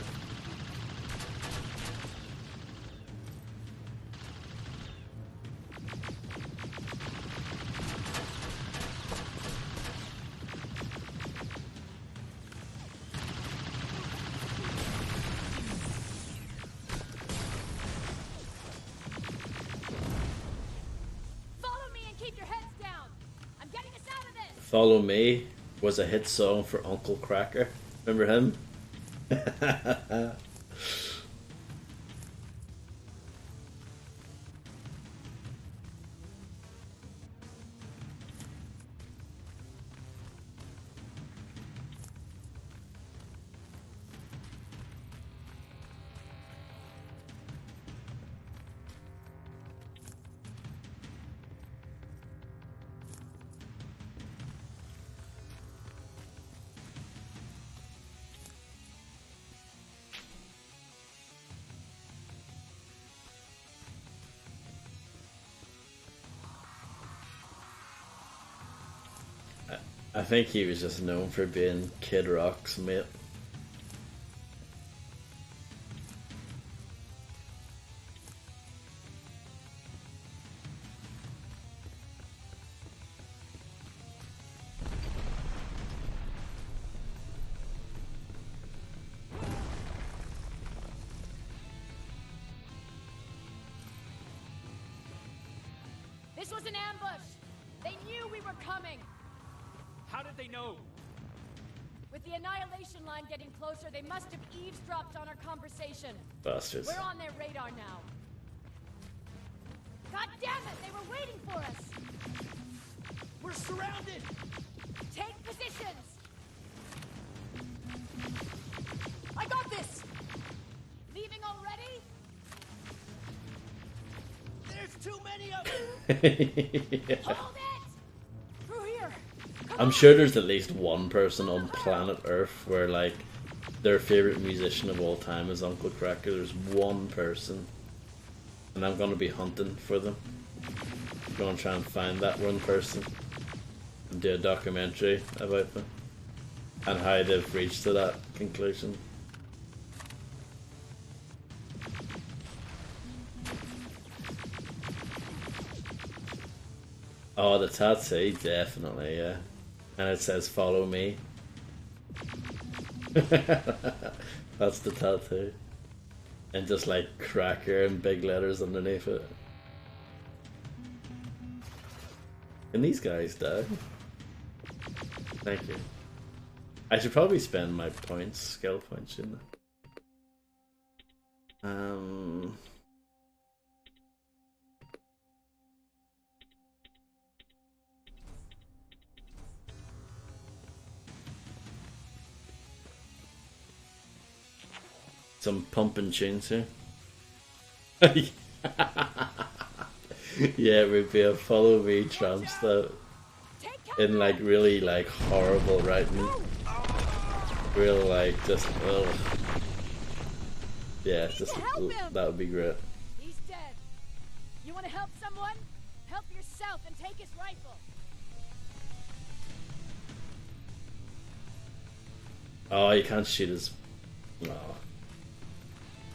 Follow me and keep your heads down. I'm getting us out of this. Follow Me was a hit song for Uncle Cracker. Remember him? I think he was just known for being Kid Rock's mate. This was an ambush. They knew we were coming. How did they know? With the Annihilation line getting closer, they must have eavesdropped on our conversation. Bastards. We're on their radar now. God damn it, they were waiting for us. We're surrounded. Take positions. I got this. Leaving already? There's too many of them. Yeah. Hold it! Through here. I'm sure there's at least one person on planet Earth where, like, their favorite musician of all time is Uncle Cracker. There's one person. And I'm gonna be hunting for them. I'm gonna try and find that one person and do a documentary about them and how they've reached to that conclusion. Oh, the tattoo, definitely, yeah. And it says "Follow me." That's the tattoo. And just like cracker and big letters underneath it. Can these guys die? Thank you. I should probably spend my points, skill points, shouldn't I? Some pumping tunes here. Yeah, it would be a follow me tramps that in like really like horrible writing. Real like just ugh. Yeah, just that would be great. He's dead. You want to help someone? Help yourself and take his rifle. Oh, you can't shoot his. No.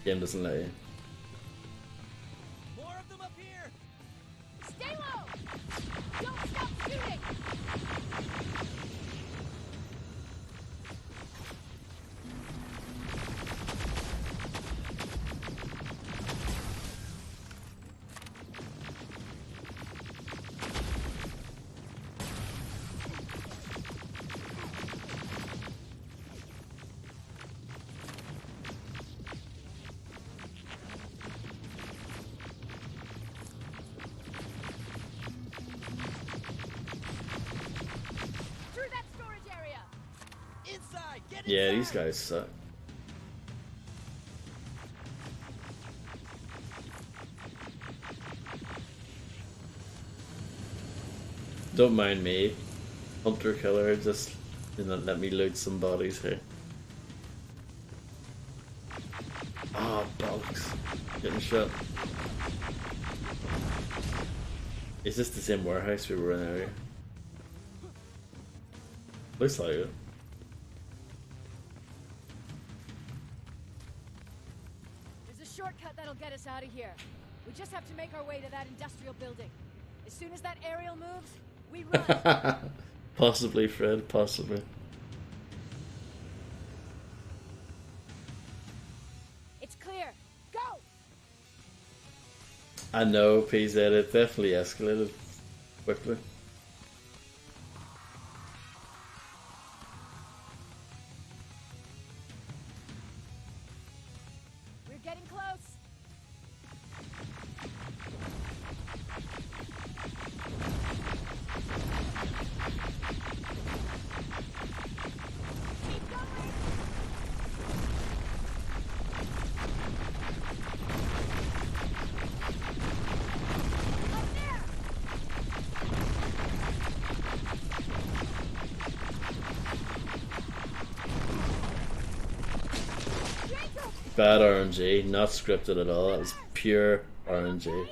Game doesn't let you. More of them up here. Stay low. Don't stop shooting. Yeah, these guys suck. Don't mind me, hunter killer. Just let me loot some bodies here. Ah, oh, dogs getting shot. Is this the same warehouse we were in earlier? Looks like it. Shortcut that'll get us out of here. We just have to make our way to that industrial building. As soon as that aerial moves, we run. Possibly, Fred, possibly. It's clear. Go! I know, PZ, it definitely escalated quickly. Bad RNG, not scripted at all. That was pure RNG.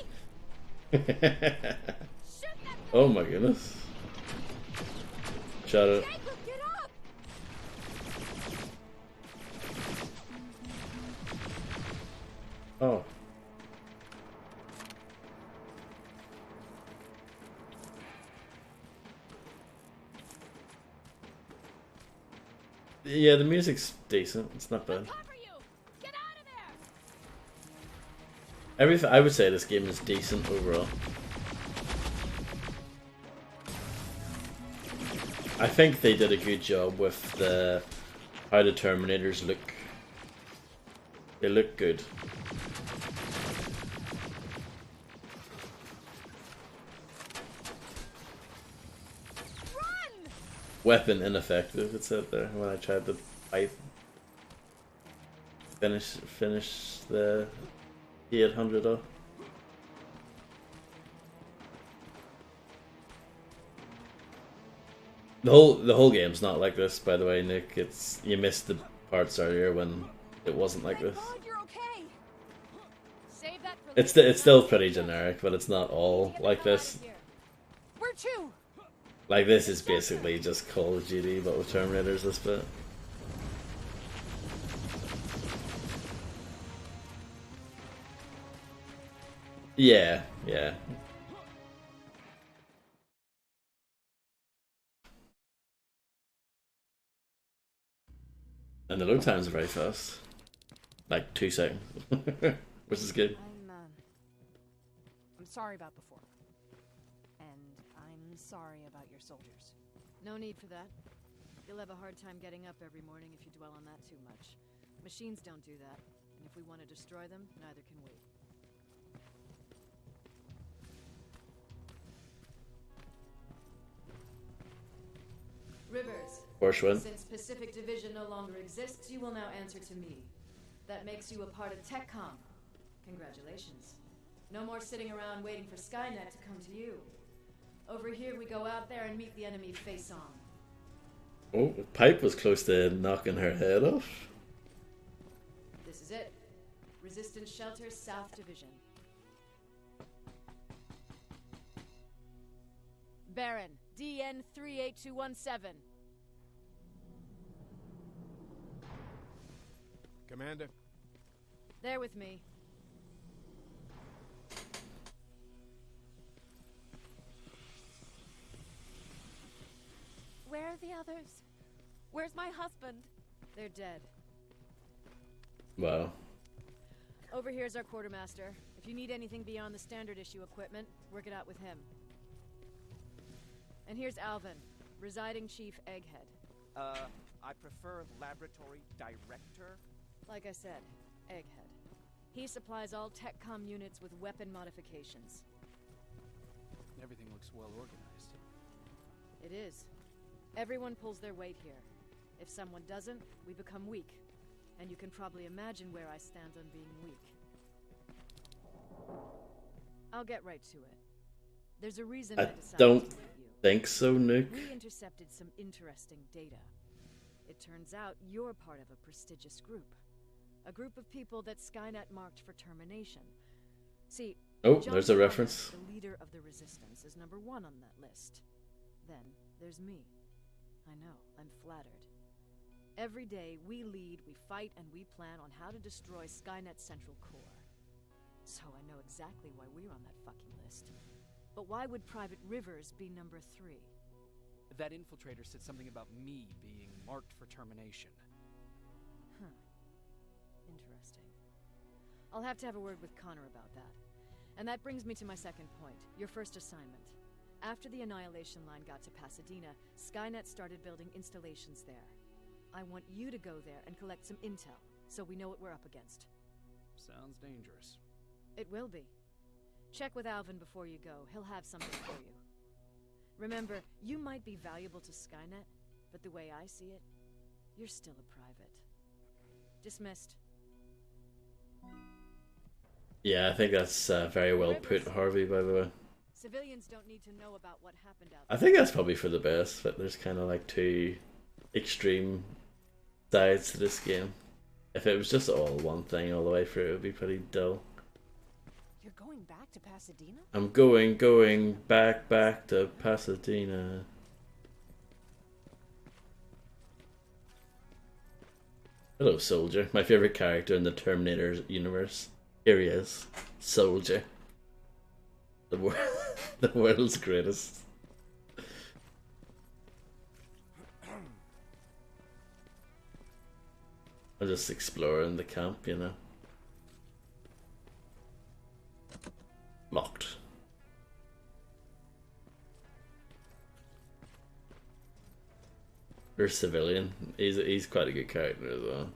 Oh my goodness. Shut it. Oh. Yeah, the music's decent. It's not bad. Everything, I would say this game is decent overall. I think they did a good job with how the Terminators look. They look good. Run! Weapon ineffective, it said there when I tried to fight. Finish the 800 off. The whole game's not like this, by the way, Nick. It's you missed the parts earlier when it wasn't like this. It's still pretty generic, but it's not all like this. Like this is basically just Call of Duty, but with Terminators this bit. Yeah, yeah. And the load times are very fast. Like 2 seconds. Which is good. I'm sorry about before. And I'm sorry about your soldiers. No need for that. You'll have a hard time getting up every morning if you dwell on that too much. Machines don't do that, and if we want to destroy them, neither can we. Rivers. Bushwind. Since Pacific Division no longer exists, you will now answer to me. That makes you a part of TechCom. Congratulations. No more sitting around waiting for Skynet to come to you. Over here, we go out there and meet the enemy face on. Oh, Pipe was close to knocking her head off. This is it. Resistance Shelter, South Division. Baron, DN 38217. Commander? They're with me. Where are the others? Where's my husband? They're dead. Wow. Over here's our quartermaster. If you need anything beyond the standard issue equipment, work it out with him. And here's Alvin, residing chief Egghead. I prefer laboratory director. Like I said, Egghead. He supplies all TechCom units with weapon modifications. Everything looks well organized. It is. Everyone pulls their weight here. If someone doesn't, we become weak. And you can probably imagine where I stand on being weak. I'll get right to it. There's a reason I decided don't to meet you. think so, Nuke. We intercepted some interesting data. It turns out you're part of a prestigious group. A group of people that Skynet marked for termination. See, Oh, John there's a Connor, reference. the leader of the Resistance, is number 1 on that list. Then there's me. I know, I'm flattered. Every day, we lead, we fight, and we plan on how to destroy Skynet's central core. So I know exactly why we're on that fucking list. But why would Private Rivers be number 3? That infiltrator said something about me being marked for termination. Huh. Interesting. I'll have to have a word with Connor about that. And that brings me to my second point, your first assignment. After the Annihilation Line got to Pasadena, Skynet started building installations there. I want you to go there and collect some intel, so we know what we're up against. Sounds dangerous. It will be. Check with Alvin before you go. He'll have something for you. Remember, you might be valuable to Skynet, but the way I see it, you're still a private. Dismissed. Yeah, I think that's very well put, Harvey, by the way. Civilians don't need to know about what happened out I think that's probably for the best, that there's kind of like 2 extreme sides to this game. If it was just all one thing all the way through, it would be pretty dull. You're going back to Pasadena? I'm going back to Pasadena. Hello, Soldier. My favorite character in the Terminator universe. Here he is, Soldier. The world's greatest. I'm just exploring the camp, you know. Locked. There's Civilian. He's quite a good character as well.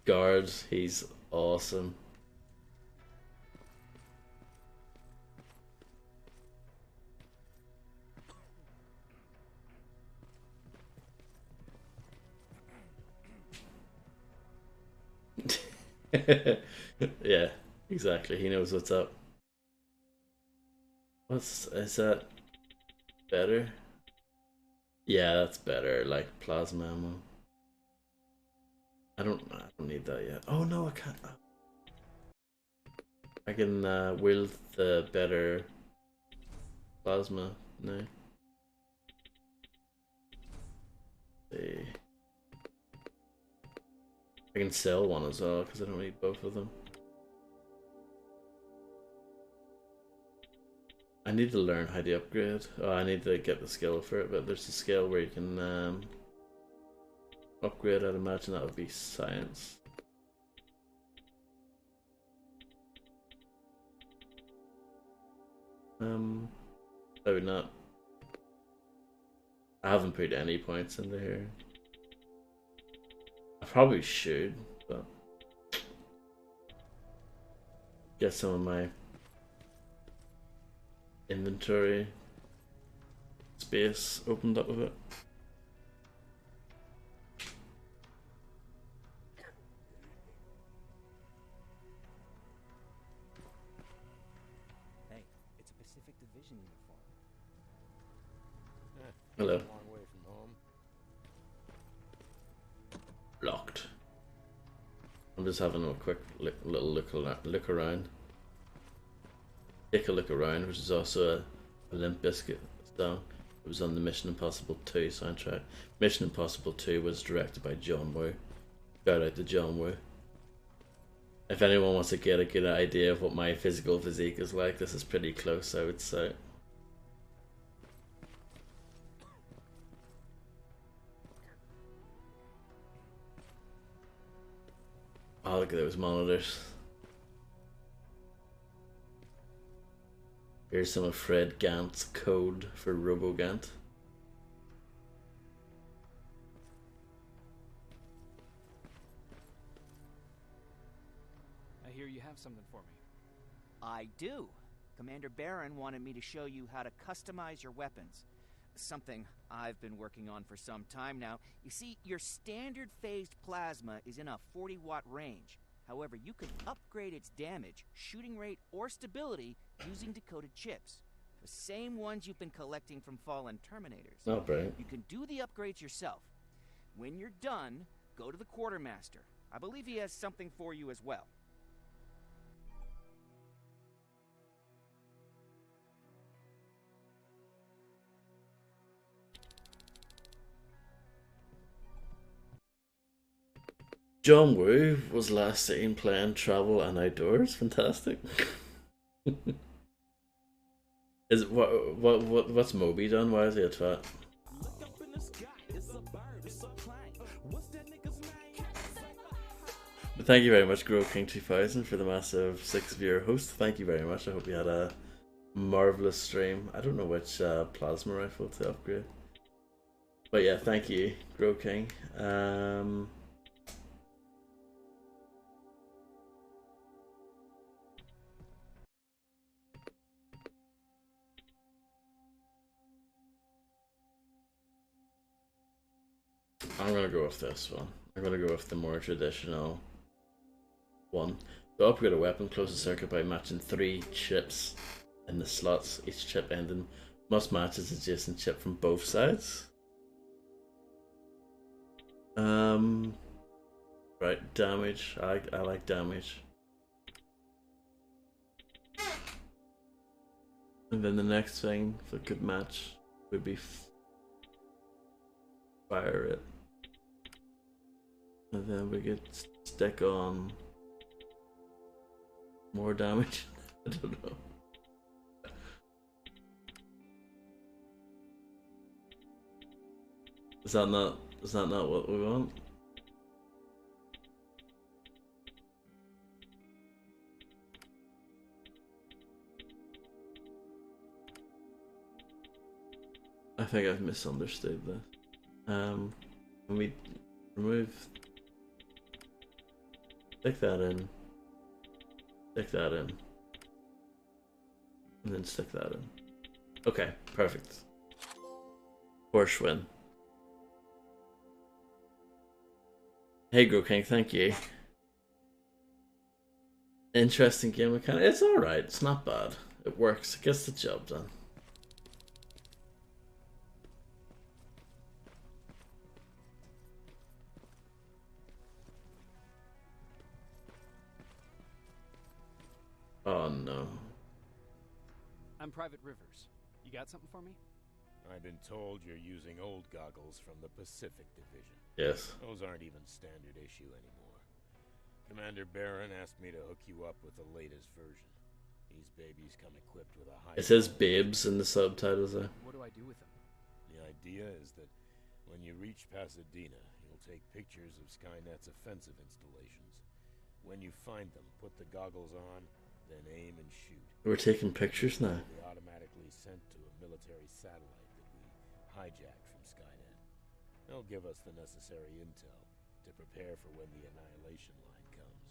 Guard, he's awesome. Yeah, exactly. He knows what's up. Is that better? Yeah, that's better. Like plasma ammo. I don't need that yet. Oh no, I can't. I can wield the better plasma now. See. I can sell one as well because I don't need both of them. I need to learn how to upgrade. Oh, I need to get the skill for it, but there's a skill where you can upgrade, I'd imagine that would be science. Maybe not. I haven't put any points into here. I probably should, but get some of my inventory space opened up a bit. Hey, it's a Pacific Division uniform. Hello. A long way from home. Locked. I'm just having a quick little look around. Take a look around, which is also a Limp Bizkit song. It was on the Mission Impossible 2 soundtrack. Mission Impossible 2 was directed by John Woo. Shout out to John Woo. If anyone wants to get a good idea of what my physical physique is like, this is pretty close, I would say. Oh, look at those monitors. Here's some of Fred Gant's code for RoboGant. I hear you have something for me. I do. Commander Barron wanted me to show you how to customize your weapons. Something I've been working on for some time now. You see, your standard phased plasma is in a 40-watt range. However, you can upgrade its damage, shooting rate, or stability using decoded chips. The same ones you've been collecting from fallen Terminators. Oh, brilliant. You can do the upgrades yourself. When you're done, go to the Quartermaster. I believe he has something for you as well. John Woo was last seen playing Travel and Outdoors. Fantastic. Is it, what's Moby done? Why is he a twat? But thank you very much, Grow King 2000, for the massive 6-viewer host. Thank you very much. I hope you had a marvelous stream. I don't know which plasma rifle to upgrade, but yeah, thank you, Grow King. I'm gonna go with this one. I'm gonna go with the more traditional one. To upgrade a weapon, close the circuit by matching 3 chips in the slots. Each chip ending must match its adjacent chip from both sides. Right, damage. I like damage. And then the next thing, if it could match, would be fire it. And then we could stick on more damage. I don't know. Is that not what we want? I think I've misunderstood this. When we remove, stick that in, and then stick that in. Okay, perfect. Horshwin. Hey, Grow King, thank you. Interesting game mechanic. It's alright, it's not bad. It works, it gets the job done. Oh no. I'm Private Rivers. You got something for me? I've been told you're using old goggles from the Pacific Division. Yes. Those aren't even standard issue anymore. Commander Barron asked me to hook you up with the latest version. These babies come equipped with a high... It says babes in the subtitles there. What do I do with them? The idea is that When you reach Pasadena, you'll take pictures of Skynet's offensive installations. When you find them, put the goggles on, then aim and shoot. We're taking pictures now. They'll be automatically sent to a military satellite that we hijacked from Skynet. They'll give us the necessary intel to prepare for when the annihilation line comes.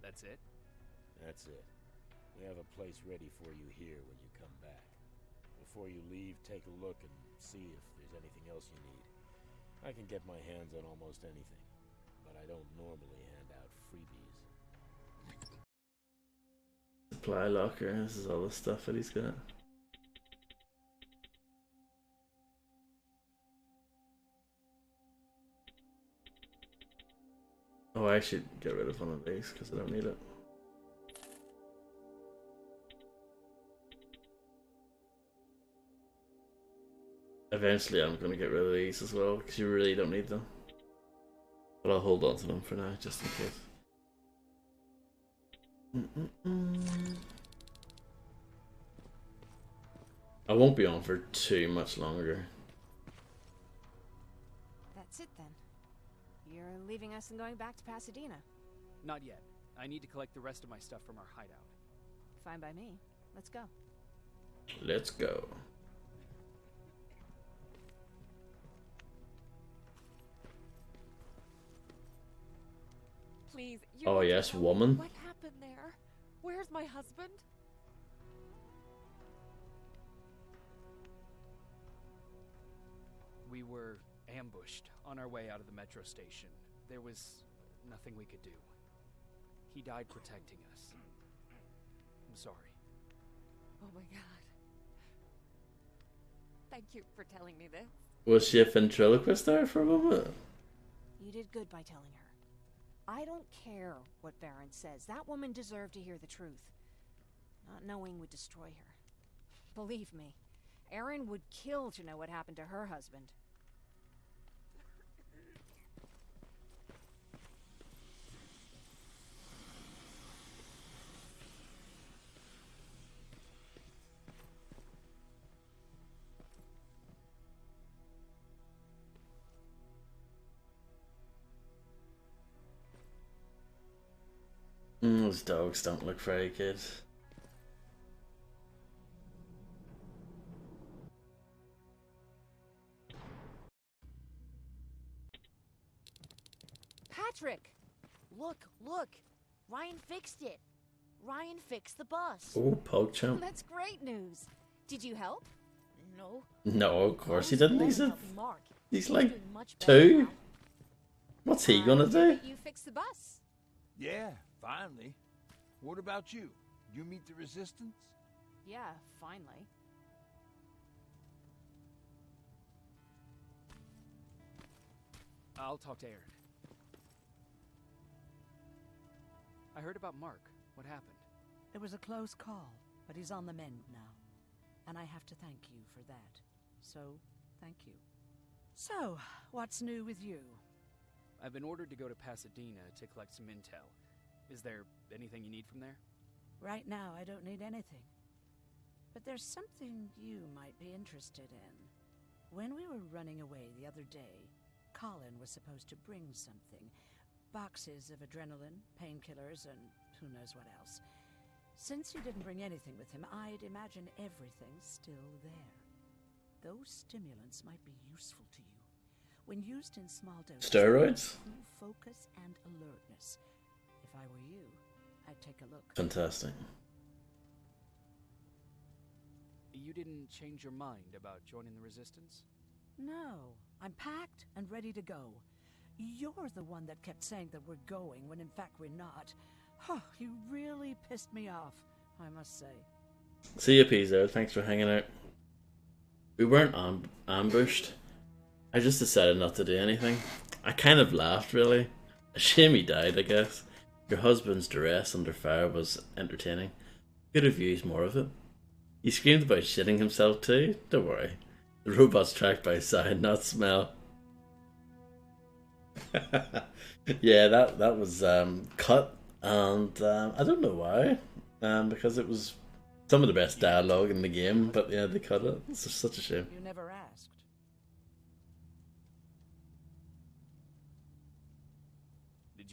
That's it? That's it. We have a place ready for you here when you come back. Before you leave, take a look and see if there's anything else you need. I can get my hands on almost anything, but I don't normally hand out freebies. Supply locker, this is all the stuff that he's got. Oh, I should get rid of one of these because I don't need it. Eventually I'm going to get rid of these as well because you really don't need them. But I'll hold on to them for now just in case. I won't be on for too much longer. That's it then. You're leaving us and going back to Pasadena. Not yet. I need to collect the rest of my stuff from our hideout. Fine by me. Let's go. Let's go. Please, you Oh need to yes, tell me woman. what happened there? Where's my husband? We were ambushed on our way out of the metro station. There was nothing we could do. He died protecting us. I'm sorry. Oh my god. Thank you for telling me this. Was she a ventriloquist there for a moment? You did good by telling her. I don't care what Baron says. That woman deserved to hear the truth. Not knowing would destroy her. Believe me, Erin would kill to know what happened to her husband. Those dogs don't look very good. Patrick! Look, look! Ryan fixed it. Ryan fixed the bus. Oh, PogChamp. That's great news. Did you help? No. No, of course he didn't. He's like doing much better 2. now. What's he gonna do? You fixed the bus. Yeah, finally. What about you? You meet the resistance? Yeah, finally. I'll talk to Aaron. I heard about Mark. What happened? It was a close call, but he's on the mend now. And I have to thank you for that. So, thank you. So, what's new with you? I've been ordered to go to Pasadena to collect some intel. Is there anything you need from there? Right now, I don't need anything. But there's something you might be interested in. When we were running away the other day, Colin was supposed to bring something. Boxes of adrenaline, painkillers, and who knows what else. Since you didn't bring anything with him, I'd imagine everything's still there. Those stimulants might be useful to you. When used in small doses, Steroids? focus and alertness. If I were you, I'd take a look. Fantastic. You didn't change your mind about joining the Resistance? No, I'm packed and ready to go. You're the one that kept saying that we're going when in fact we're not. Oh, you really pissed me off, I must say. See you, Pizzo. Thanks for hanging out. We weren't ambushed. I just decided not to do anything. I kind of laughed, really. A shame he died, I guess. Your husband's duress under fire was entertaining. Could have used more of it. He screamed about shitting himself too. Don't worry. The robot's tracked by sound, not smell. Yeah, that was cut, and I don't know why. Because it was some of the best dialogue in the game, but yeah, they cut it. It's just such a shame. You never asked.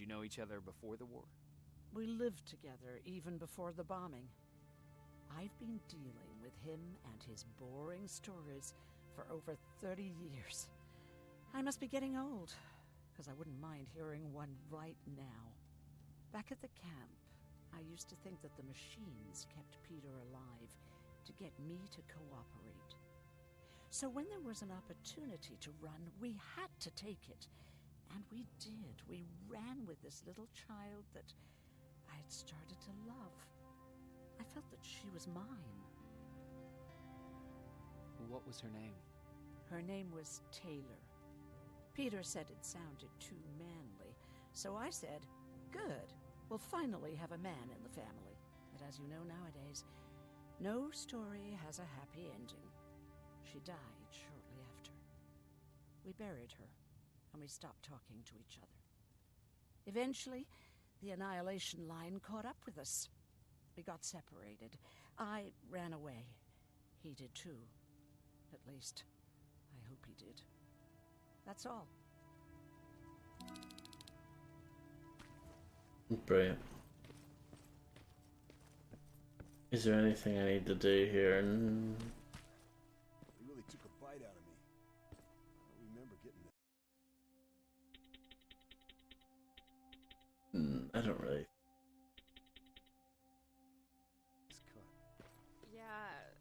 know each other before the war? We lived together even before the bombing. I've been dealing with him and his boring stories for over 30 years. I must be getting old, because I wouldn't mind hearing one right now. Back at the camp, I used to think that the machines kept Peter alive to get me to cooperate. So when there was an opportunity to run, we had to take it. And we did. We ran with this little child that I had started to love. I felt that she was mine. What was her name? Her name was Taylor. Peter said it sounded too manly, so I said, good, we'll finally have a man in the family. But as you know nowadays, no story has a happy ending. She died shortly after. We buried her, and we stopped talking to each other. Eventually, the Annihilation Line caught up with us. We got separated. I ran away. He did too. At least, I hope he did. That's all. Brilliant. Is there anything I need to do here? It really took a bite out of me. I don't remember getting it. I don't really. Yeah,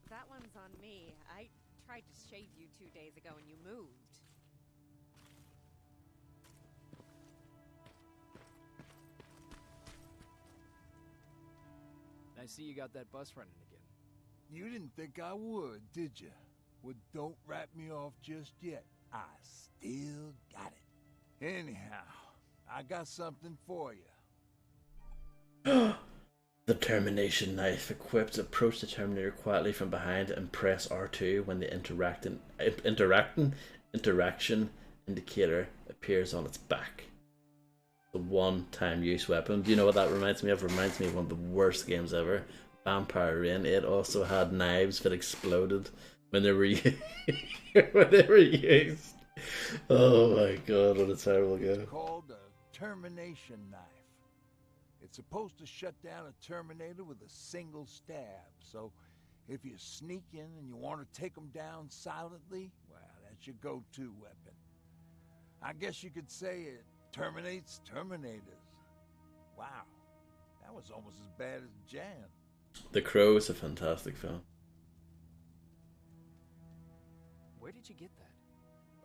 that one's on me. I tried to shave you 2 days ago and you moved. I see you got that bus running again. You didn't think I would, did you? Well, don't wrap me off just yet. I still got it. Anyhow, I got something for you. The termination knife equipped. Approach the Terminator quietly from behind and press R2 when the interaction indicator appears on its back. The one-time use weapon. Do you know what that reminds me of? It reminds me of one of the worst games ever. Vampire Rain. It also had knives that exploded when they were used. Oh my god, what a terrible game. It's called a termination knife. It's supposed to shut down a Terminator with a single stab. So if you sneak in and you want to take them down silently, well, that's your go-to weapon. I guess you could say it terminates Terminators. Wow, that was almost as bad as Jan. The Crow is a fantastic film. Where did you get that?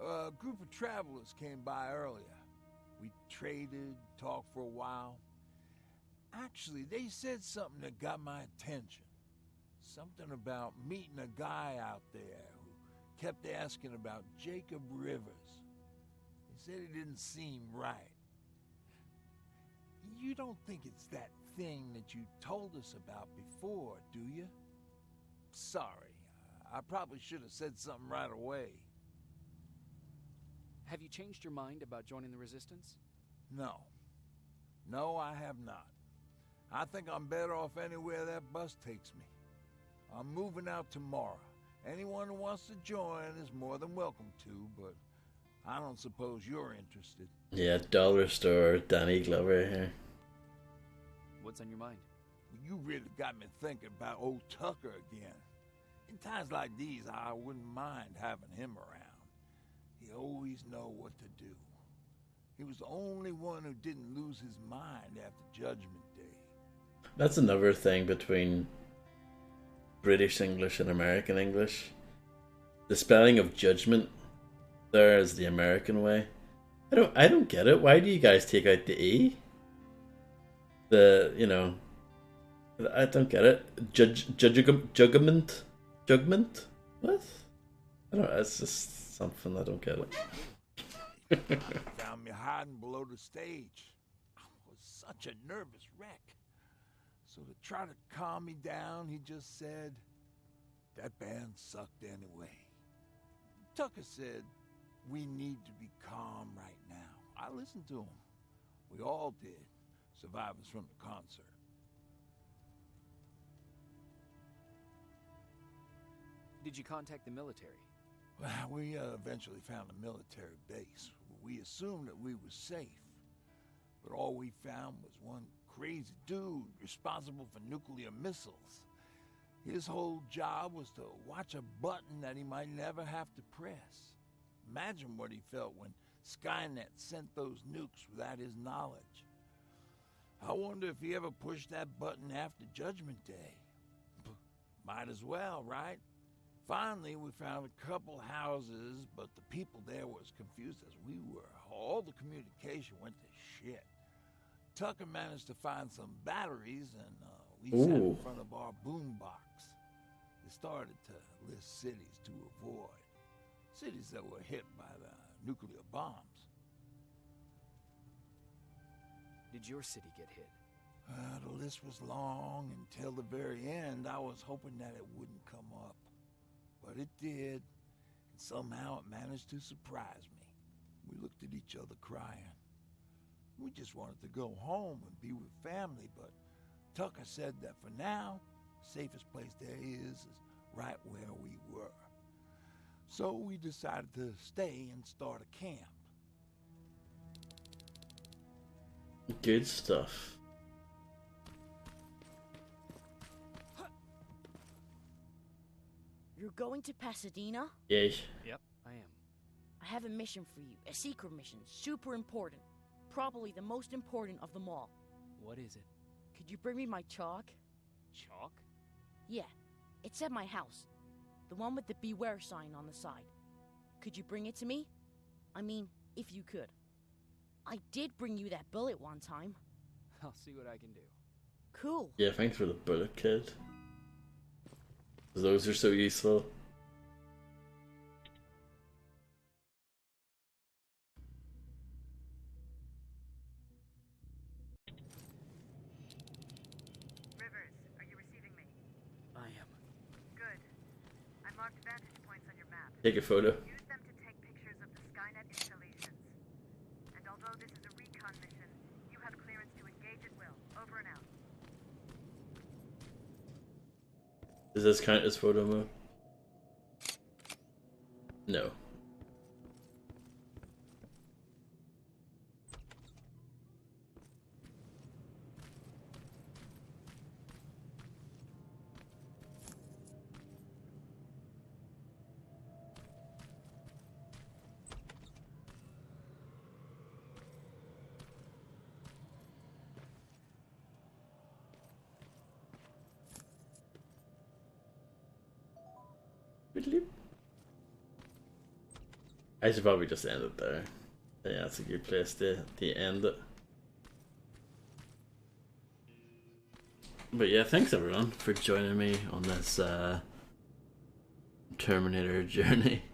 A group of travelers came by earlier. We traded, talked for a while. Actually, they said something that got my attention. Something about meeting a guy out there who kept asking about Jacob Rivers. They said he didn't seem right. You don't think it's that thing that you told us about before, do you? Sorry, I probably should have said something right away. Have you changed your mind about joining the Resistance? No. No, I have not. I think I'm better off anywhere that bus takes me. I'm moving out tomorrow. Anyone who wants to join is more than welcome to, but I don't suppose you're interested. Yeah, dollar store, Danny Glover here. What's on your mind? You really got me thinking about old Tucker again. In times like these, I wouldn't mind having him around. He always know what to do. He was the only one who didn't lose his mind after Judgment Day. That's another thing between British English and American English. The spelling of judgment there is the American way. I don't get it. Why do you guys take out the E? I don't get it. Judgment? What? I don't know, it's just something I don't get it. Found me hiding below the stage. I was such a nervous wreck. So to try to calm me down, he just said, that band sucked anyway. Tucker said, we need to be calm right now. I listened to him. We all did. Survivors from the concert. Did you contact the military? Well, we eventually found a military base. We assumed that we were safe. but all we found was one crazy dude responsible for nuclear missiles. His whole job was to watch a button that he might never have to press. Imagine what he felt when Skynet sent those nukes without his knowledge. I wonder if he ever pushed that button after Judgment Day. Might as well, right? Finally, we found a couple houses, but the people there were as confused as we were. All the communication went to shit. Tucker managed to find some batteries, and we sat in front of our boombox. They started to list cities to avoid. Cities that were hit by the nuclear bombs. Did your city get hit? The list was long until the very end. I was hoping that it wouldn't come up. But it did, and somehow it managed to surprise me. We looked at each other crying. We just wanted to go home and be with family, but Tucker said that for now, the safest place there is right where we were. So we decided to stay and start a camp. Good stuff. You're going to Pasadena? Yay. Yep, I am. I have a mission for you. A secret mission. Super important. Probably the most important of them all. What is it? Could you bring me my chalk? Chalk? Yeah. It's at my house. The one with the beware sign on the side. Could you bring it to me? I mean, if you could. I did bring you that bullet one time. I'll see what I can do. Cool. Yeah, thanks for the bullet, kid. Those are so useful. Rivers, are you receiving me? I am. Good. I marked vantage points on your map. Take a photo. Use them to take pictures of the Skynet installations. And although this is a recon mission, you have clearance to engage at will. Over and out. Does this count as photo mode? No. I should probably just end it there. Yeah, that's a good place to end it. But yeah, thanks everyone for joining me on this Terminator journey.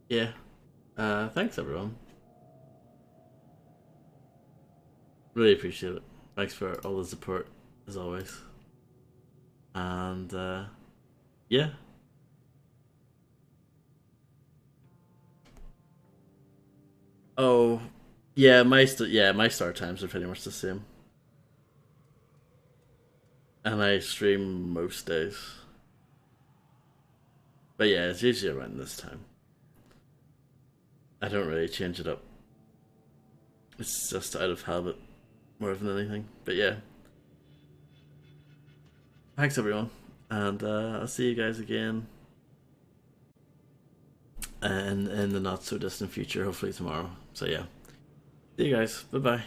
Yeah, thanks everyone. Really appreciate it. Thanks for all the support as always. And yeah. Oh, yeah, my start times are pretty much the same. And I stream most days. But yeah, it's usually around this time. I don't really change it up. It's just out of habit more than anything. But yeah. Thanks everyone, and I'll see you guys again in the not so distant future, hopefully tomorrow. So yeah, see you guys, bye bye.